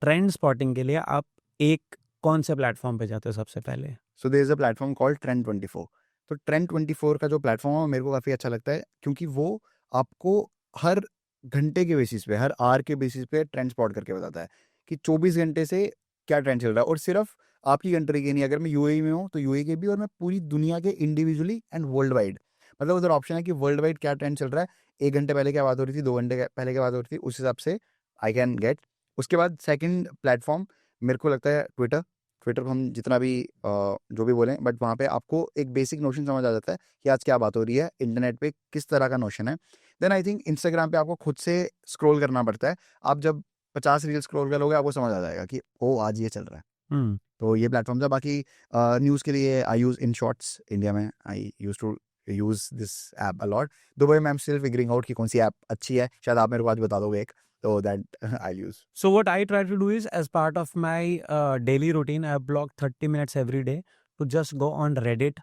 Trend spotting के लिए आप एक कौन से प्लेटफॉर्म पे जाते हो सबसे पहले? So there is a platform called Trend24. तो Trend24 का जो प्लेटफॉर्म है मेरे को काफ़ी अच्छा लगता है, क्योंकि वो आपको हर घंटे के बेसिस पे, हर आवर के बेसिस पे ट्रेंड स्पॉट करके बताता है कि 24 घंटे से क्या ट्रेंड चल रहा है. और सिर्फ आपकी कंट्री के नहीं, अगर मैं यूएई में हूँ तो यूएई के भी, और मैं पूरी दुनिया के इंडिविजुअली एंड वर्ल्ड वाइड. मतलब उधर ऑप्शन है कि वर्ल्ड वाइड क्या ट्रेंड चल रहा है, 1 घंटे पहले क्या बात हो रही थी, 2 घंटे पहले क्या बात हो रही थी, उस हिसाब से आई कैन गेट. उसके बाद सेकंड प्लेटफॉर्म मेरे को लगता है ट्विटर को हम जितना भी जो भी बोलें, बट वहाँ पे आपको एक बेसिक नोशन समझ आ जाता है कि आज क्या बात हो रही है, इंटरनेट पे किस तरह का नोशन है. देन आई थिंक इंस्टाग्राम पे आपको खुद से स्क्रॉल करना पड़ता है. आप जब 50 रील स्क्रॉल करोगे आपको समझ आ जाएगा कि ओ आज ये चल रहा है. तो ये प्लेटफॉर्म था. बाकी न्यूज़ के लिए I use Inshorts. India में I use to use this app a lot. Dubai में I am still figuring out कि कौन सी ऐप अच्छी है. शायद आप मेरे को आज बता दोगे एक, so that I'll use. So what I try to do is, as part of my daily routine, I block 30 minutes every day to just go on Reddit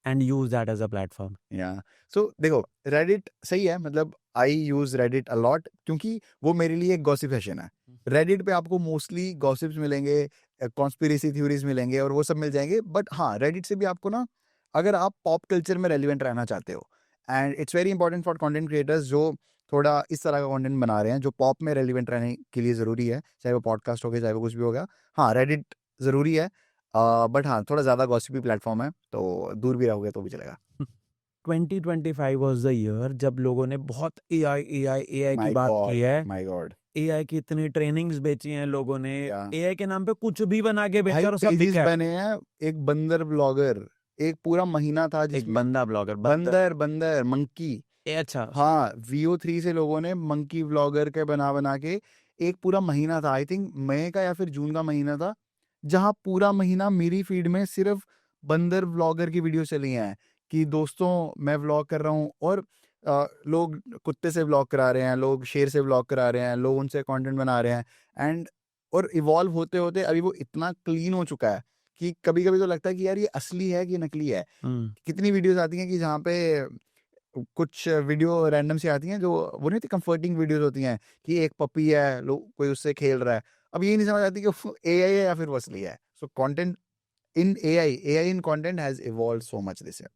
and use that as a platform. Yeah. So देखो Reddit सही है, मतलब I use Reddit a lot क्योंकि वो मेरे लिए एक gossip session है. Reddit पे आपको मोस्टली गॉसिप्स मिलेंगे, कॉन्स्पिरेसी थ्योरीज मिलेंगे और वो सब मिल जाएंगे. बट हाँ, Reddit से भी आपको ना, अगर आप पॉप कल्चर में रेलिवेंट रहना चाहते हो, and it's very important for content creators जो थोड़ा इस तरह का कंटेंट बना रहे हैं जो पॉप में रेलिवेंट रहने के लिए ज़रूरी है, चाहे वो पॉडकास्ट हो गया, चाहे वो कुछ भी होगा. हाँ, Reddit ज़रूरी है. बट हाँ, थोड़ा ज़्यादा गॉसिपी प्लेटफॉर्म है, तो दूर भी रहोगे तो भी चलेगा. 2025 was the year जब लोगों ने बहुत AI की बात की है. My God. एआई की इतनी ट्रेनिंग्स बेची हैं लोगों ने, Yeah. एआई के नाम पे कुछ भी बना के भाई बेचा और सब पेजेस बिका है। बने हैं, एक बंदर ब्लॉगर, एक पूरा महीना था एक जिसमें बंदा ब्लॉगर, बंदर मंकी, अच्छा, हाँ VO3 से लोगों ने मंकी व्लॉगर के बना के एक पूरा महीना था, आई थिंक मई का या फिर जून का महीना था, जहाँ पूरा महीना मेरी फीड में सिर्फ बंदर व्लॉगर की वीडियो चली हैं कि दोस्तों मैं व्लॉग कर रहा हूँ, और लोग कुत्ते से व्लॉग करा रहे हैं, लोग शेर से व्लॉग करा रहे हैं, लोग उनसे कंटेंट बना रहे हैं, एंड और इवॉल्व होते होते अभी वो इतना क्लीन हो चुका है कि कभी कभी तो लगता है कि यार ये असली है कि नकली है। कितनी वीडियोस आती हैं कि जहाँ पे कुछ वीडियो रैंडम सी आती हैं जो वो नहीं होती, कंफर्टिंग वीडियोस होती हैं कि एक पपी है, लोग कोई उससे खेल रहा है, अब ये नहीं समझ आती कि एआई है या फिर वो असली है। So content in AI in content has evolved so much this year.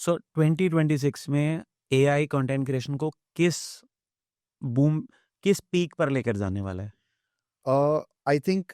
So 2026 में एआई कंटेंट क्रिएशन को किस पीक पर लेकर जाने वाला है? आई थिंक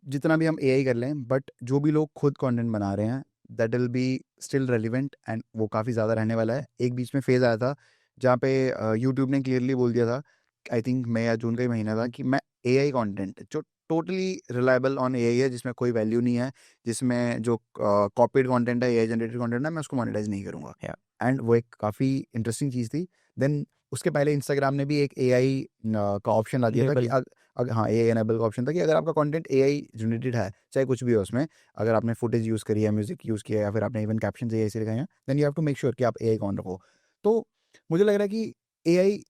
जितना भी हम एआई कर लें, बट जो भी लोग खुद कंटेंट बना रहे हैं that will be still relevant, and वो काफ़ी ज़्यादा रहने वाला है। एक बीच में फेज़ आया था जहाँ पे यूट्यूब ने क्लियरली बोल दिया था, आई थिंक मई या जून का ही महीना था, कि मैं एआई कंटेंट जो टोटली रिलायबल ऑन एआई है, जिसमें कोई वैल्यू नहीं है, जिसमें जो कॉपीड कंटेंट है, एआई जनरेटेड कंटेंट है, मैं उसको मोनेटाइज नहीं करूँगा। Yeah. एंड वो एक काफ़ी इंटरेस्टिंग चीज़ थी। देन उसके पहले इंस्टाग्राम ने भी एक एआई का ऑप्शन ला दिया था कि Label. हाँ एआई एनेबल का ऑप्शन था कि अगर आपका कंटेंट एआई जनरेटेड है, चाहे कुछ भी हो उसमें, अगर आपने फुटेज यूज़ करी है, म्यूजिक यूज़ किया है, या फिर आपने इवन कैप्शन एआई से लिखाए हैं, then you have to make sure कि आप एआई ऑन रखो। तो मुझे लग रहा है कि एआई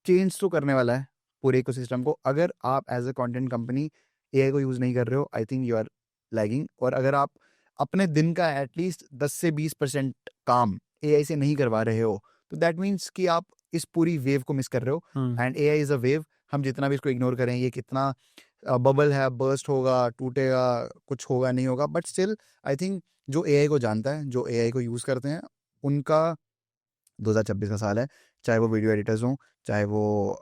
चेंज तो करने वाला है पूरे इकोसिस्टम को। अगर आप as a content company AI को यूज़ नहीं कर रहे हो, I think you are lagging. और अगर आप अपने दिन का एटलीस्ट 10 से 20% काम एआई से नहीं करवा रहे हो, तो दैट मीन्स कि आप इस पूरी वेव को मिस कर रहे हो। And AI is a wave, हम जितना भी इसको इग्नोर करें, ये कितना बबल है, बर्स्ट होगा, टूटेगा, कुछ होगा नहीं होगा, बट स्टिल आई थिंक जो एआई को जानता है, जो एआई को यूज़ करते हैं, उनका 2026 का साल है। चाहे वो वीडियो एडिटर्स हों, चाहे वो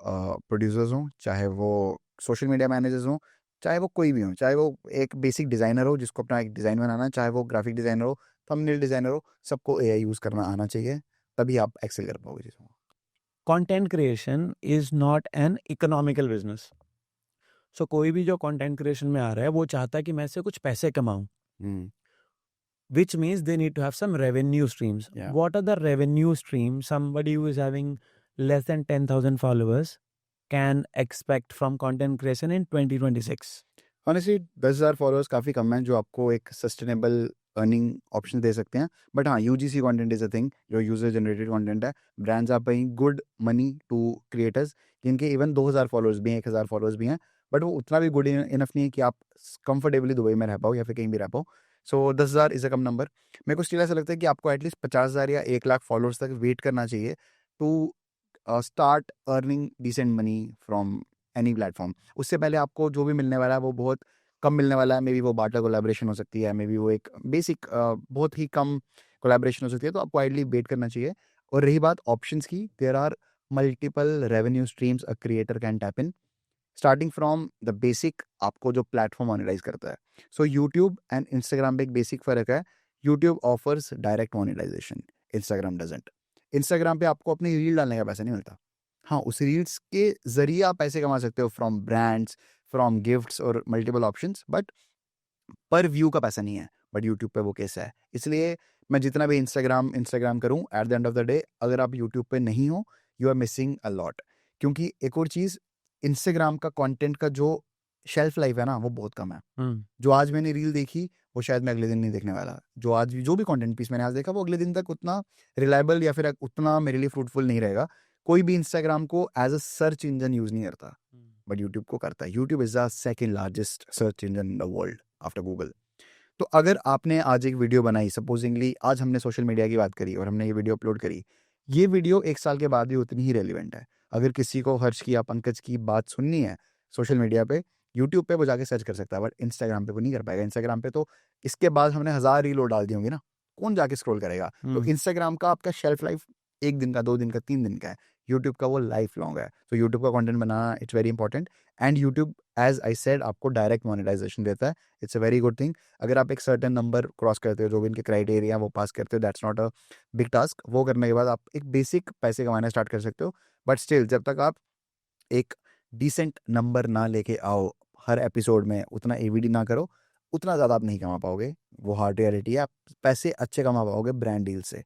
प्रोड्यूसर्स हों, चाहे वो सोशल मीडिया मैनेजर्स हों, चाहे वो कोई भी हो, चाहे वो एक बेसिक डिज़ाइनर हो जिसको अपना एक डिज़ाइन बनाना है, चाहे वो ग्राफिक डिज़ाइनर हो, थंबनेल डिज़ाइनर हो, सबको एआई यूज़ करना आना चाहिए, तभी आप एक्सेल कर पाओगे चीज़ों को। Content creation is not an economical business. So कोई भी जो कंटेंट क्रिएशन में आ रहा है वो चाहता है कि मैं इससे कुछ पैसे कमाऊं, which means they need to have some revenue streams. Yeah. What are the revenue streams somebody who is having less than 10,000 followers can expect from content creation in 2026? Honestly 10,000 followers काफ़ी कम हैं जो आपको एक सस्टेनेबल अर्निंग ऑप्शन दे सकते हैं, but हाँ UGC content is a thing, जो user generated content है। Brands are paying good money to creators जिनके इवन 2,000 फॉलोअर्स भी हैं, 1,000 फॉलोअर्स भी हैं, बट वो उतना भी गुड इनफ नहीं है कि आप कंफर्टेबली दुबई में रह पाओ या फिर कहीं भी रह पाओ। सो 10,000 इज़ अ कम नंबर। मेरे को स्टिल ऐसा लगता है कि आपको एटलीस्ट 50,000 या 1,00,000 फॉलोअर्स तक वेट करना चाहिए to start earning decent money from any platform. उससे पहले आपको जो भी मिलने वाला है वो बहुत कम मिलने वाला है। मे बी वो बाटा कोलैबोरेशन हो सकती है, मे बी वो एक बेसिक बहुत ही कम कोलैबोरेशन हो सकती है, तो आपको आइडली वेट करना चाहिए। और रही बात ऑप्शंस की, there are multiple revenue streams a creator can tap in, starting from the basic, आपको जो प्लेटफॉर्म मोनेटाइज करता है। सो यूट्यूब एंड इंस्टाग्राम में एक बेसिक फ़र्क है, YouTube offers direct monetisation, Instagram doesn't. Instagram पे आपको अपनी रील डालने का पैसा नहीं मिलता, हाँ उस रील्स के ज़रिए आप पैसे कमा सकते हो फ्रॉम ब्रांड्स, फ्रॉम गिफ्ट्स और मल्टीपल ऑप्शंस, बट पर व्यू का पैसा नहीं है। बट यूट्यूब पे वो केस है, इसलिए मैं जितना भी इंस्टाग्राम करूँ, at the end of the day अगर आप यूट्यूब पे नहीं हो, you are missing a lot. क्योंकि एक और चीज़, इंस्टाग्राम का कंटेंट का जो शेल्फ लाइफ है ना, वो बहुत कम है। जो आज मैंने रील देखी वो शायद मैं अगले दिन नहीं देखने वाला। जो भी कंटेंट पीस मैंने आज देखा वो अगले दिन तक उतना रिलायबल या फिर उतना मेरे लिए फ्रूटफुल नहीं रहेगा। कोई भी इंस्टाग्राम को as a search engine use नहीं करता, बट यूट्यूब को करता है। YouTube is the second largest search engine in the world after Google. तो अगर आपने आज एक वीडियो बनाई, सपोजिंगली आज हमने सोशल मीडिया की बात करी और हमने ये वीडियो अपलोड करी, ये वीडियो 1 साल के बाद भी उतनी ही रेलिवेंट है। अगर किसी को हर्ष की या पंकज की बात सुननी है सोशल मीडिया पे, यूट्यूब पे वो जाके सर्च कर सकता है, बट इंस्टाग्राम पे वो नहीं कर पाएगा। इंस्टाग्राम पे तो इसके बाद हमने 1000 रील और डाल दी होंगी ना, कौन जाके स्क्रॉल करेगा? तो इंस्टाग्राम का आपका शेल्फ लाइफ 1 दिन का, 2 दिन का, 3 दिन का है। यूट्यूब का वो लाइफ लॉन्ग है। तो यूट्यूब का कंटेंट बनाना it's very important, and YouTube as I said आपको डायरेक्ट मोनेटाइजेशन देता है। It's a very good thing. अगर आप एक सर्टेन नंबर क्रॉस करते हो, जो भी इनके क्राइटेरिया वो पास करते हो, that's not a big task. वो करने के बाद आप एक बेसिक पैसे कमाना स्टार्ट कर सकते हो, बट स्टिल जब तक आप एक डिसेंट नंबर ना लेके आओ हर एपिसोड में, उतना एवीडी ना करो, उतना ज़्यादा आप नहीं कमा पाओगे। वो हार्ड रियलिटी है। आप पैसे अच्छे कमा पाओगे ब्रांड डील से,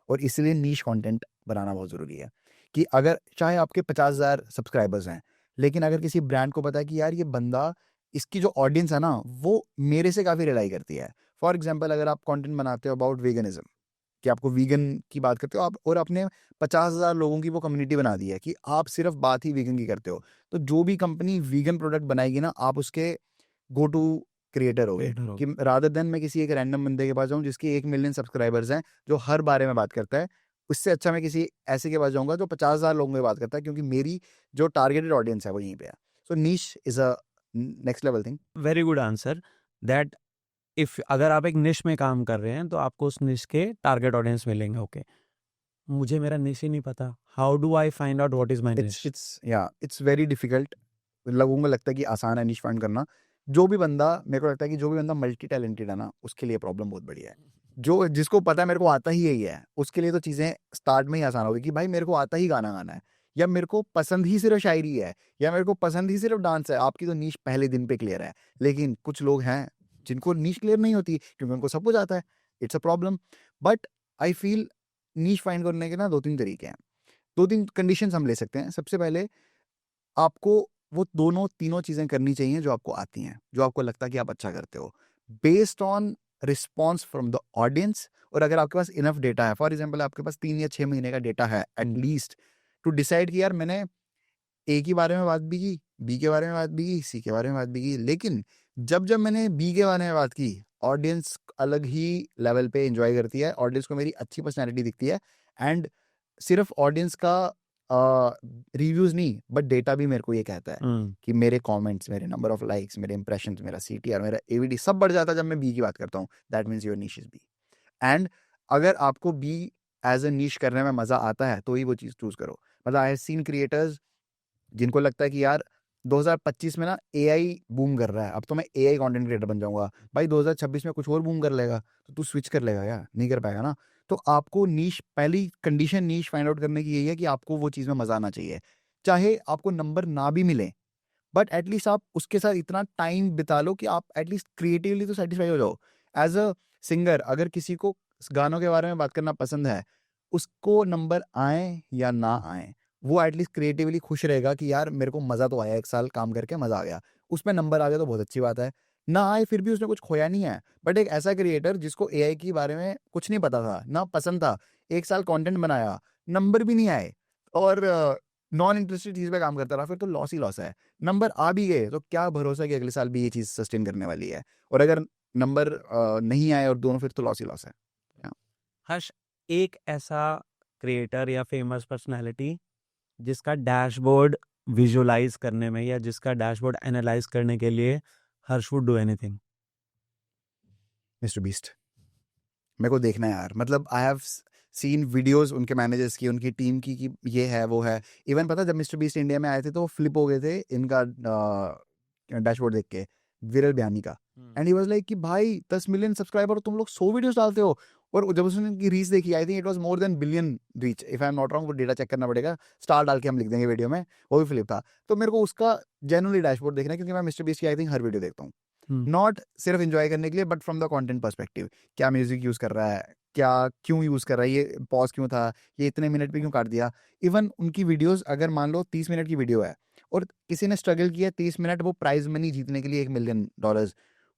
और इसलिए नीश कंटेंट बनाना बहुत ज़रूरी है। कि अगर चाहे आपके 50,000 सब्सक्राइबर्स हैं, लेकिन अगर किसी ब्रांड को पता है कि यार ये बंदा, इसकी जो ऑडियंस है ना वो मेरे से काफ़ी रिलाई करती है। फॉर एग्जाम्पल, अगर आप कंटेंट बनाते हो अबाउट वेगनिज्म, कि आपको वीगन की बात करते हो आप, और आपने 50,000 लोगों की वो कम्युनिटी बना दी है कि आप सिर्फ बात ही वीगन की करते हो, तो जो भी कंपनी वीगन प्रोडक्ट बनाएगी ना, आप उसके गो टू क्रिएटर हो गए। Creator हो कि रादर देन मैं किसी एक रैंडम बंदे के पास जाऊँ जिसके 1 मिलियन सब्सक्राइबर्स हैं, जो हर बारे में बात करता है, उससे अच्छा मैं किसी ऐसे के पास जाऊंगा जो 50,000 लोगों में बात करता है, क्योंकि मेरी जो टारगेटेड ऑडियंस है वो यहीं पे है। So niche is a next level thing. Very good answer that if अगर आप एक निश में काम कर रहे हैं तो आपको उस निश के टारगेट ऑडियंस मिलेंगे। ओके, मुझे मेरा निश ही नहीं पता, how do I find out what is my niche? It's very difficult. लोगों को लगता है कि आसान है निश फाइंड करना। जो भी बंदा, मेरे को लगता है कि जो भी बंदा मल्टी टैलेंटेड है ना, उसके लिए प्रॉब्लम बहुत बढ़िया है। जो जिसको पता है मेरे को आता ही यही है, उसके लिए तो चीज़ें स्टार्ट में ही आसान होगी कि भाई मेरे को आता ही गाना गाना है, या मेरे को पसंद ही सिर्फ शायरी है, या मेरे को पसंद ही सिर्फ डांस है। आपकी तो नीश पहले दिन पे क्लियर है। लेकिन कुछ लोग हैं जिनको नीश क्लियर नहीं होती क्योंकि उनको सब कुछ आता है। It's a problem. But I feel niche find करने के ना 2-3 तरीके हैं। 2-3 कंडीशंस हम ले सकते हैं। सबसे पहले, आपको वो दोनों तीनों चीज़ें करनी चाहिए जो आपको आती हैं, जो आपको लगता है कि आप अच्छा करते हो, based on response from the audience. और अगर आपके पास इनफ डेटा है, फॉर एग्जाम्पल आपके पास 3 या 6 महीने का डेटा है एटलीस्ट, टू डिसाइड कि यार मैंने ए के बारे में बात भी की, बी के बारे में बात भी की, सी के बारे में बात भी की, लेकिन जब जब मैंने बी के बारे में बात की, ऑडियंस अलग ही लेवल पे एंजॉय करती है, ऑडियंस को मेरी अच्छी पर्सनैलिटी दिखती है। एंड सिर्फ ऑडियंस का रिव्यूज नहीं, बट डेटा भी मेरे को ये कहता है कि मेरे कमेंट्स, मेरे नंबर ऑफ लाइक्स, मेरे इंप्रेशंस, मेरा सीटीआर, मेरा एवीडी सब बढ़ जाता है जब मैं बी की बात करता हूँ। That means your niche is B. And अगर आपको बी एज अ नीश करने में मजा आता है तो ही वो चीज़ चूज करो। मतलब आई हैव सीन क्रिएटर्स जिनको लगता है कि यार 2025 में ना एआई बूम कर रहा है, अब तो मैं एआई कंटेंट क्रिएटर बन जाऊंगा। भाई 2026 में कुछ और बूम कर लेगा तो तू स्विच कर लेगा क्या? नहीं कर पाएगा ना। तो आपको नीश, पहली कंडीशन नीश फाइंड आउट करने की यही है कि आपको वो चीज़ में मजा आना चाहिए। चाहे आपको नंबर ना भी मिले, बट एटलीस्ट आप उसके साथ इतना टाइम बिता लो कि आप एटलीस्ट क्रिएटिवली तो सेटिस्फाई हो जाओ। एज अ सिंगर, अगर किसी को गानों के बारे में बात करना पसंद है, उसको नंबर आए या ना आए, वो एटलीस्ट क्रिएटिवली खुश रहेगा कि यार मेरे को मज़ा तो आया, 1 साल काम करके मज़ा आ गया। उसमें नंबर आ गया तो बहुत अच्छी बात है। ना आए फिर भी उसने कुछ खोया नहीं है। बट एक ऐसा क्रिएटर जिसको एआई के बारे में कुछ नहीं पता था, ना पसंद था, 1 साल कंटेंट बनाया, नंबर भी नहीं आए, और नॉन इंटरेस्टेड चीज़ पे काम करता रहा, फिर तो लॉस ही लॉस है। नंबर आ भी गए तो क्या भरोसा कि अगले साल भी ये चीज़ सस्टेन करने वाली है। और अगर नंबर नहीं आए और दोनों, फिर तो लॉस ही लॉस है। हर्ष, एक ऐसा क्रिएटर या फेमस पर्सनालिटी जिसका डैशबोर्ड विजुअलाइज करने में या जिसका डैशबोर्ड एनालाइज करने के लिए Harsh would do anything? Mister Beast मेरे को देखना है यार। मतलब आई हैव सीन वीडियोस उनके मैनेजर्स की, उनकी टीम की, कि ये है वो है। इवन पता, जब मिस्टर बीस्ट इंडिया में आए थे तो फ्लिप हो गए थे इनका डैशबोर्ड देख के, विरल बयानी का। एंड ही वाज लाइक कि भाई 10 मिलियन सब्सक्राइबर और तुम लोग 100 वीडियोस डालते हो। और जब उसने उनकी रीच देखी, I think it was more than billion reach, if I am not wrong, वो डेटा चेक करना पड़ेगा, स्टार डाल के हम लिख देंगे वीडियो में, वो भी फ्लिप था। तो मेरे को उसका जेन्युइनली डैशबोर्ड देखना है, क्योंकि मैं मिस्टर बीस्ट की आई थिंक हर वीडियो देखता हूँ, नॉट सिर्फ एंजॉय करने के लिए, but from the content perspective. क्या म्यूजिक यूज कर रहा है, क्या क्यों यूज कर रहा है, ये पॉज क्यों था, ये इतने मिनट पे क्यों काट दिया। इवन उनकी वीडियोस, अगर मान लो 30 मिनट की वीडियो है और किसी ने स्ट्रगल किया 30 मिनट वो प्राइज मनी जीतने के लिए $1 मिलियन,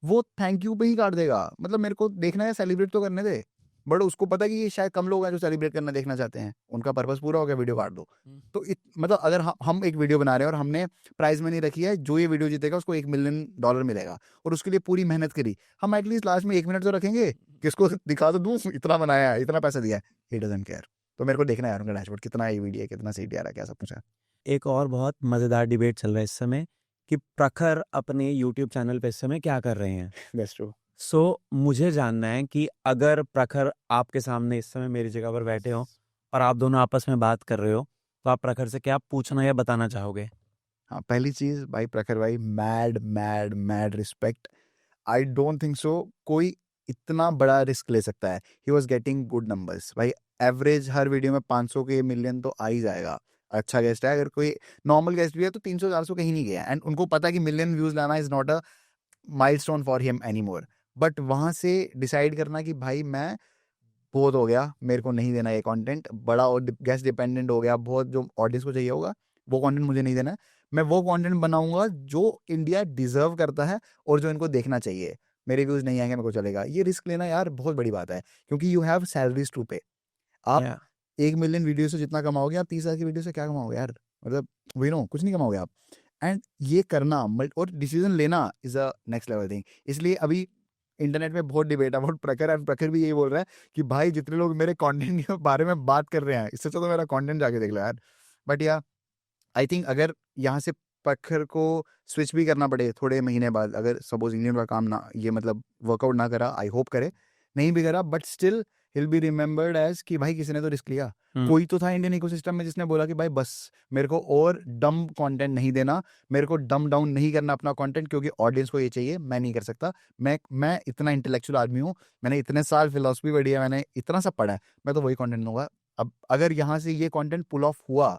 वो थैंक यू पे ही काट देगा। मतलब मेरे को देखना है, सेलिब्रेट तो करने दे। बट उसको पता है कि ये शायद कम लोग हैं जो सेलिब्रेट करना देखना चाहते हैं, उनका पर्पस पूरा हो गया, वीडियो काट दो। तो मतलब अगर हम एक वीडियो बना रहे हैं और हमने प्राइज मनी रखी है, जो ये वीडियो जीतेगा उसको $1 मिलियन मिलेगा, और उसके लिए पूरी मेहनत करी, हम एटलीस्ट लास्ट में 1 मिनट तो रखेंगे कि इसको दिखा तो दूं इतना बनाया है, इतना पैसा दिया है। He doesn't care. तो मेरे को देखना है यार उनका डैशबोर्ड, कितना ईवीडी है, कितना सीटी आ रहा है, क्या सब कुछ है। एक और बहुत मज़ेदार डिबेट चल रहा है इस समय कि प्रखर अपने यूट्यूब चैनल पे इस समय क्या कर रहे हैं। That's true. सो मुझे जानना है कि अगर प्रखर आपके सामने इस समय मेरी जगह पर बैठे हो और आप दोनों आपस में बात कर रहे हो, तो आप प्रखर से क्या पूछना या बताना चाहोगे? हाँ, पहली चीज भाई, प्रखर भाई, mad mad mad respect. I don't think सो कोई इतना बड़ा रिस्क ले सकता है। He was getting good numbers भाई, एवरेज हर वीडियो में 500 के मिलियन तो आ ही जाएगा। अच्छा गेस्ट है, अगर कोई नॉर्मल गेस्ट भी है तो 300-400 कहीं नहीं गया, एंड उनको पता है कि मिलियन व्यूज लाना is not a milestone for him any more. But वहां से डिसाइड करना कि भाई मैं बहुत हो गया, मेरे को नहीं देना ये कंटेंट, बड़ा और गेस्ट डिपेंडेंट हो गया, बहुत जो ऑडियंस को चाहिए होगा वो कंटेंट मुझे नहीं देना है, मैं वो कंटेंट बनाऊंगा जो इंडिया डिजर्व करता है और जो इनको देखना चाहिए। मेरे व्यूज नहीं आएंगे, मेरे को चलेगा। ये रिस्क लेना यार बहुत बड़ी बात है, क्योंकि यू हैव सैलरीज टू पे। आप या 1 मिलियन वीडियो से जितना कमाओगे, आप 30,000 की वीडियो से क्या कमाओगे यार? मतलब वही नो, कुछ नहीं कमाओगे आप। एंड ये करना और डिसीजन लेना is a next level thing. इसलिए अभी इंटरनेट में बहुत डिबेट है अबाउट प्रखर, एंड प्रखर भी यही बोल रहा है कि भाई जितने लोग मेरे कंटेंट के बारे में बात कर रहे हैं, इससे तो मेरा कंटेंट जाके देख लो यार। बट या आई थिंक अगर यहाँ से प्रखर को स्विच भी करना पड़े थोड़े महीने बाद, अगर सपोज इंडियन का काम ना, ये मतलब वर्कआउट ना करा, आई होप करे, नहीं भी करा, but still he'll be remembered as कि भाई किसी ने तो रिस्क लिया। कोई तो था इंडियन इकोसिस्टम में जिसने बोला कि भाई बस मेरे को और डम कंटेंट नहीं देना, मेरे को डम डाउन नहीं करना अपना कंटेंट, क्योंकि ऑडियंस को ये चाहिए, मैं नहीं कर सकता। मैं इतना इंटेलेक्चुअल आदमी हूँ, मैंने इतने साल फिलोसफी पढ़ी है, मैंने इतना सब पढ़ा है, मैं तो वही कंटेंट दूंगा। अब अगर यहाँ से ये कंटेंट पुल ऑफ हुआ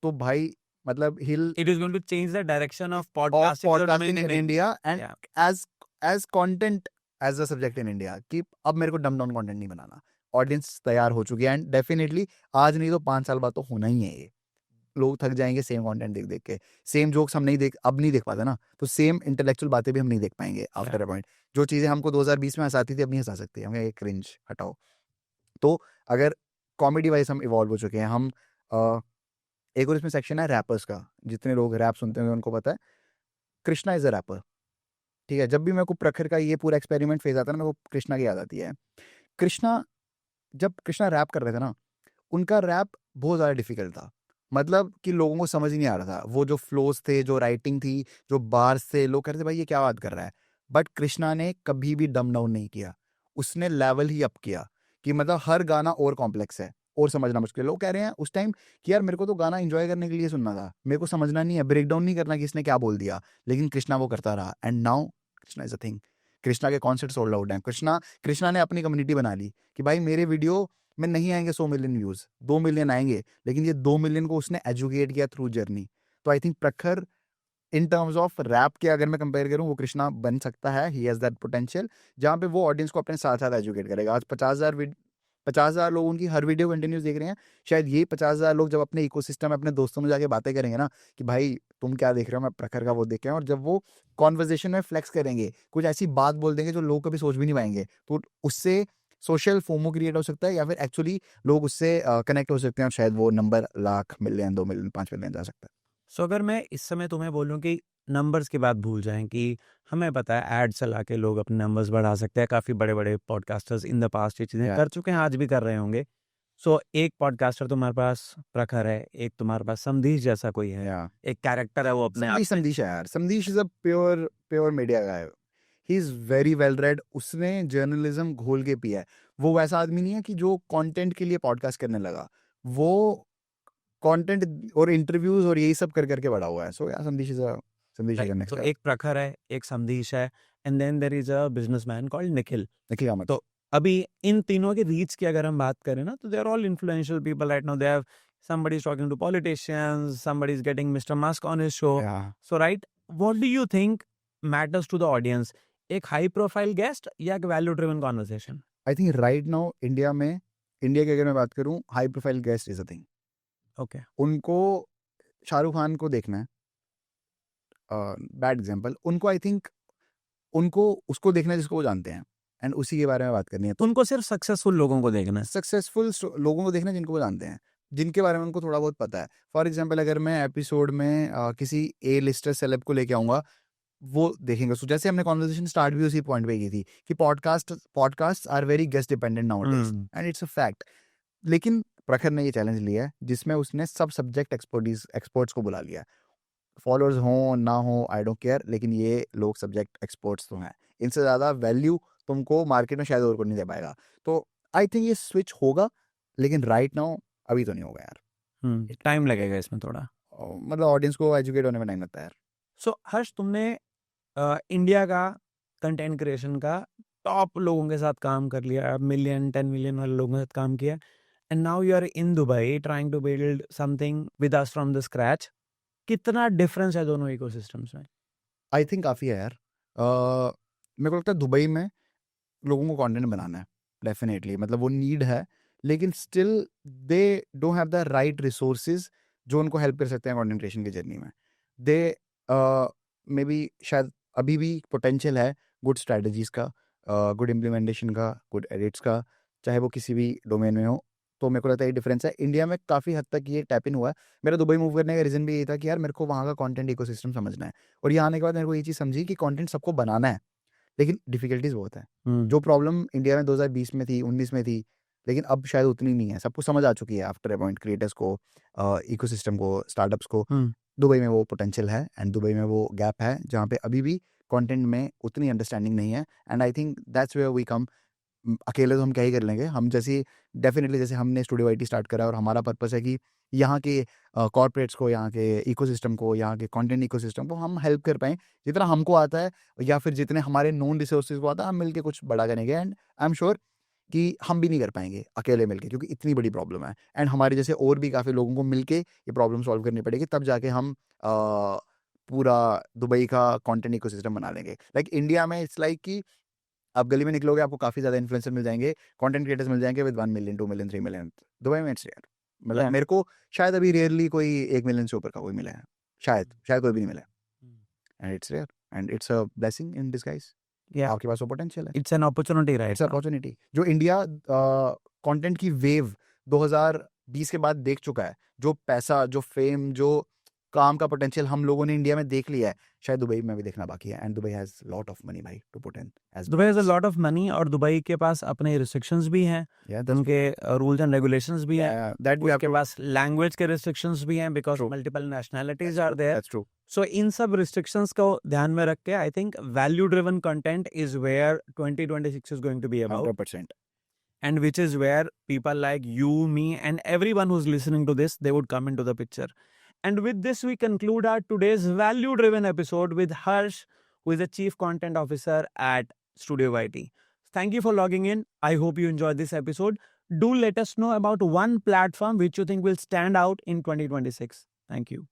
तो भाई मतलब हिल it is going to change the direction of of podcasting podcasting in India and yeah as content as a subject in India, कि अब मेरे को डम डाउन कंटेंट नहीं बनाना। ऑडियंस तैयार हो चुकी है, एंड डेफिनेटली आज नहीं तो 5 साल बाद तो होना ही है ये। लोग थक जाएंगे सेम कंटेंट देख देख के, सेम जोक्स हम अब नहीं देख पाते ना, तो सेम इंटेलेक्चुअल बातें भी हम नहीं देख पाएंगे आफ्टर अ पॉइंट। जो चीजें हमको 2020 में हंसाती थी अब नहीं हंसा सकती, हमें ये क्रिंज हटाओ। तो अगर कॉमेडी वाइज हम इवॉल्व हो चुके हैं, हम एक और इसमें सेक्शन है रैपर्स का। जितने लोग रैप सुनते हैं उनको पता है कृष्णा इज अ रैपर। ठीक है, जब भी मेरे को प्रखर का ये पूरा एक्सपेरिमेंट फेज आता है ना, मेरे को कृष्णा की याद आती है। कृष्णा, जब कृष्णा रैप कर रहे थे ना, उनका रैप बहुत ज़्यादा डिफिकल्ट था। मतलब कि लोगों को समझ ही नहीं आ रहा था, वो जो फ्लोज थे, जो राइटिंग थी, जो बार्स थे, लोग कह रहे थे भाई ये क्या बात कर रहा है। बट कृष्णा ने कभी भी डम डाउन नहीं किया, उसने लेवल ही अप किया, कि मतलब हर गाना और कॉम्प्लेक्स है और समझना मुश्किल है। लोग कह रहे हैं उस टाइम कि यार मेरे को तो गाना एंजॉय करने के लिए सुनना था, मेरे को समझना नहीं है, ब्रेक डाउन नहीं करना कि इसने क्या बोल दिया। लेकिन कृष्णा वो करता रहा, and now Krishna is a thing. Krishna के कॉन्सर्ट सोल्ड आउट हैं। कृष्णा ने अपनी कम्युनिटी बना ली कि भाई मेरे वीडियो में नहीं आएंगे 100 मिलियन व्यूज, 2 मिलियन आएंगे, लेकिन ये 2 मिलियन को उसने एजुकेट किया थ्रू जर्नी। तो आई थिंक प्रखर इन टर्म्स ऑफ रैप के अगर मैं कंपेयर करूं, वो कृष्णा बन सकता है, ही हैज दैट पोटेंशियल, जहां पे वो ऑडियंस को अपने साथ साथ एजुकेट करेगा। आज 50,000 लोग उनकी हर वीडियो कंटिन्यूस देख रहे हैं। शायद ये 50,000 लोग जब अपने इकोसिस्टम में अपने दोस्तों में जाके बातें करेंगे ना कि भाई तुम क्या देख रहे हो, मैं प्रखर का वो देख रहा हूं, और जब वो कॉन्वर्जेशन में फ्लेक्स करेंगे, कुछ ऐसी बात बोल देंगे जो लोग कभी सोच भी नहीं पाएंगे, तो उससे सोशल फोमो क्रिएट हो सकता है, या फिर एक्चुअली लोग उससे कनेक्ट हो सकते हैं, और शायद वो number lakh, million, 2 million, 5 million जा सकता है। सो अगर मैं इस समय तुम्हें बोलूं कि नंबर्स की बात भूल जाएं, कि हमें पता है एड चला के लोग अपने नंबर्स बढ़ा सकते हैं, काफ़ी बड़े बड़े पॉडकास्टर्स इन द पास्ट ये चीज़ें Yeah. कर चुके हैं, आज भी कर रहे होंगे। सो एक पॉडकास्टर तुम्हारे पास प्रखर है, एक तुम्हारे पास समधीश जैसा कोई है, Yeah. एक कैरेक्टर है वो अपने आप में। संदीश है यार, Sandish is a pure pure media guy. He is very well read, उसने जर्नलिज्म घोल के पिया है। वो वैसा आदमी नहीं है कि जो कंटेंट के लिए पॉडकास्ट करने लगा, वो कंटेंट और इंटरव्यूज और यही सब कर करके बड़ा हुआ है। सो यार संदीश इज राइट, नेक्स्ट तो गाय। एक प्रखर है, एक समधीश है, and then there is a businessman called Nikhil. Nikhil Kamath. तो अभी इन तीनों के रीच की अगर हम बात करें ना, तो they are all influential people right now. They have somebody is talking to politicians, somebody is getting Mr. Musk on his show. Yeah. So right, what do you think matters to the audience? एक high profile guest या एक value driven conversation? I think right now India की अगर मैं बात करूं, high profile guest is a thing. Okay, उनको शाहरुख खान को देखना है, बैड एग्जांपल। उनको आई थिंक उनको उसको देखना है जिसको वो जानते हैं, एंड उसी के बारे में बात करनी है। तो उनको सिर्फ सक्सेसफुल लोगों को देखना है। सक्सेसफुल लोगों को देखना है जिनको वो जानते हैं, जिनके बारे में उनको थोड़ा बहुत पता है। फॉर एग्जांपल अगर मैं एपिसोड में किसी ए लिस्टर सेलेब को लेके आऊंगा, वो देखेंगे। सो जैसे हमने कॉन्वर्सेशन स्टार्ट भी उसी पॉइंट पे की थी कि podcast are very guest dependent nowadays, and it's a fact. लेकिन प्रखर ने ये चैलेंज लिया है जिसमें उसने सब सब्जेक्ट एक्सपर्ट्स को बुला लिया। फॉलोअर्स हो ना हो आई डोंट केयर, लेकिन ये लोग सब्जेक्ट एक्सपर्ट्स तो हैं। इनसे ज़्यादा वैल्यू तुमको मार्केट में शायद और को नहीं दे पाएगा। तो आई थिंक ये स्विच होगा, लेकिन राइट नाउ अभी तो नहीं होगा यार। टाइम लगेगा इसमें थोड़ा। मतलब ऑडियंस को एजुकेट होने में टाइम लगता है यार। सो हर्ष, तुमने इंडिया का कंटेंट क्रिएशन का टॉप लोगों के साथ काम कर लिया, मिलियन 10 मिलियन वाले लोगों के साथ काम किया, and now you are in Dubai trying to build something with us from the scratch. कितना difference है दोनों ecosystems में? आई थिंक काफ़ी है यार। मेरे को लगता है दुबई में लोगों को कंटेंट बनाना है डेफिनेटली, मतलब वो नीड है, लेकिन still they don't have the right resources जो उनको हेल्प कर सकते हैं कंटेंट क्रिएशन की जर्नी में। दे मे बी शायद अभी भी पोटेंशियल है गुड स्ट्रैटेजीज का, गुड इम्प्लीमेंटेशन का, गुड एडिट्स का, चाहे वो किसी भी डोमेन में हो। तो मेरे को लगता है ये डिफरेंस है। इंडिया में काफ़ी हद तक ये टैप इन हुआ है। मेरा दुबई मूव करने का रीज़न भी यही था कि यार मेरे को वहाँ का कंटेंट इकोसिस्टम समझना है, और यहाँ आने के बाद मेरे को ये चीज़ समझी कि कंटेंट सबको बनाना है, लेकिन डिफिकल्टीज बहुत है। जो प्रॉब्लम इंडिया में 2020 में थी, 19 में थी, लेकिन अब शायद उतनी नहीं है। सबको समझ आ चुकी है आफ्टर अ पॉइंट, क्रिएटर्स को, इकोसिस्टम को, स्टार्टअप्स को। दुबई में वो पोटेंशियल है एंड दुबई में वो गैप है जहाँ पे अभी भी कंटेंट में उतनी अंडरस्टैंडिंग नहीं है। And I think that's where we come. अकेले तो हम क्या ही कर लेंगे, हम जैसे डेफिनेटली जैसे हमने स्टूडियो IT स्टार्ट करा और हमारा पर्पस है कि यहाँ के कॉर्पोरेट्स को, यहाँ के इकोसिस्टम को, यहाँ के कंटेंट इकोसिस्टम को हम हेल्प कर पाएँ जितना हमको आता है, या फिर जितने हमारे नोन रिसोर्सेज को आता है, हम मिलके कुछ बड़ा करेंगे। एंड आई एम श्योर कि हम भी नहीं कर पाएंगे अकेले मिलके, क्योंकि इतनी बड़ी प्रॉब्लम है। एंड हमारे जैसे और भी काफ़ी लोगों को मिलके ये प्रॉब्लम सॉल्व करनी पड़ेगी, तब जाके हम पूरा दुबई का कंटेंट इकोसिस्टम बना लेंगे। लाइक इंडिया में इट्स लाइक कि आप गली में निकलोगे, आपको काफ़ी ज़्यादा इन्फ्लुएंसर मिल जाएंगे, कंटेंट क्रिएटर्स मिल जाएंगे with 1 million, 2 million, 3 million. Dubai में इट्स रेयर, मतलब Yeah. मेरे को शायद अभी रेयरली कोई 1 मिलियन से ऊपर का कोई मिला है, शायद कोई भी नहीं मिला। And it's rare and it's a blessing in disguise. Yeah. आपके पास वो पोटेंशियल है, It's an opportunity right it's now. Opportunity जो इंडिया कंटेंट की वेव 2020 के बाद देख चुका है। जो पैसा, जो फेम, जो काम का पोटेंशियल हम लोगों ने इंडिया में देख लिया है, शायद दुबई में भी देखना बाकी है। And Dubai has lot of money भाई to put in as Dubai has a lot of money, और दुबई के पास अपने रिस्ट्रिक्शंस भी हैं, उनके रूल्स एंड रेगुलेशंस भी हैं, दैट वी हैव उनके पास लैंग्वेज के रिस्ट्रिक्शंस भी हैं because multiple nationalities are there. That's true. So इन सब रिस्ट्रिक्शंस को ध्यान में रख के I think value driven content is where 2026 is going to be about, 100%. and which is where people like you, me, and everyone who's listening to this, they would come into the picture. And with this, we conclude our today's value-driven episode with Harsh, who is the Chief Content Officer at Studio YT. Thank you for logging in. I hope you enjoyed this episode. Do let us know about one platform which you think will stand out in 2026. Thank you.